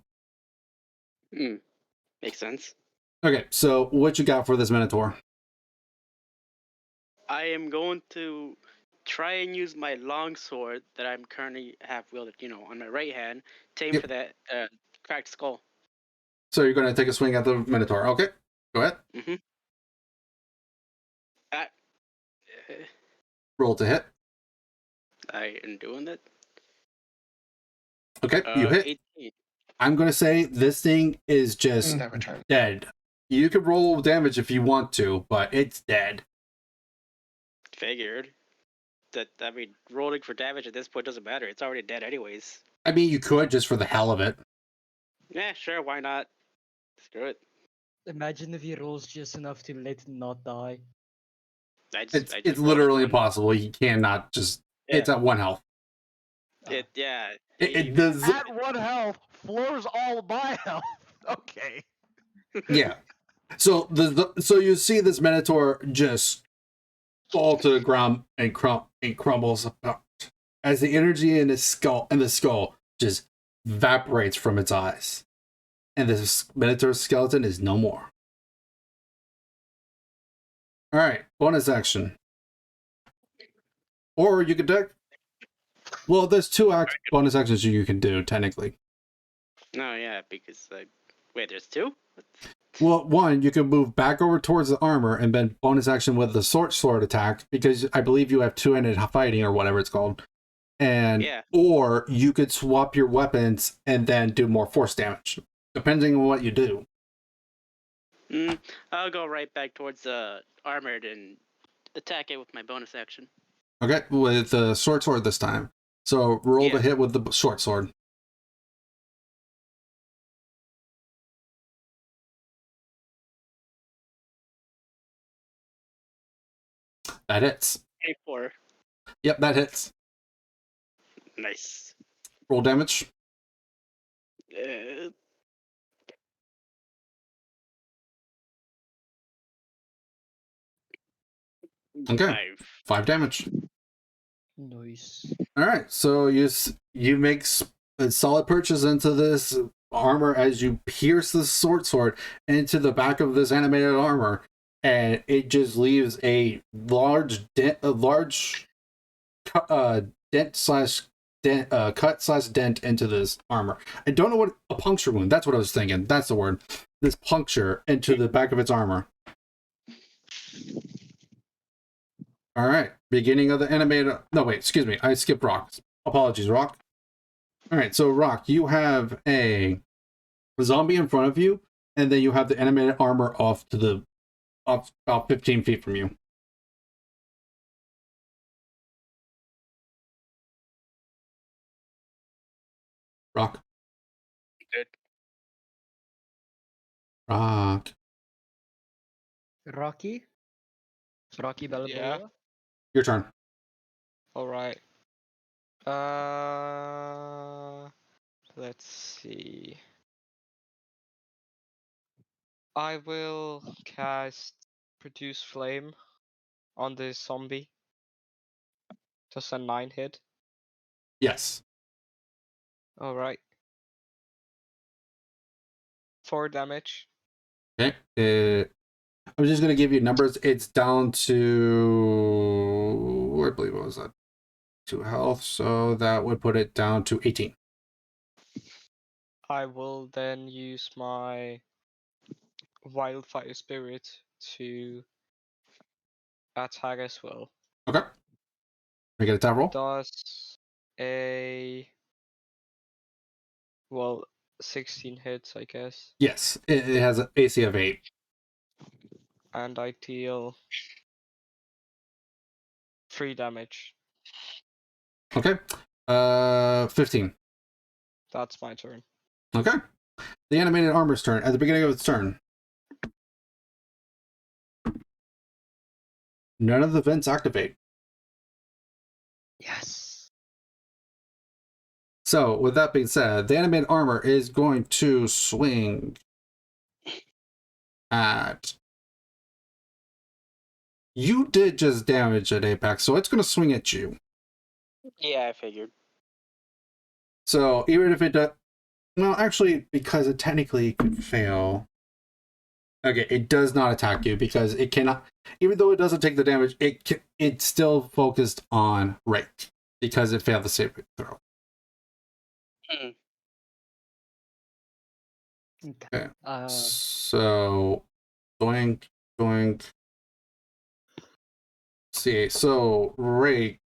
Makes sense. Okay, so what you got for this Minotaur? I am going to try and use my longsword that I'm currently have wielded, on my right hand, to aim for that cracked skull. So you're going to take a swing at the Minotaur. Okay, go ahead. Roll to hit. I am doing that. Okay, you hit. 18. I'm going to say this thing is just dead. You can roll damage if you want to, but it's dead. Figured. Rolling for damage at this point doesn't matter. It's already dead anyways. I mean, you could just for the hell of it. Yeah, sure, why not? Screw it. Imagine if he rolls just enough to let it not die. It's literally impossible. You cannot just... Yeah. It's at 1 health. It does... At 1 health, floors all my health. Okay. Yeah. So so you see this Minotaur just fall to the ground and crumbles apart as the energy in the skull just evaporates from its eyes, and this Minotaur skeleton is no more. All right, bonus action, or you could deck. Well, there's 2 bonus actions you can do technically. No, yeah, because wait, there's 2. Well, 1, you can move back over towards the armor and then bonus action with the sword attack, because I believe you have 2-handed fighting or whatever it's called. And or you could swap your weapons and then do more force damage, depending on what you do. I'll go right back towards the armored and attack it with my bonus action. Okay, with the sword this time. So roll the hit with the short sword. That hits. 24. Yep, that hits. Nice. Roll damage. Okay. 5 damage. Nice. All right, so you make a solid purchase into this armor as you pierce the sword into the back of this animated armor, and it just leaves a large dent, cut/dent into this armor. I don't know what a puncture wound. That's what I was thinking. That's the word. This puncture into the back of its armor. All right, beginning of the animated... No, wait, excuse me. I skipped Rock. Apologies, Rock. All right, so Rock, you have a zombie in front of you, and then you have the animated armor off to the about 15 feet from you. Rock. Good. Rock. Rocky Balboa. Yeah. Your turn. All right. Let's see. I will cast Produce Flame on the zombie. Does a 9 hit? Yes. All right. 4 damage. Okay. I'm just gonna give you numbers. It's down to, I believe it was 2 health, so that would put it down to 18. I will then use my Wildfire Spirit to attack as well. Okay. Make it a attack roll. Does a 16 hits, I guess. Yes, it has an AC of 8. And I deal 3 damage. Okay. 15. That's my turn. Okay. The animated armor's turn. At the beginning of its turn, none of the vents activate. Yes. So, with that being said, the animated armor is going to swing at... You did just damage at Apex, so it's going to swing at you. Yeah, I figured. So, even if it does... Well, actually, because it technically could fail... Okay, it does not attack you because it cannot... Even though it doesn't take the damage, it's still focused on Rake because it failed the saving throw. Okay. So, doink. See, so Rake,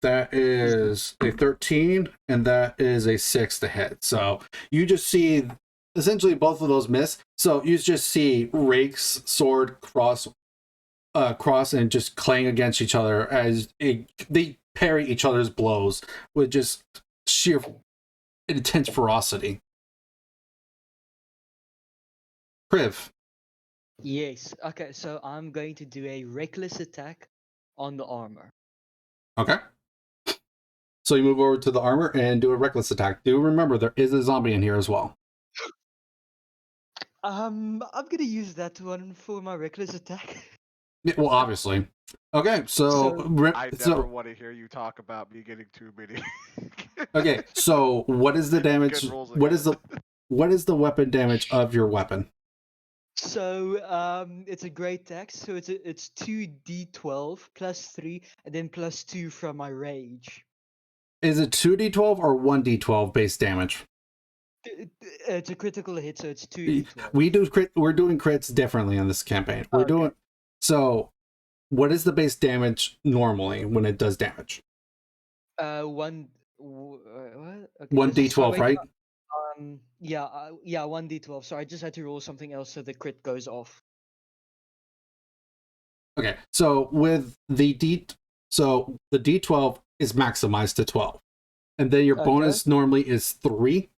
that is a 13, and that is a 6 to hit. So you just see essentially both of those miss. So you just see Rake's sword cross and just clang against each other as they parry each other's blows with just sheer intense ferocity. Kriv. Yes. Okay, so I'm going to do a reckless attack on the armor. Okay. So you move over to the armor and do a reckless attack. Do remember there is a zombie in here as well. I'm gonna use that one for my reckless attack. Yeah, well, obviously. Okay, so I never want to hear you talk about me getting too many. Okay, so what is the damage? What is the weapon damage of your weapon? So it's a great text. So it's 2d12 plus 3 and then plus 2 from my rage. Is it 2d12 or 1d12 base damage? It's a critical hit, so it's 2d12. We're doing crits differently on this campaign. We're doing so. What is the base damage normally when it does damage? 1d12, right? Yeah, 1d12. So I just had to roll something else so the crit goes off. Okay, so with the d12 is maximized to 12, and then your bonus normally is 3.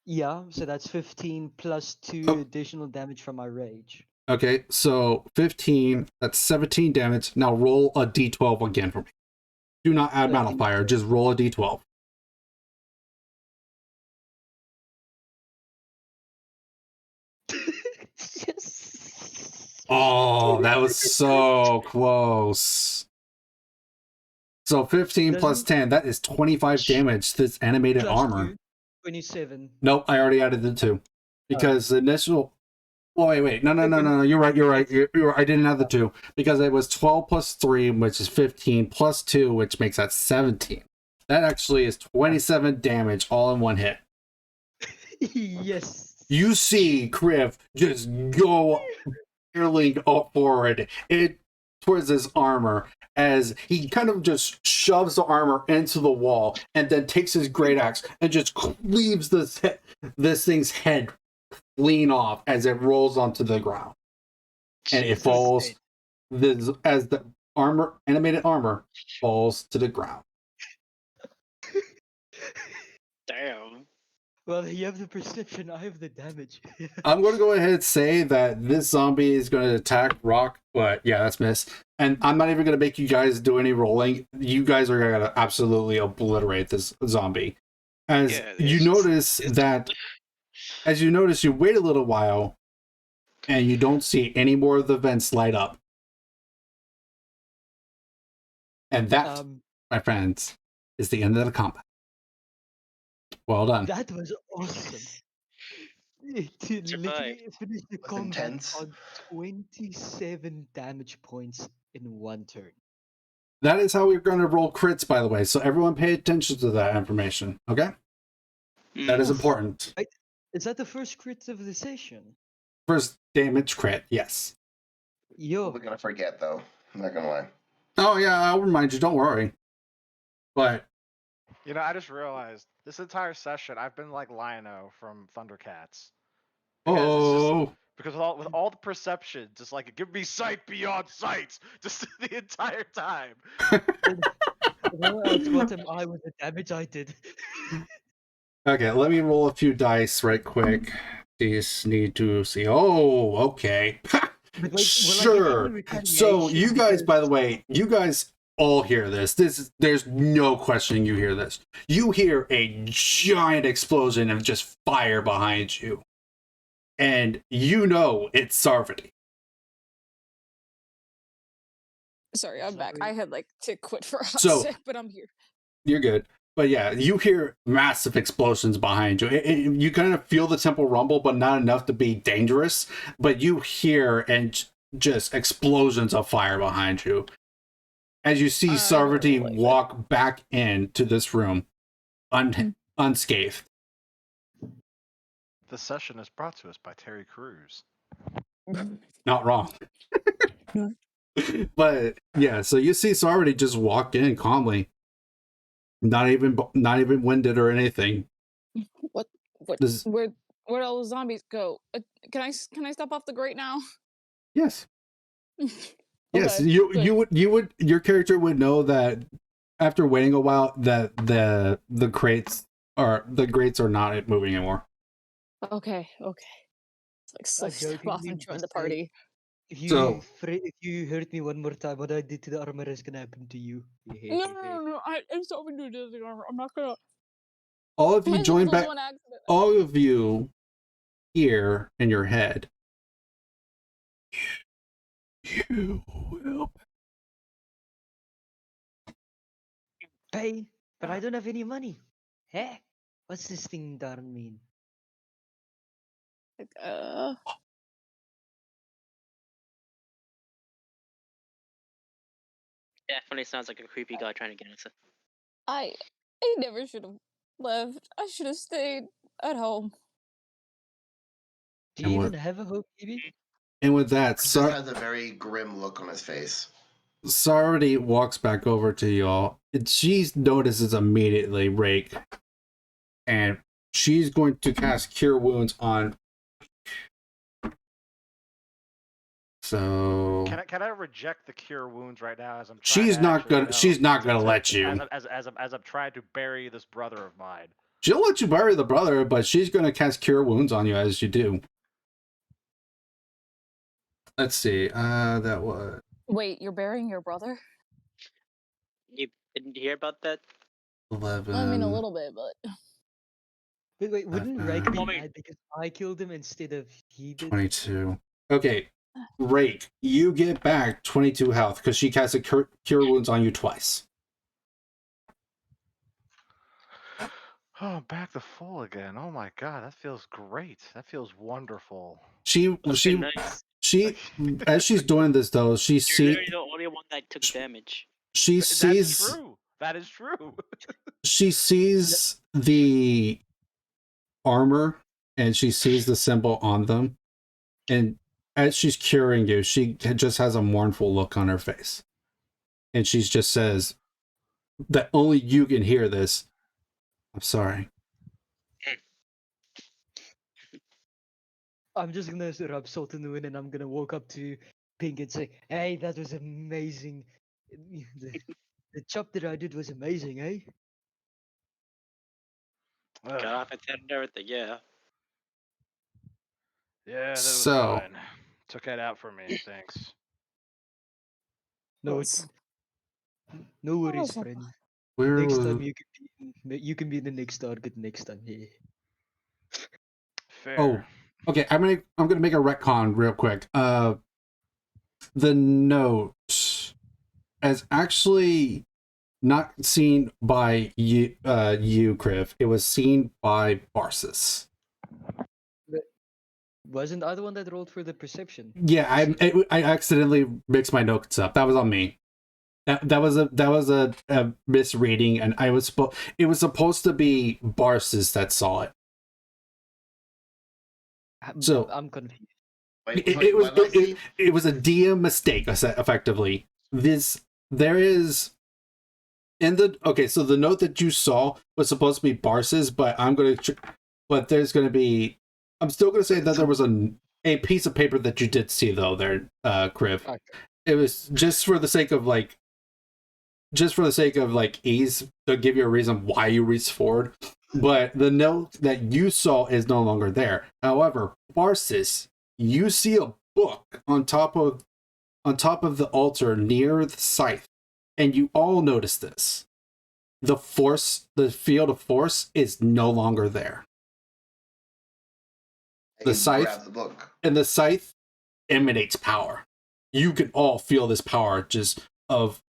Yeah, so that's 15 plus 2 additional damage from my rage. Okay, so 15, that's 17 damage. Now roll a d12 again for me. Do not add modifier, just roll a d12. Yes. Oh, that was so close. So 15 plus 10, that is 25 damage to this animated armor. 27. Nope, I already added the 2. Because the initial... Oh, wait. No. You're right. I didn't add the 2. Because it was 12 plus 3, which is 15, plus 2, which makes that 17. That actually is 27 damage all in one hit. Yes. You see Kriv just go barreling forward towards his armor as he kind of just shoves the armor into the wall and then takes his great axe and just cleaves this thing's head clean off as it rolls onto the ground. And it falls as the animated armor falls to the ground. Damn. Well, you have the perception, I have the damage. I'm going to go ahead and say that this zombie is going to attack Rock, but yeah, that's miss. And I'm not even going to make you guys do any rolling. You guys are going to absolutely obliterate this zombie. As you notice, you wait a little while, and you don't see any more of the vents light up. And that, my friends, is the end of the combat. Well done. That was awesome. To literally finish the combat on 27 damage points in one turn. That is how we're going to roll crits, by the way. So everyone pay attention to that information, okay? That is important. Is that the first crit of the session? First damage crit, yes. We're going to forget, though. I'm not going to lie. Oh, yeah, I'll remind you. Don't worry. But... You know, I just realized this entire session, I've been like Lion-O from Thundercats. Because with all the perception, just like, give me sight beyond sight, just the entire time. What am I with the damage I did? Okay, let me roll a few dice right quick. These need to see. Oh, okay. Sure. So you guys, by the way, you guys all hear this. There's no questioning you hear this. You hear a giant explosion of just fire behind you. And you know it's Sarvati. Sorry, I'm back. I had to quit for a hot sec, but I'm here. You're good. But yeah, you hear massive explosions behind you. You kind of feel the temple rumble, but not enough to be dangerous. But you hear and just explosions of fire behind you. As you see Sarvati walk back into this room unscathed. The session is brought to us by Terry Crews. Not wrong. But yeah, so you see Sarvati just walk in calmly. Not even winded or anything. Where'd all the zombies go? Can I step off the grate now? Yes. Yes, Okay, you would your character would know that after waiting a while that the grates are not moving anymore. Okay. It's like step off and join the party. If you hurt me one more time, what I did to the armor is gonna happen to you. No. I'm so into this armor. I'm not gonna. All of you join back. All of you here in your head. You will pay, but I don't have any money. Hey, what's this thing darn mean? Definitely sounds like a creepy guy trying to get us. I never should have left. I should have stayed at home. Do you even have a home, maybe? And with that, he just has a very grim look on his face. Sarvati walks back over to y'all. She notices immediately Rake, and she's going to cast Cure Wounds on. So can I reject the Cure Wounds right now as I'm? She's not gonna let you. As I'm trying to bury this brother of mine. She'll let you bury the brother, but she's gonna cast Cure Wounds on you as you do. Let's see. That was. Wait, you're burying your brother? You didn't hear about that? 11. I mean, a little bit, but. Wait, wouldn't Rake be mad because I killed him instead of he did? 22. Okay, Rake, you get back 22 health because she cast a Cure Wounds on you twice. Oh, I'm back to full again. Oh my god, that feels great. That feels wonderful. She as she's doing this though, You're literally the only one that took damage. She sees. That's true. That is true. She sees the armor and she sees the symbol on them, and as she's curing you, she just has a mournful look on her face, and she just says that only you can hear this. I'm sorry. I'm just gonna rub salt in the wind and I'm gonna walk up to Pink and say, "Hey, that was amazing. The chop that I did was amazing, eh?" Got off its head and everything, yeah. Yeah, that was So- fine. Took that out for me. Thanks. No, Yes. no worries, was a- friend. Where Next was time you can be the next target next time. Yeah. Fair. Oh, okay. I'm gonna make a retcon real quick. The note is actually not seen by you, Kriv. It was seen by Barsis. Wasn't I the one that rolled for the perception? Yeah, I accidentally mixed my notes up. That was on me. That was a misreading, and it was supposed to be Barsis that saw it. So I'm confused. Wait, it was what did I see? it was a DM mistake, effectively. There is in the so the note that you saw was supposed to be Barsis, but there's gonna be. I'm still gonna say that there was a piece of paper that you did see though there, Kriv. Okay. It was just for the sake of ease to give you a reason why you reached forward. But the note that you saw is no longer there. However, Barsis, you see a book on top of the altar near the scythe, and you all notice this. The field of force is no longer there. The scythe Grab the book. and the scythe emanates power. You can all feel this power just of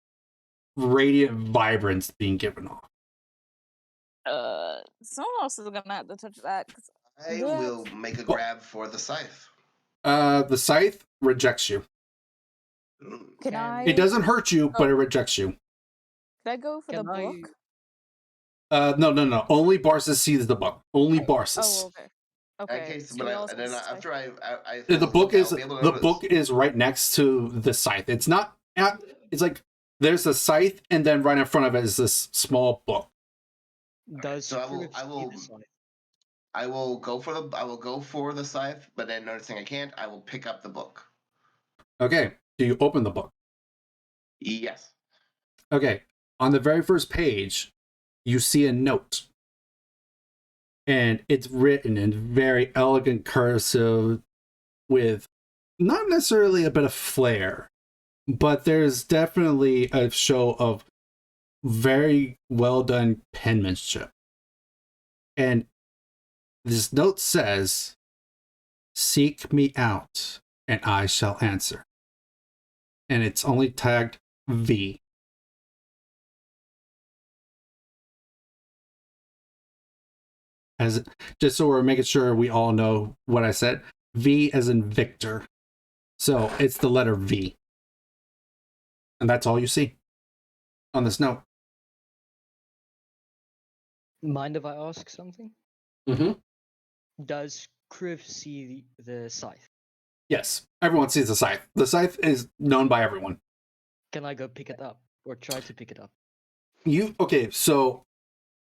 radiant vibrance being given off. Someone else is gonna have to touch that. I will make a grab for the scythe. The scythe rejects you. Can I? It doesn't hurt you, but it rejects you. Can I go for the Can I- book? No. Only Barsis sees the book. Only Barsis. Oh, okay. In that Okay. case, somebody else and then is- after I The book I'll is be able to the notice. book is right next to the scythe. It's not at. It's like there's a scythe, and then right in front of it is this small book. Does so Kriv I see will- the scythe? I will go for the scythe, but then noticing I can't, I will pick up the book. Okay. Do you open the book? Yes. Okay. On the very first page, you see a note. And it's written in very elegant cursive with not necessarily a bit of flair, but there's definitely a show of very well done penmanship. And this note says, "Seek me out, and I shall answer." And it's only tagged V. As just so we're making sure we all know what I said, V as in Victor. So it's the letter V. And that's all you see on this note. Mind if I ask something? Mm-hmm. Does Kriv see the scythe? Yes, everyone sees the scythe. The scythe is known by everyone. Can I go pick it up or try to pick it up? So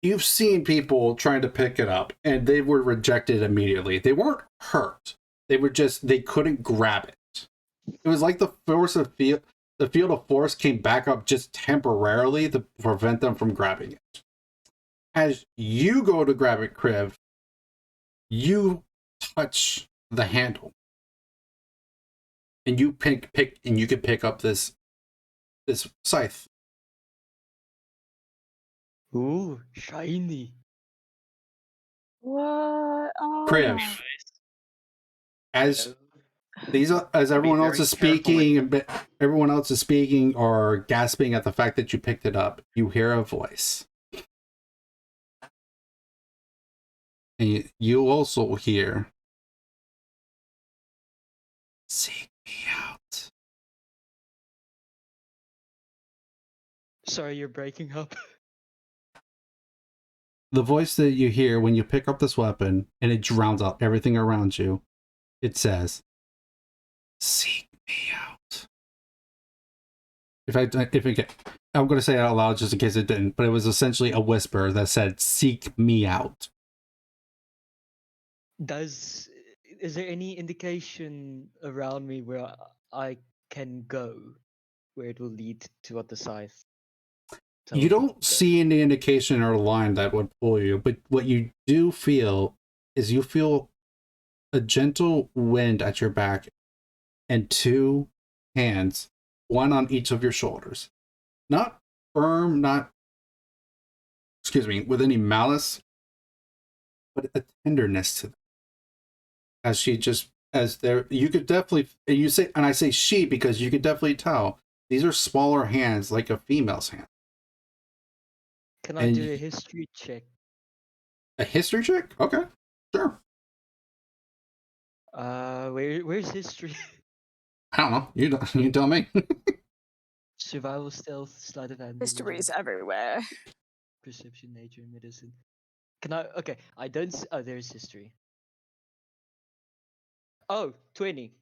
you've seen people trying to pick it up and they were rejected immediately. They weren't hurt. They couldn't grab it. It was like the field of force came back up just temporarily to prevent them from grabbing it. As you go to grab it, Kriv, you touch the handle. And you you can pick up this scythe. Ooh, shiny. What? Oh, Kriv, my- as Be everyone else very is careful speaking, everyone else is speaking or gasping at the fact that you picked it up, you hear a voice. And you also hear, "Seek me out." Sorry, you're breaking up. The voice that you hear when you pick up this weapon and it drowns out everything around you, it says, "Seek me out." I'm going to say it out loud just in case it didn't, but it was essentially a whisper that said, "Seek me out." Does is there any indication around me where I can go, where it will lead to what the scythe tells You me to don't go? see any indication or line that would pull you, but what you do feel is you feel a gentle wind at your back and two hands, one on each of your shoulders. Not firm, not, with any malice, but a tenderness to them. As she just, as there, you could definitely, you say, and I say she because you could definitely tell these are smaller hands like a female's hand. Can I do a history check? A history check? Okay, sure. Where's history? I don't know. You tell me. Survival, stealth, sleight of hand, History's religion, everywhere. perception, nature, medicine. Can I? Okay, I don't. Oh, there's history. Oh, 20.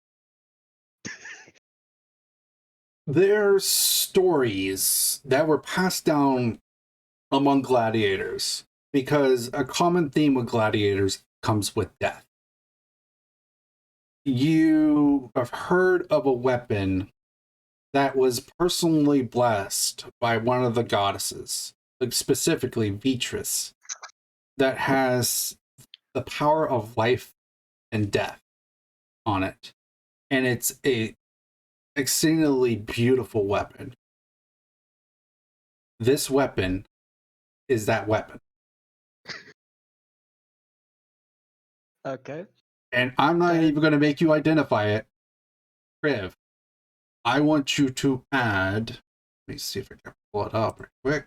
There's stories that were passed down among gladiators because a common theme with gladiators comes with death. You have heard of a weapon that was personally blessed by one of the goddesses, like specifically Beatrice, that has the power of life and death on it. And it's a exceedingly beautiful weapon. This weapon is that weapon. Okay. And I'm not even going to make you identify it. Priv, I want you to add, let me see if I can pull it up real quick.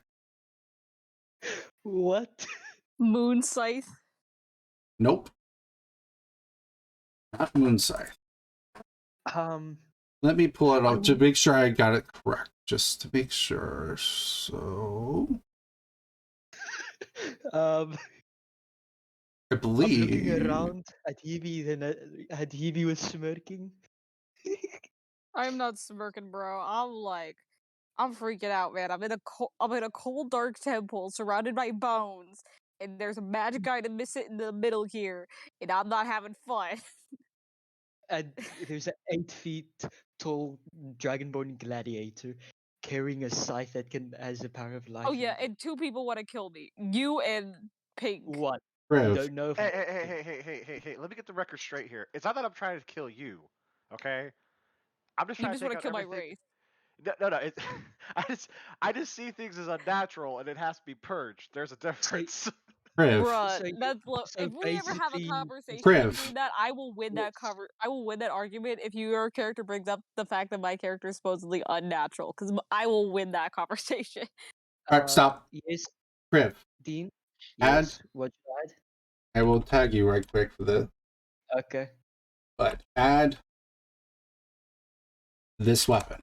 What? Moon scythe. Nope. Not Moon Scythe. Let me pull it up to make sure I got it correct. Just to make sure. So I believe. I'm looking around at Hebe, then at Hebe was smirking. I'm not smirking, bro. I'm freaking out, man. I'm in a cold, dark temple surrounded by bones, and there's a magic item in the middle here, and I'm not having fun. And there's an 8 feet tall dragonborn gladiator carrying a scythe that has the power of life. Oh yeah, and 2 people want to kill me. You and Pink. What? Priv. Don't know if Hey, let me get the record straight here. It's not that I'm trying to kill you, okay? I'm just You trying just to want take to out kill my everything. wraith. No. It's, I just see things as unnatural, and it has to be purged. There's a difference. Priv. Bruh, So that's so if we ever have a basically- conversation Priv. between that, I will win that I will win that argument if your character brings up the fact that my character is supposedly unnatural, because I will win that conversation. Alright, stop. Yes, Priv. Dean. Add. Yes. What you add? I will tag you right quick for this. Okay. But add this weapon.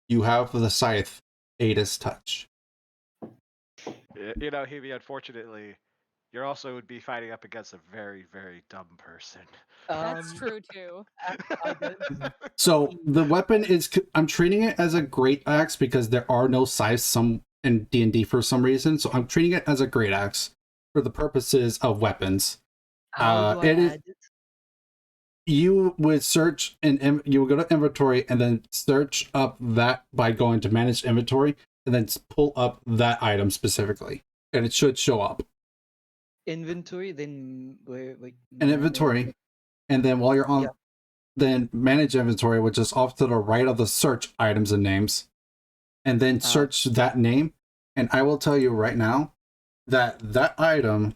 You have the scythe, Ada's touch. You know, Hebe, unfortunately, you also would be fighting up against a very, very dumb person. That's true too. I don't. So the weapon is, I'm treating it as a great axe because there are no scythes in D&D for some reason. So I'm treating it as a great axe for the purposes of weapons. How do I add it? You would search and you would go to inventory and then search up that by going to manage inventory and then pull up that item specifically, and it should show up. Inventory, then wait. An inventory, and then while you're on, then manage inventory, which is off to the right of the search items and names, and then search that name. And I will tell you right now that that item,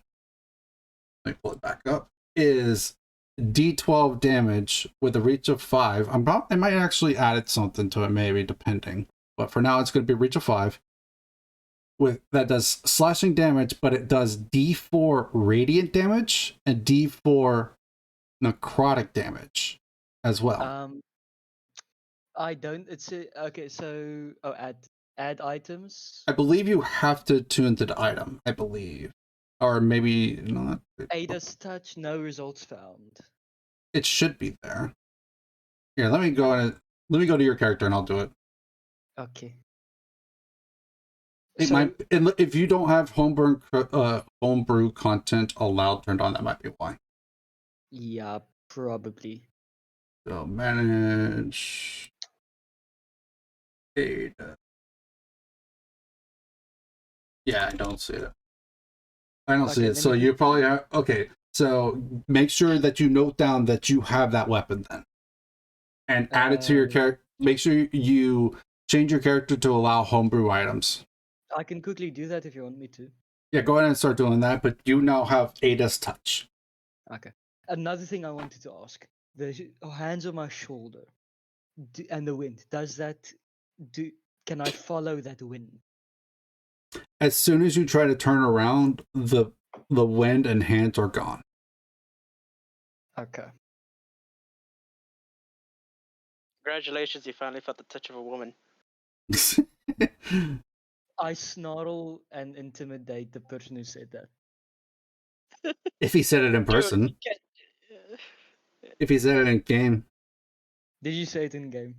let me pull it back up, is D12 damage with a reach of 5. I might actually added something to it, maybe, depending. But for now, it's going to be reach of 5. That does slashing damage, but it does D4 radiant damage and D4 necrotic damage as well. I don't. It's okay. So add items. I believe you have to tune to the item. I believe, or maybe not. Ada's touch, no results found. It should be there. Here, let me go to your character and I'll do it. Okay. If you don't have homebrew content allowed turned on, that might be why. Yeah, probably. So manage data. Yeah, I don't see it. I don't see Okay, it. let So me you just. probably have. Okay, so make sure that you note down that you have that weapon then, and add it to your Uh, character. Make sure you change your character to allow homebrew items. I can quickly do that if you want me to. Yeah, go ahead and start doing that. But you now have Ada's touch. Okay. Another thing I wanted to ask: the hands on my shoulder, and the wind. Does that do? Can I follow that wind? As soon as you try to turn around, the wind and hands are gone. Okay. Congratulations, you finally felt the touch of a woman. I snarl and intimidate the person who said that. If he said it in person, Dude, you if he said it in game, Did you say it in game?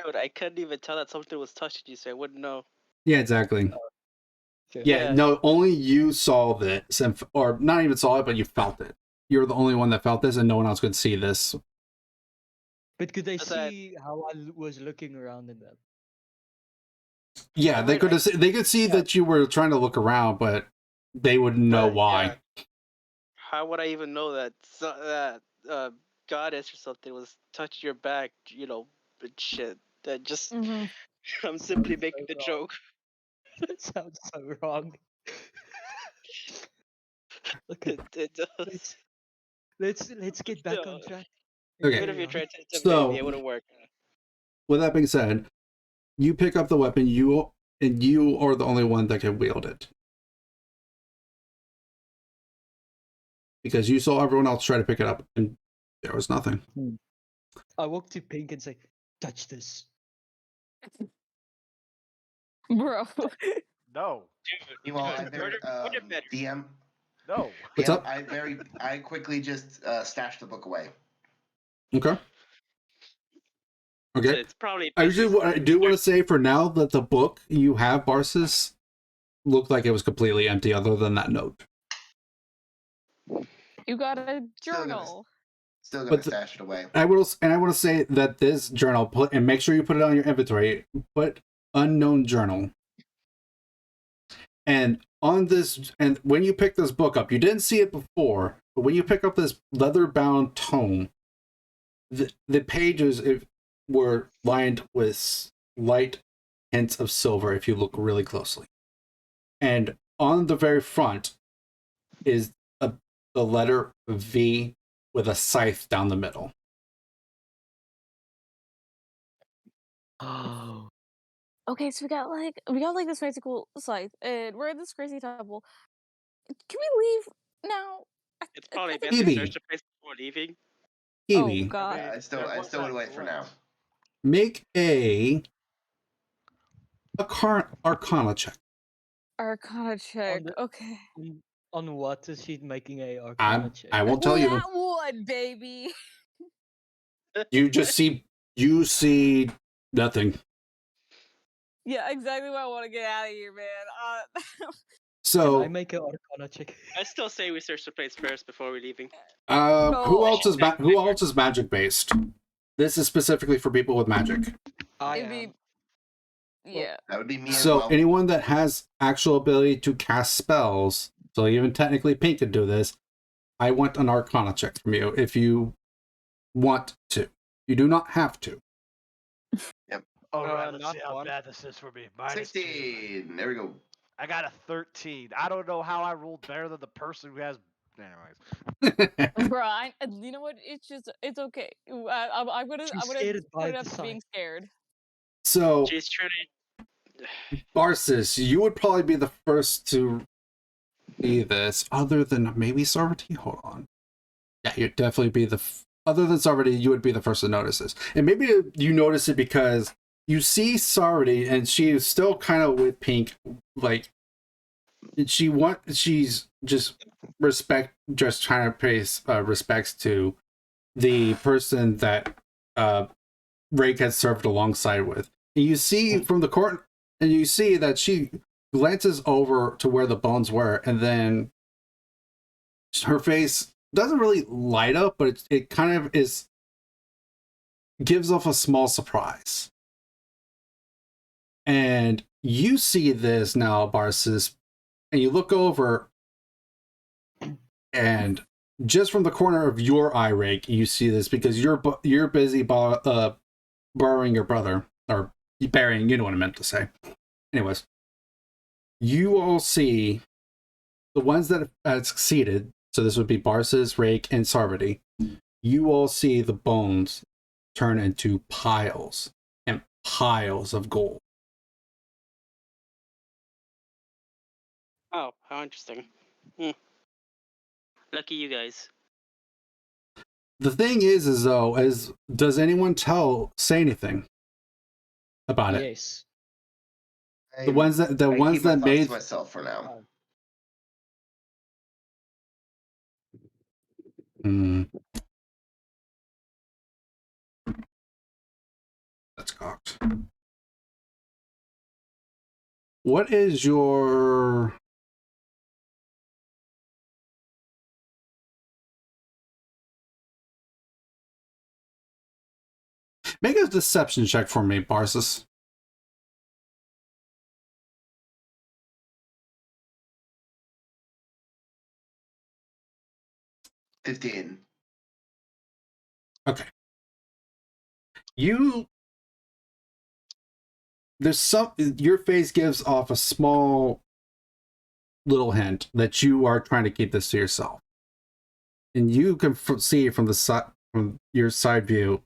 dude, I couldn't even tell that something was touching you, so I wouldn't know. yeah, exactly. Fair. Yeah, Yeah. no, only you saw this, or not even saw it, but you felt it. You're the only one that felt this, and no one else could see this. But could they As I- see how I was looking around in that? Yeah, Oh, they wait, could have. They could see yeah. that you were trying to look around, but they wouldn't know But, why. yeah. How would I even know that that goddess or something was touching your back? You know, but shit. That just Mhm. I'm simply making the wrong. joke. That sounds so wrong. Okay, It does. let's get back on No. track. Okay. Even if you Carry on. tried to intimidate me, So, it wouldn't work. with that being said, you pick up the weapon. You are the only one that can wield it because you saw everyone else try to pick it up, and there was nothing. I walk to Pink and say, "Touch this." Bro. No. Meanwhile, I Dude, very would it better? DM. No. What's DM, up? I quickly just stashed the book away. Okay. Okay. It's probably I best. do want to say for now that the book you have, Barsis, looked like it was completely empty other than that note. You got a Still gonna- journal. Still gonna But stash it away. I want to say that this journal, and make sure you put it on your inventory, put unknown journal. And on this, and when you pick this book up, you didn't see it before, but when you pick up this leather-bound tome, the pages were lined with light hints of silver if you look really closely. And on the very front is the letter V with a scythe down the middle. Oh. Okay, so we got like this fancy cool scythe, and we're in this crazy temple. Can we leave now? It's probably I best think to Phoebe. search the place before leaving. Kiwi, Oh god. I still there's one would time wait to for live. now. make a Arcana check. Arcana check. the- Okay. On what is she making a Arcana check? I won't tell you. That one, baby. You see nothing. Yeah, exactly what I want to get out of here, man. Can I So, make an Arcana check? I still say we search the place first before we're leaving. who No. else is magic based? This is specifically for people with magic. I It'd am. be yeah. That would be me as So well. anyone that has actual ability to cast spells, so even technically Pink could do this. I want an Arcana check from you if you want to. You do not have to. All right, let's not see how one. bad this is for me. -2. 16. There we go. I got a 13. I don't know how I rolled better than the person who has. Anyways. Bro, you know what? It's okay. I'm gonna She's put scared by it the up to being sight. scared. So, She's trying Barsis, you would probably be the first to see this, other than maybe Sarvati. Hold on. Yeah, you'd definitely be other than Sarvati, you would be the first to notice this. And maybe you notice it because you see Sarvati and she is still kind of with Pink, like she's just trying to pay respects to the person that Rake has served alongside with. And you see from the court, and you see that she glances over to where the bones were, and then her face doesn't really light up, but it kind of gives off a small surprise. And you see this now, Barsis, and you look over, and just from the corner of your eye rake, you see this because you're busy borrowing your brother, or burying, you know what I meant to say. Anyways, you all see the ones that have succeeded, so this would be Barsis, Rake, and Sarvati. You all see the bones turn into piles and piles of gold. Oh, how interesting. Lucky you guys. The thing is though, does anyone say anything about it? Yes. The ones that made to myself for now. That's cocked. What is your make a deception check for me, Barsis? $15. Okay. Your face gives off a small little hint that you are trying to keep this to yourself. And you can see from from your side view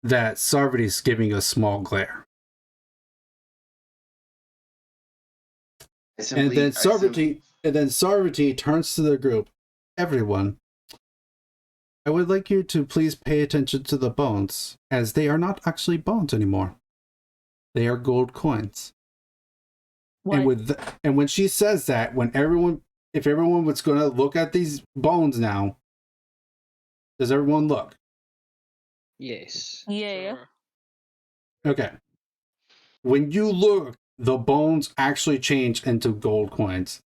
that Sarvati's giving a small glare. And then Sarvati turns to the group. Everyone, I would like you to please pay attention to the bones, as they are not actually bones anymore. They are gold coins. What? And when she says that, if everyone was going to look at these bones now, does everyone look? Yes. Yeah. Sure. Okay. When you look, the bones actually change into gold coins.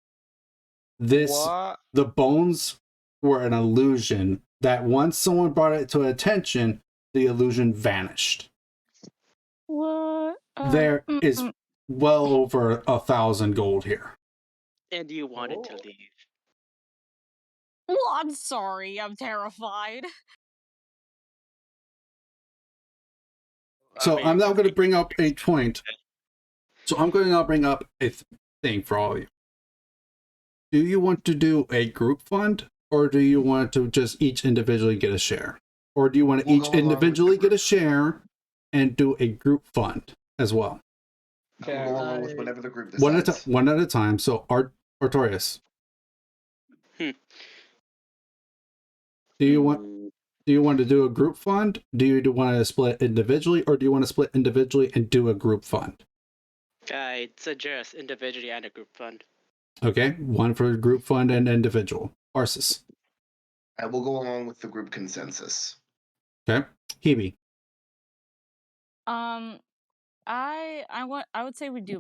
What? The bones were an illusion that once someone brought it to attention, the illusion vanished. What? There is well over 1,000 gold here. And you wanted to leave. Well, I'm sorry. I'm terrified. So I'm now going to bring up a point. So I'm going to now bring up a thing for all of you. Do you want to do a group fund, or do you want to just each individually get a share? Or do you want to each individually get a share and do a group fund as well? We'll go along with whatever the group decides. One at a time. So Artorias. Do you want to do a group fund? Do you want to split individually, or do you want to split individually and do a group fund? I'd suggest individually and a group fund. Okay, one for group fund and individual. Arsis. I will go along with the group consensus. Okay, Hebe. I would say we do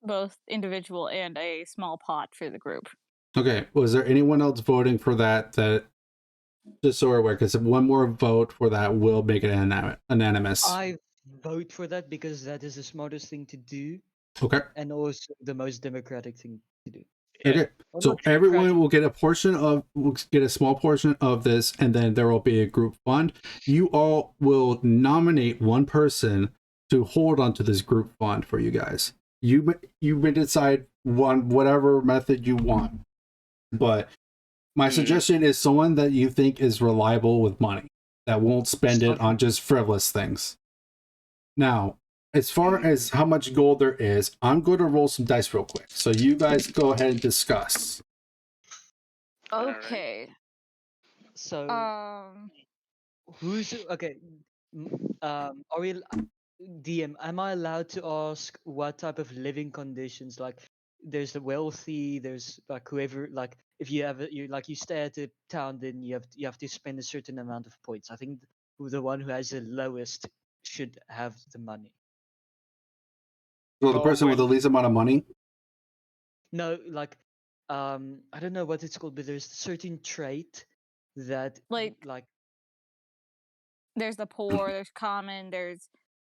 both individual and a small pot for the group. Okay, was there anyone else voting for that? Just so we're aware, because one more vote for that will make it unanimous. I vote for that because that is the smartest thing to do. Okay. And also the most democratic thing to do. Okay, so everyone will get a small portion of this, and then there will be a group fund. You all will nominate one person to hold onto this group fund for you guys. You may decide whatever method you want, but my suggestion is someone that you think is reliable with money, that won't spend it on just frivolous things. Now, as far as how much gold there is, I'm going to roll some dice real quick. So you guys go ahead and discuss. Okay. So, who's okay? Are we DM? Am I allowed to ask what type of living conditions? Like, there's the wealthy. There's like whoever. Like, if you stay at a town, then you have to spend a certain amount of points. I think the one who has the lowest should have the money. So the person with the least amount of money? No, like I don't know what it's called, but there's a certain trait that Like like there's the poor, there's common, there's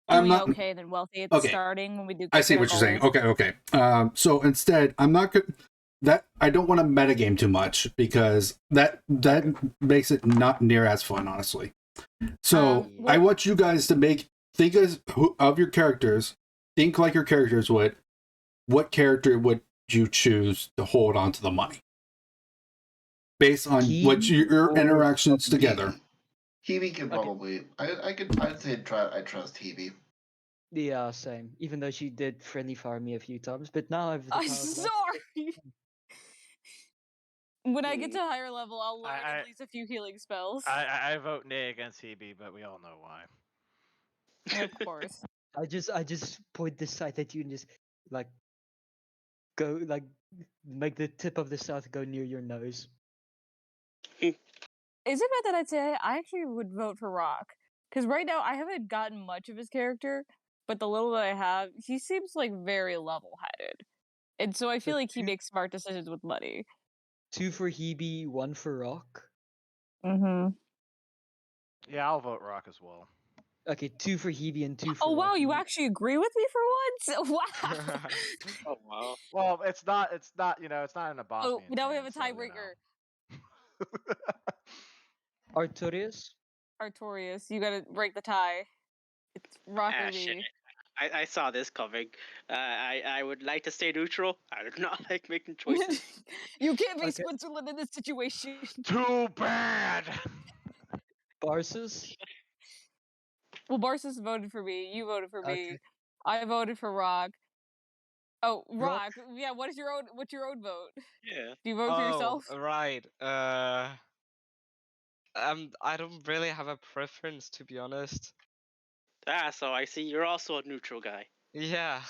I'm doing not okay, and then wealthy at the okay. starting when we do I see get our what you're saying. goals. Okay. So instead, I'm not good. That I don't want to metagame too much because that makes it not near as fun, honestly. So I Well, want you guys to think of your characters. Think like your characters would. What character would you choose to hold on to the money based on what Hebe your or interactions together? Hebe can Okay. probably. I'd say I trust Hebe. Yeah, same. Even though she did friendly fire me a few times, but now I have the power I'm of life. sorry. When I get to higher level, I'll learn I- at least a few healing spells. I vote nay against Hebe, but we all know why. Of course. I just point this side at you and just like go like make the tip of the south go near your nose. Is it bad that I'd say I actually would vote for Rock? Because right now I haven't gotten much of his character, but the little that I have, he seems like very level-headed, and so I feel like he makes smart decisions with money. 2 for Hebe, 1 for Rock. Mm-hmm. Yeah, I'll vote Rock as well. Okay, 2 for Hebe and 2 for Oh wow, Rock. you actually agree with me for once? Wow. Oh wow. Well, it's not it's not in a Bosnian. Oh, now we have a thing, so, tiebreaker. Artorias? Artorias, you gotta break the tie. It's Rock or Shit. me. I saw this coming. I would like to stay neutral. I do not like making choices. You can't be Okay. Switzerland in this situation. Too bad. Barsus? Well, Barsis voted for me. You voted for me. Okay. I voted for Rock. Oh, Rock? Rock. Yeah. What's your own vote? Yeah. Do you vote for yourself? Right. I don't really have a preference, to be honest. So I see you're also a neutral guy. Yeah.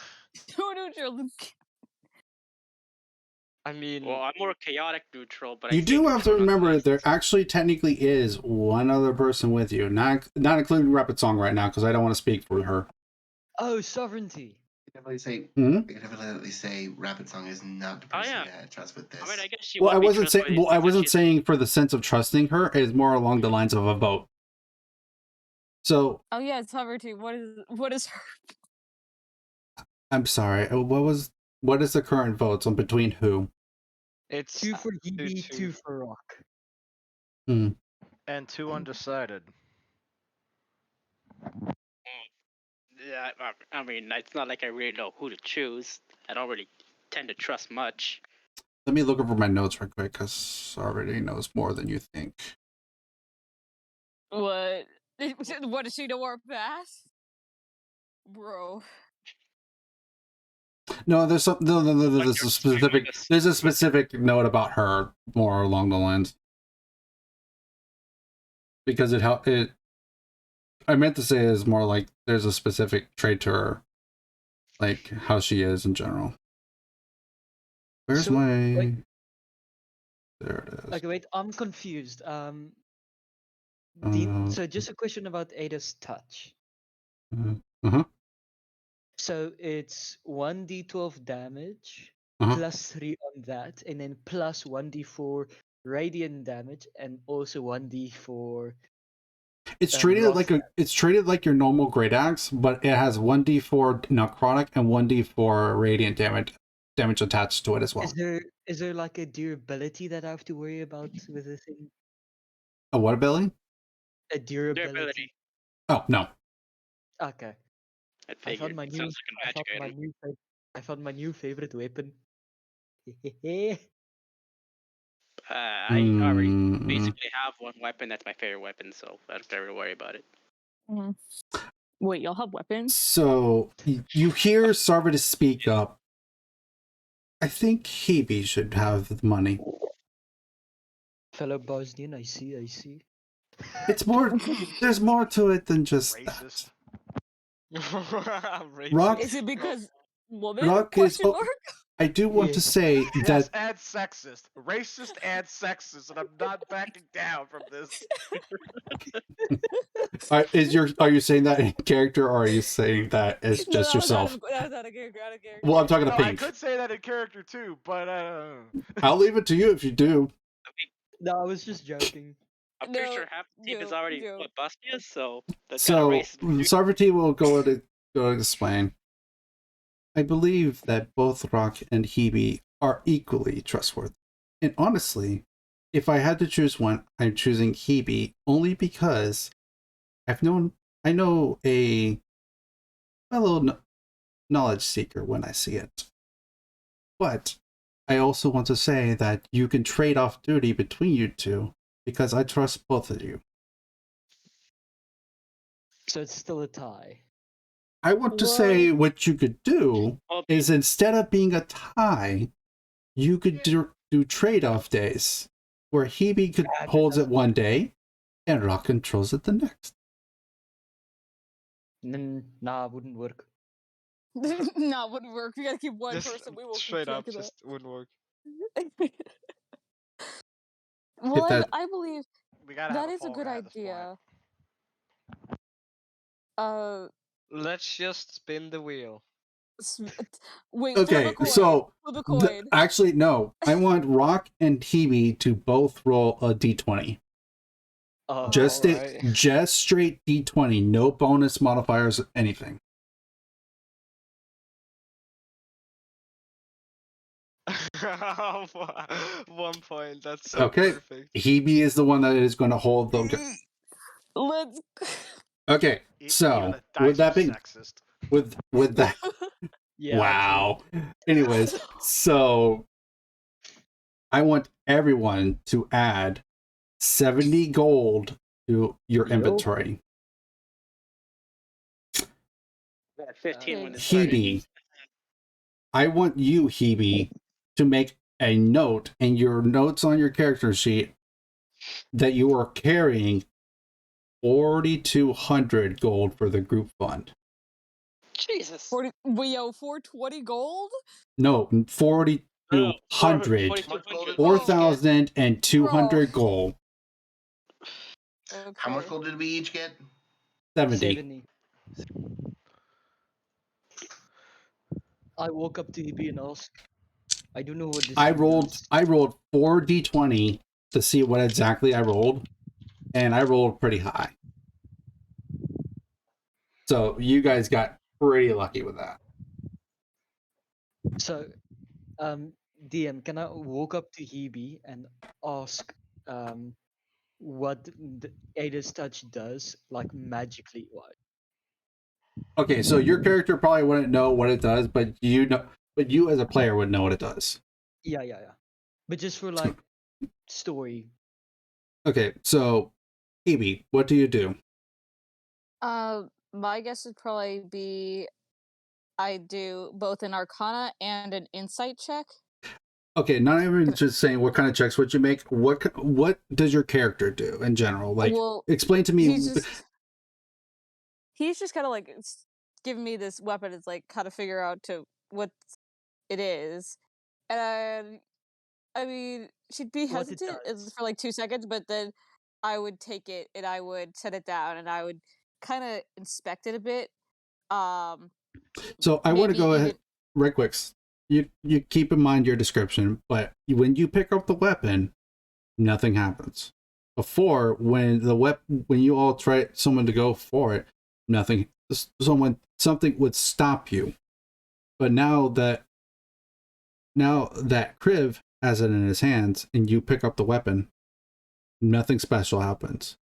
No neutral. I mean, Well, I'm more chaotic neutral, but You I do stay have to neutral remember nonetheless. there actually technically is one other person with you, not including Rapid Song right now because I don't want to speak for her. Oh, sovereignty. I can definitely say. Hmm? I can definitely say Rapid Song is not the Oh, person yeah. I trust with this. I mean, I guess she Well, I would be wasn't saying. trustworthy Well, I because wasn't she's- saying for the sense of trusting her. It's more along the lines of a vote. So Oh yeah, it's sovereignty. What is her? I'm sorry. What is the current votes on between who? it's 2 for Hebe, 2-2. 2 for Rock. Hmm. And 2 undecided. Yeah, I mean, it's not like I really know who to choose. I don't really tend to trust much. Let me look over my notes real quick because already knows more than you think. What? What does she know our past? Bro. No, there's some. No. Like There's a your- specific. like a- There's a specific note about her, more along the lines. Because it helped. It. I meant to say is more like there's a specific trait to her, like how she is in general. Where's So, my? like- There it is. Okay, wait, I'm confused. So just a question about Ada's touch. Uh-huh. So it's 1d12 damage, Uh-huh. plus 3 on that, and then plus 1d4 radiant damage, and also 1d4. It's treated rock like it's treated like your normal great axe, but it has 1d4 necrotic and 1d4 radiant damage attached to it as well. Is there like a durability that I have to worry about with the thing? A what ability? A durability. Durability. Oh no. Okay. I I figured. found my It new. sounds like a I magic found my item. new. I found my new favorite weapon. I already basically have one weapon that's my favorite weapon, so I don't have to worry about it. Wait, y'all have weapons? So you hear Sarvatus speak up. I think Hebe should have the money. Fellow Bosnian, I see. It's more. There's more to it than just Racist. that. Racist. Rock- Is it because woman? Rock is. Question mark? I do want to say Yes, that and sexist. Racist and sexist, and I'm not backing down from this. Are you saying that in character, or are you saying that as just yourself? That was out of character. Well, I'm talking to I Pink. could say that in character too, but I'll leave it to you if you do. I mean, No, I was just joking. I'm pretty sure half the team is already what Bosmia, so that kind of So, raises me. Sarvati will go to explain. I believe that both Rock and Hebe are equally trustworthy. And honestly, if I had to choose one, I'm choosing Hebe only because I know a fellow knowledge seeker when I see it. But I also want to say that you can trade off duty between you two because I trust both of you. So it's still a tie. I want to say what you could do is instead of being a tie, you could do trade-off days where Hebe holds it one day and Rock controls it the next. Nah, wouldn't work. No, wouldn't work. We gotta keep one person. We will straight up just wouldn't work. Well, I believe we gotta that have is a good idea. Let's just spin the wheel. Wait, okay, so actually no, I want Rock and Hebe to both roll a d20. Just straight d20, no bonus modifiers, anything. One point. That's so perfect. Hebe is the one that is going to hold the. Let's. Okay, so with that being with that. Yeah, wow. Anyways, so I want everyone to add 70 gold to your inventory. 15 when Hebe, I want you, Hebe, to make a note in your notes on your character sheet that you are carrying 4,200 gold for the group fund. Jesus. 420 gold? No, 4,200. 4,200 gold. Okay. How much gold did we each get? 70. I woke up to Hebe and asked, I don't know what this I rolled 4d20 to see what exactly I rolled, and I rolled pretty high. So you guys got pretty lucky with that. So, DM, can I walk up to Hebe and ask what the Ada's touch does, like magically? What? Okay, so your character probably wouldn't know what it does, but you as a player would know what it does. Yeah. But just for like story. Okay, so Hebe, what do you do? My guess would probably be I do both an Arcana and an Insight check. Okay, not even just saying what kind of checks would you make. What does your character do in general? Like, explain to me. He's just kind of like giving me this weapon. It's like how to figure out what it is, and I mean she'd be hesitant for like 2 seconds, but then I would take it and I would set it down and I would kind of inspect it a bit. So I want to go ahead right quick. You keep in mind your description, but when you pick up the weapon, nothing happens. Before, when you all try someone to go for it, something would stop you. But now that Kriv has it in his hands and you pick up the weapon, nothing special happens.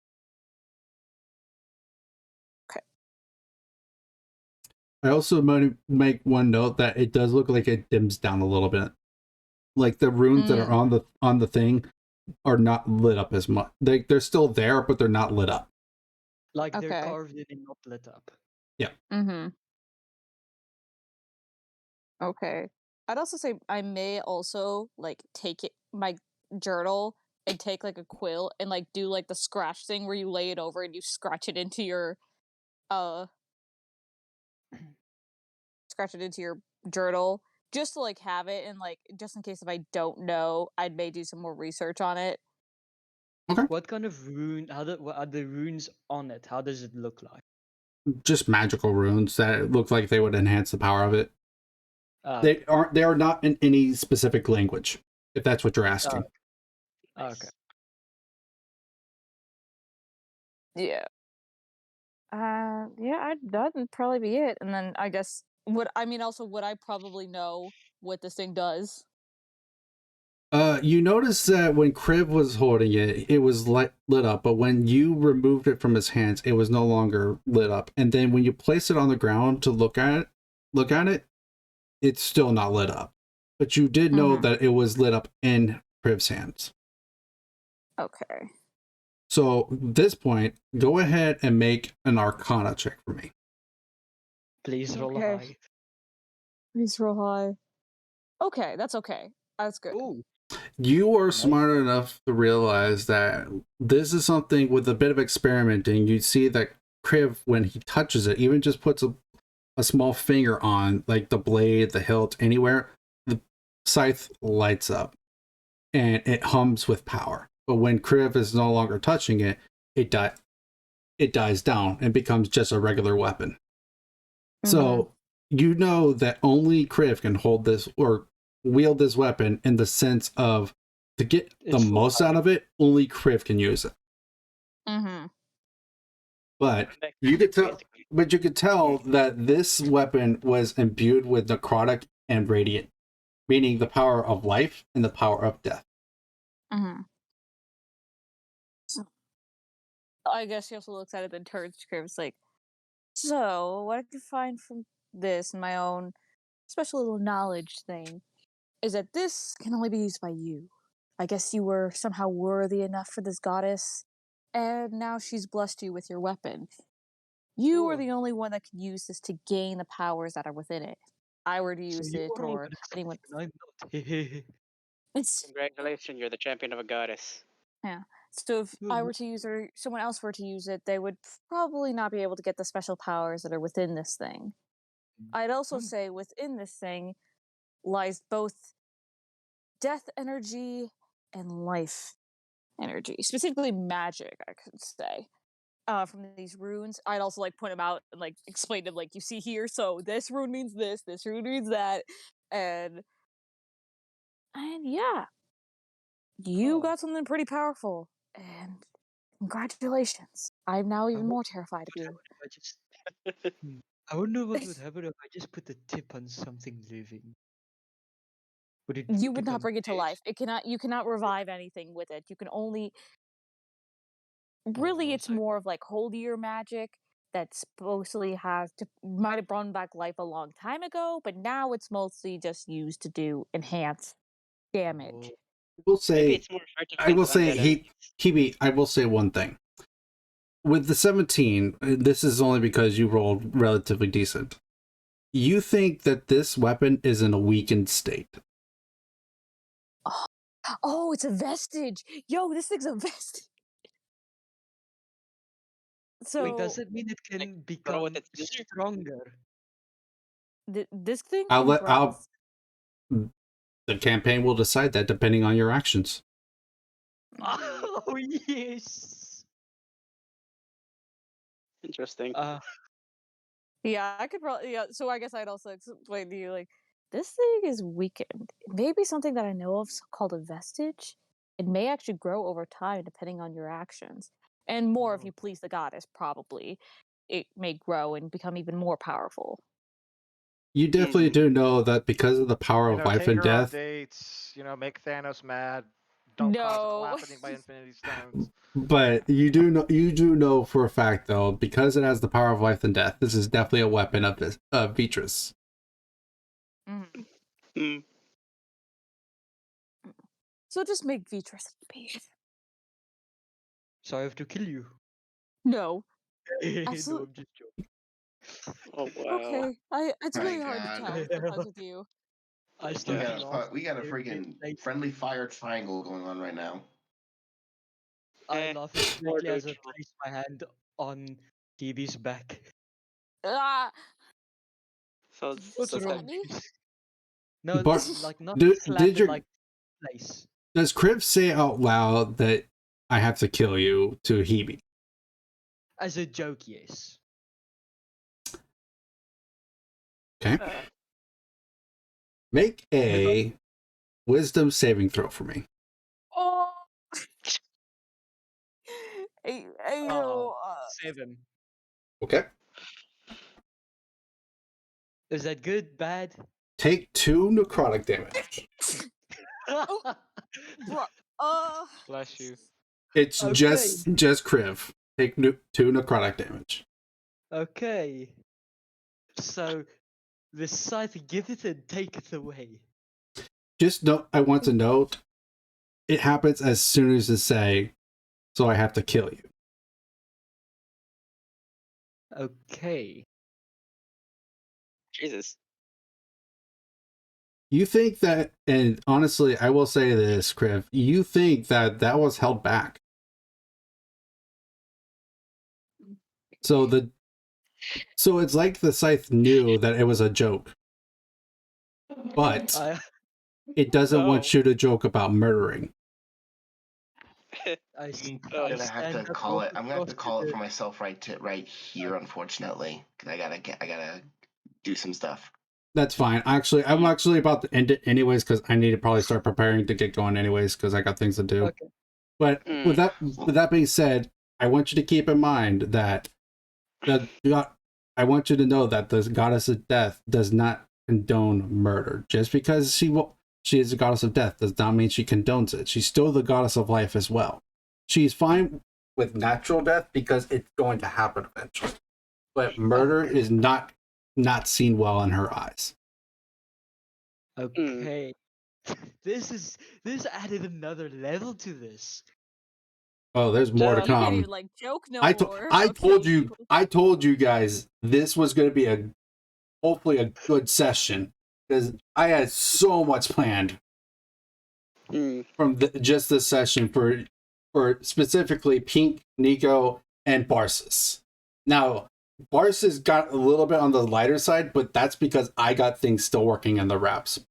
I also make one note that it does look like it dims down a little bit. Like the runes that are on the thing are not lit up as much. They're still there, but they're not lit up. Like they're carved in and not lit up. Yeah. Mm-hmm. Okay. I'd also say I may also like take my journal and take like a quill and like do like the scratch thing where you lay it over and you scratch it into your journal just to like have it and like just in case if I don't know, I may do some more research on it. Okay. What kind of rune? What are the runes on it? How does it look like? Just magical runes that look like they would enhance the power of it. They are not in any specific language, if that's what you're asking. Okay. Yeah. Yeah, that'd probably be it. And then I guess would I probably know what this thing does? You notice that when Kriv was holding it, it was lit up, but when you removed it from his hands, it was no longer lit up. And then when you place it on the ground to look at it, it's still not lit up. But you did know that it was lit up in Kriv's hands. Okay. So at this point, go ahead and make an Arcana check for me. Please roll Okay. high. Please roll high. Okay, that's okay. That's good. Ooh. You are smart enough to realize that this is something with a bit of experimenting. You see that Kriv, when he touches it, even just puts a small finger on, like the blade, the hilt, anywhere, the scythe lights up and it hums with power. But when Kriv is no longer touching it, it dies down and becomes just a regular weapon. So you know that only Kriv can hold this or wield this weapon in the sense of to get the most out of it, only Kriv can use it. But you could tell that this weapon was imbued with necrotic and radiant, meaning the power of life and the power of death. So, I guess she also looks at it and turns to Kriv. It's like, so what I could find from this, my own special little knowledge thing, is that this can only be used by you. I guess you were somehow worthy enough for this goddess, and now she's blessed you with your weapon. You are the only one that can use this to gain the powers that are within it. I were to use it, or anyone. I'm not. It's Congratulations, you're the champion of a goddess. yeah. So if I were to use it, or someone else were to use it, they would probably not be able to get the special powers that are within this thing. I'd also say within this thing lies both death energy and life energy, specifically magic, I could say. From these runes, I'd also like point them out and like explain them, like, you see here, so this rune means this rune means that, and yeah, you got something pretty powerful, and congratulations. I'm now even more terrified of you. I wonder what would happen if I just put the tip on something living. Would it You would not become bring it to dead? life. You cannot revive anything with it. You can only really it's more of like holier magic that supposedly might have brought back life a long time ago, but now it's mostly just used to do enhance damage. Maybe it's more effective I will against say, undead Kibi, I will say one thing. With the 17, this is only because you rolled relatively decent. You think that this weapon is in a weakened state. Oh, it's a vestige. Yo, this thing's a vestige. So wait, does it mean it can become stronger? This thing I'll can let grow. the campaign will decide that depending on your actions. Oh yes. Interesting. Yeah, I could probably. Yeah, so I guess I'd also explain to you, like, this thing is weakened. Maybe something that I know of called a vestige. It may actually grow over time depending on your actions, and more if you please the goddess. Probably, it may grow and become even more powerful. You definitely do know that because of the power of life take and her on death. dates. Make Thanos mad. Don't cause a calamity by Infinity Stones. But you do know for a fact, though, because it has the power of life and death, this is definitely a weapon of Beatrice. So just make Beatrice happy. So I have to kill you. No. No, Absolutely. I'm just joking. Oh wow. Okay, it's really hard to tell sometimes with you. I We start got a freaking friendly fire triangle going on right now. I laugh hysterically as I place my hand on Kibi's back. Ah! So What's so wrong? me? No, But like not did slap it your like place. does Kriv say out loud that I have to kill you to Hebe. As a joke, yes. Okay. Make a wisdom saving throw for me. Oh. Oh, 7. Okay. Is that good, bad? Take 2 necrotic damage. Bro, Bless you. It's Okay. just Kriv. Take 2 necrotic damage. Okay. So the scythe giveth and taketh away. Just note, I want to note, it happens as soon as you say, so I have to kill you. Okay. Jesus. You think that, and honestly, I will say this, Kriv, you think that that was held back. So it's like the scythe knew that it was a joke, but it doesn't want you to joke about murdering. I'm gonna have to call it. I'm gonna have to call it for myself right here, unfortunately, because I gotta do some stuff. That's fine. Actually, I'm actually about to end it anyways because I need to probably start preparing to get going anyways because I got things to do. Okay. But with that being said, I want you to keep in mind that I want you to know that the goddess of death does not condone murder. Just because she is the goddess of death does not mean she condones it. She's still the goddess of life as well. She's fine with natural death because it's going to happen eventually. But murder is not seen well in her eyes. Okay. This added another level to this. Oh, there's more to you can't come. even like joke no I more. told you guys this was going to be hopefully a good session because I had so much planned from just this session for specifically Pink, Nico, and Barsis. Now, Barsis got a little bit on the lighter side, but that's because I got things still working in the wraps.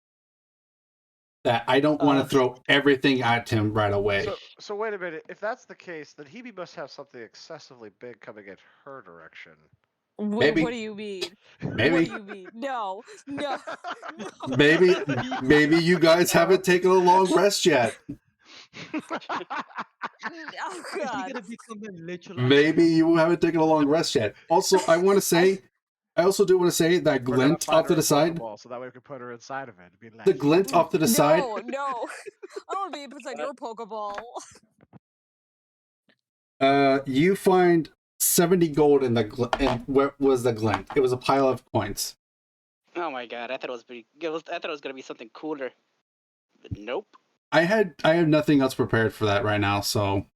That I don't want to throw everything at him right away. So wait a minute. If that's the case, then Hebe must have something excessively big coming in her direction. Maybe. What do you mean? Maybe. What do you mean? No. Maybe you guys haven't taken a long rest yet. Oh, God. Maybe you haven't taken a long rest yet. Also, I also do want to say that glint off to the side. So that way we can put her inside of it. It'd be nice. The glint off to the side. No. I want to be inside your Pokeball. You find 70 gold in the and where was the glint? It was a pile of coins. Oh my god! I thought it was I thought it was gonna be something cooler, but nope. I have nothing else prepared for that right now, so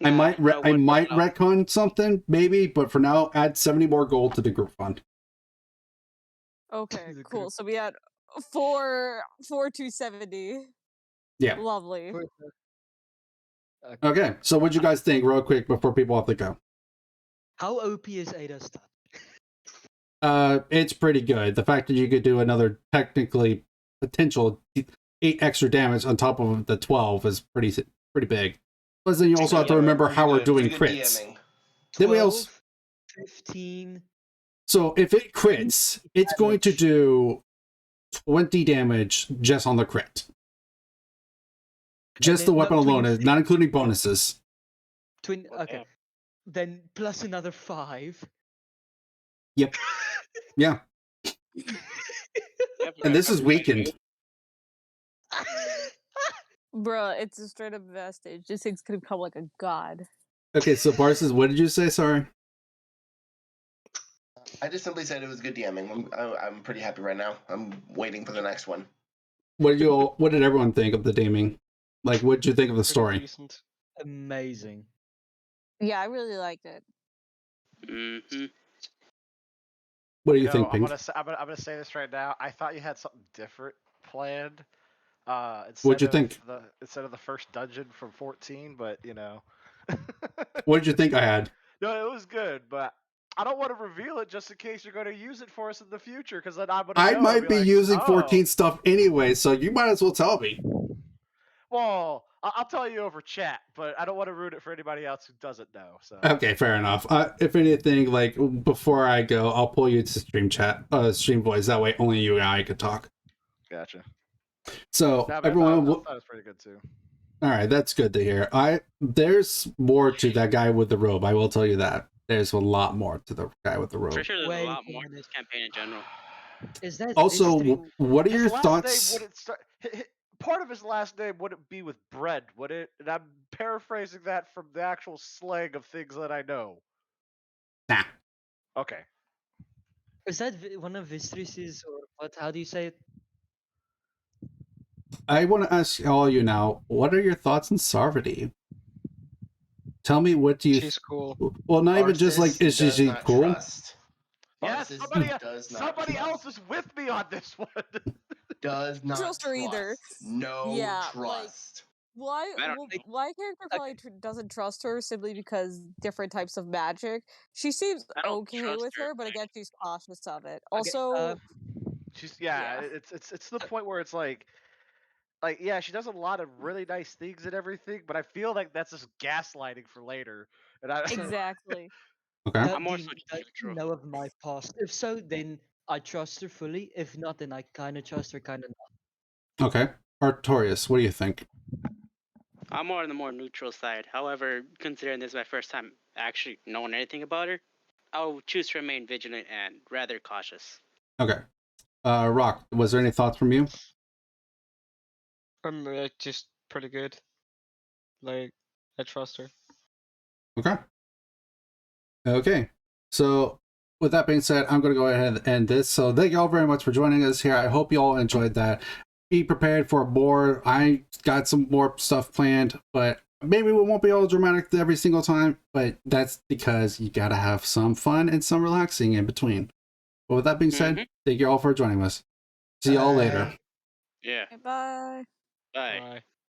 I might retcon something maybe, but for now, add 70 more gold to the group fund. Okay, cool. So we had 4 270. Yeah. Lovely. Okay, so what'd you guys think, real quick, before people have to go? How OP is Ada's stat? It's pretty good. The fact that you could do another technically potential 8 extra damage on top of the 12 is pretty big. But then you also have to remember how we're doing crits. 12, 15. So if it crits, it's going to do 20 damage just on the crit. Just the weapon alone, is not including bonuses. Okay. Then plus another 5. Yep. Yeah. And this is weakened. Bruh, it's a straight up vestige. This thing's gonna become like a god. Okay, so Barsis, what did you say? Sorry. I just simply said it was good DMing. I'm pretty happy right now. I'm waiting for the next one. What did everyone think of the DMing? Like, what did you think of the story? Decent. Amazing. Yeah, I really liked it. Mm-hmm. What do you think, Pink? I'm gonna say this right now. I thought you had something different planned. What'd you think? Instead of the first dungeon from 14, but you know. What did you think I had? No, it was good, but I don't want to reveal it just in case you're going to use it for us in the future, because then I'm going to. I might be like, using 14 stuff anyway, so you might as well tell me. Well, I'll tell you over chat, but I don't want to ruin it for anybody else who doesn't know. So Okay, fair enough. If anything, like before I go, I'll pull you to stream chat, stream voice. That way, only you and I can talk. gotcha. So No, but everyone, I thought it was pretty good too. all right, that's good to hear. There's more to that guy with the robe. I will tell you that. There's a lot more to the guy with the robe. For sure, there's a Wait lot a more to minute. this campaign in general. Is that Also, history? what are His your last thoughts? name wouldn't start. Part of his last name wouldn't be with bread, would it? And I'm paraphrasing that from the actual slang of things that I know. Nah. Okay. Is that one of Vistris's, or what? How do you say it? I want to ask all you now. What are your thoughts on Sarvati? Tell me, what do you? She's cool. Well, not even just like, is does she not cool? Trust. Yes, Does not somebody trust. else is with me on this one. Does not Trust her either. No Yeah, like, trust. Why? I don't Well, know. my character probably doesn't trust her simply because different types of magic. She seems I don't okay trust with her. her, but again, she's cautious of it. Okay, Also, She's Yeah. it's to the point where it's like yeah, she does a lot of really nice things and everything, but I feel like that's just gaslighting for later. And I exactly. Okay. I'm more so does she neutral. know of my past? If so, then I trust her fully. If not, then I kind of trust her, kind of not. Okay. Artorias, what do you think? I'm more on the more neutral side. However, considering this is my first time actually knowing anything about her, I'll choose to remain vigilant and rather cautious. Okay. Rock, was there any thoughts from you? Just pretty good. Like, I trust her. Okay. Okay. So, with that being said, I'm going to go ahead and end this. So, thank you all very much for joining us here. I hope you all enjoyed that. Be prepared for more. I got some more stuff planned, but maybe we won't be all dramatic every single time. But that's because you got to have some fun and some relaxing in between. But with that being said, thank you all for joining us. See y'all later. Yeah. Bye. Bye. Bye.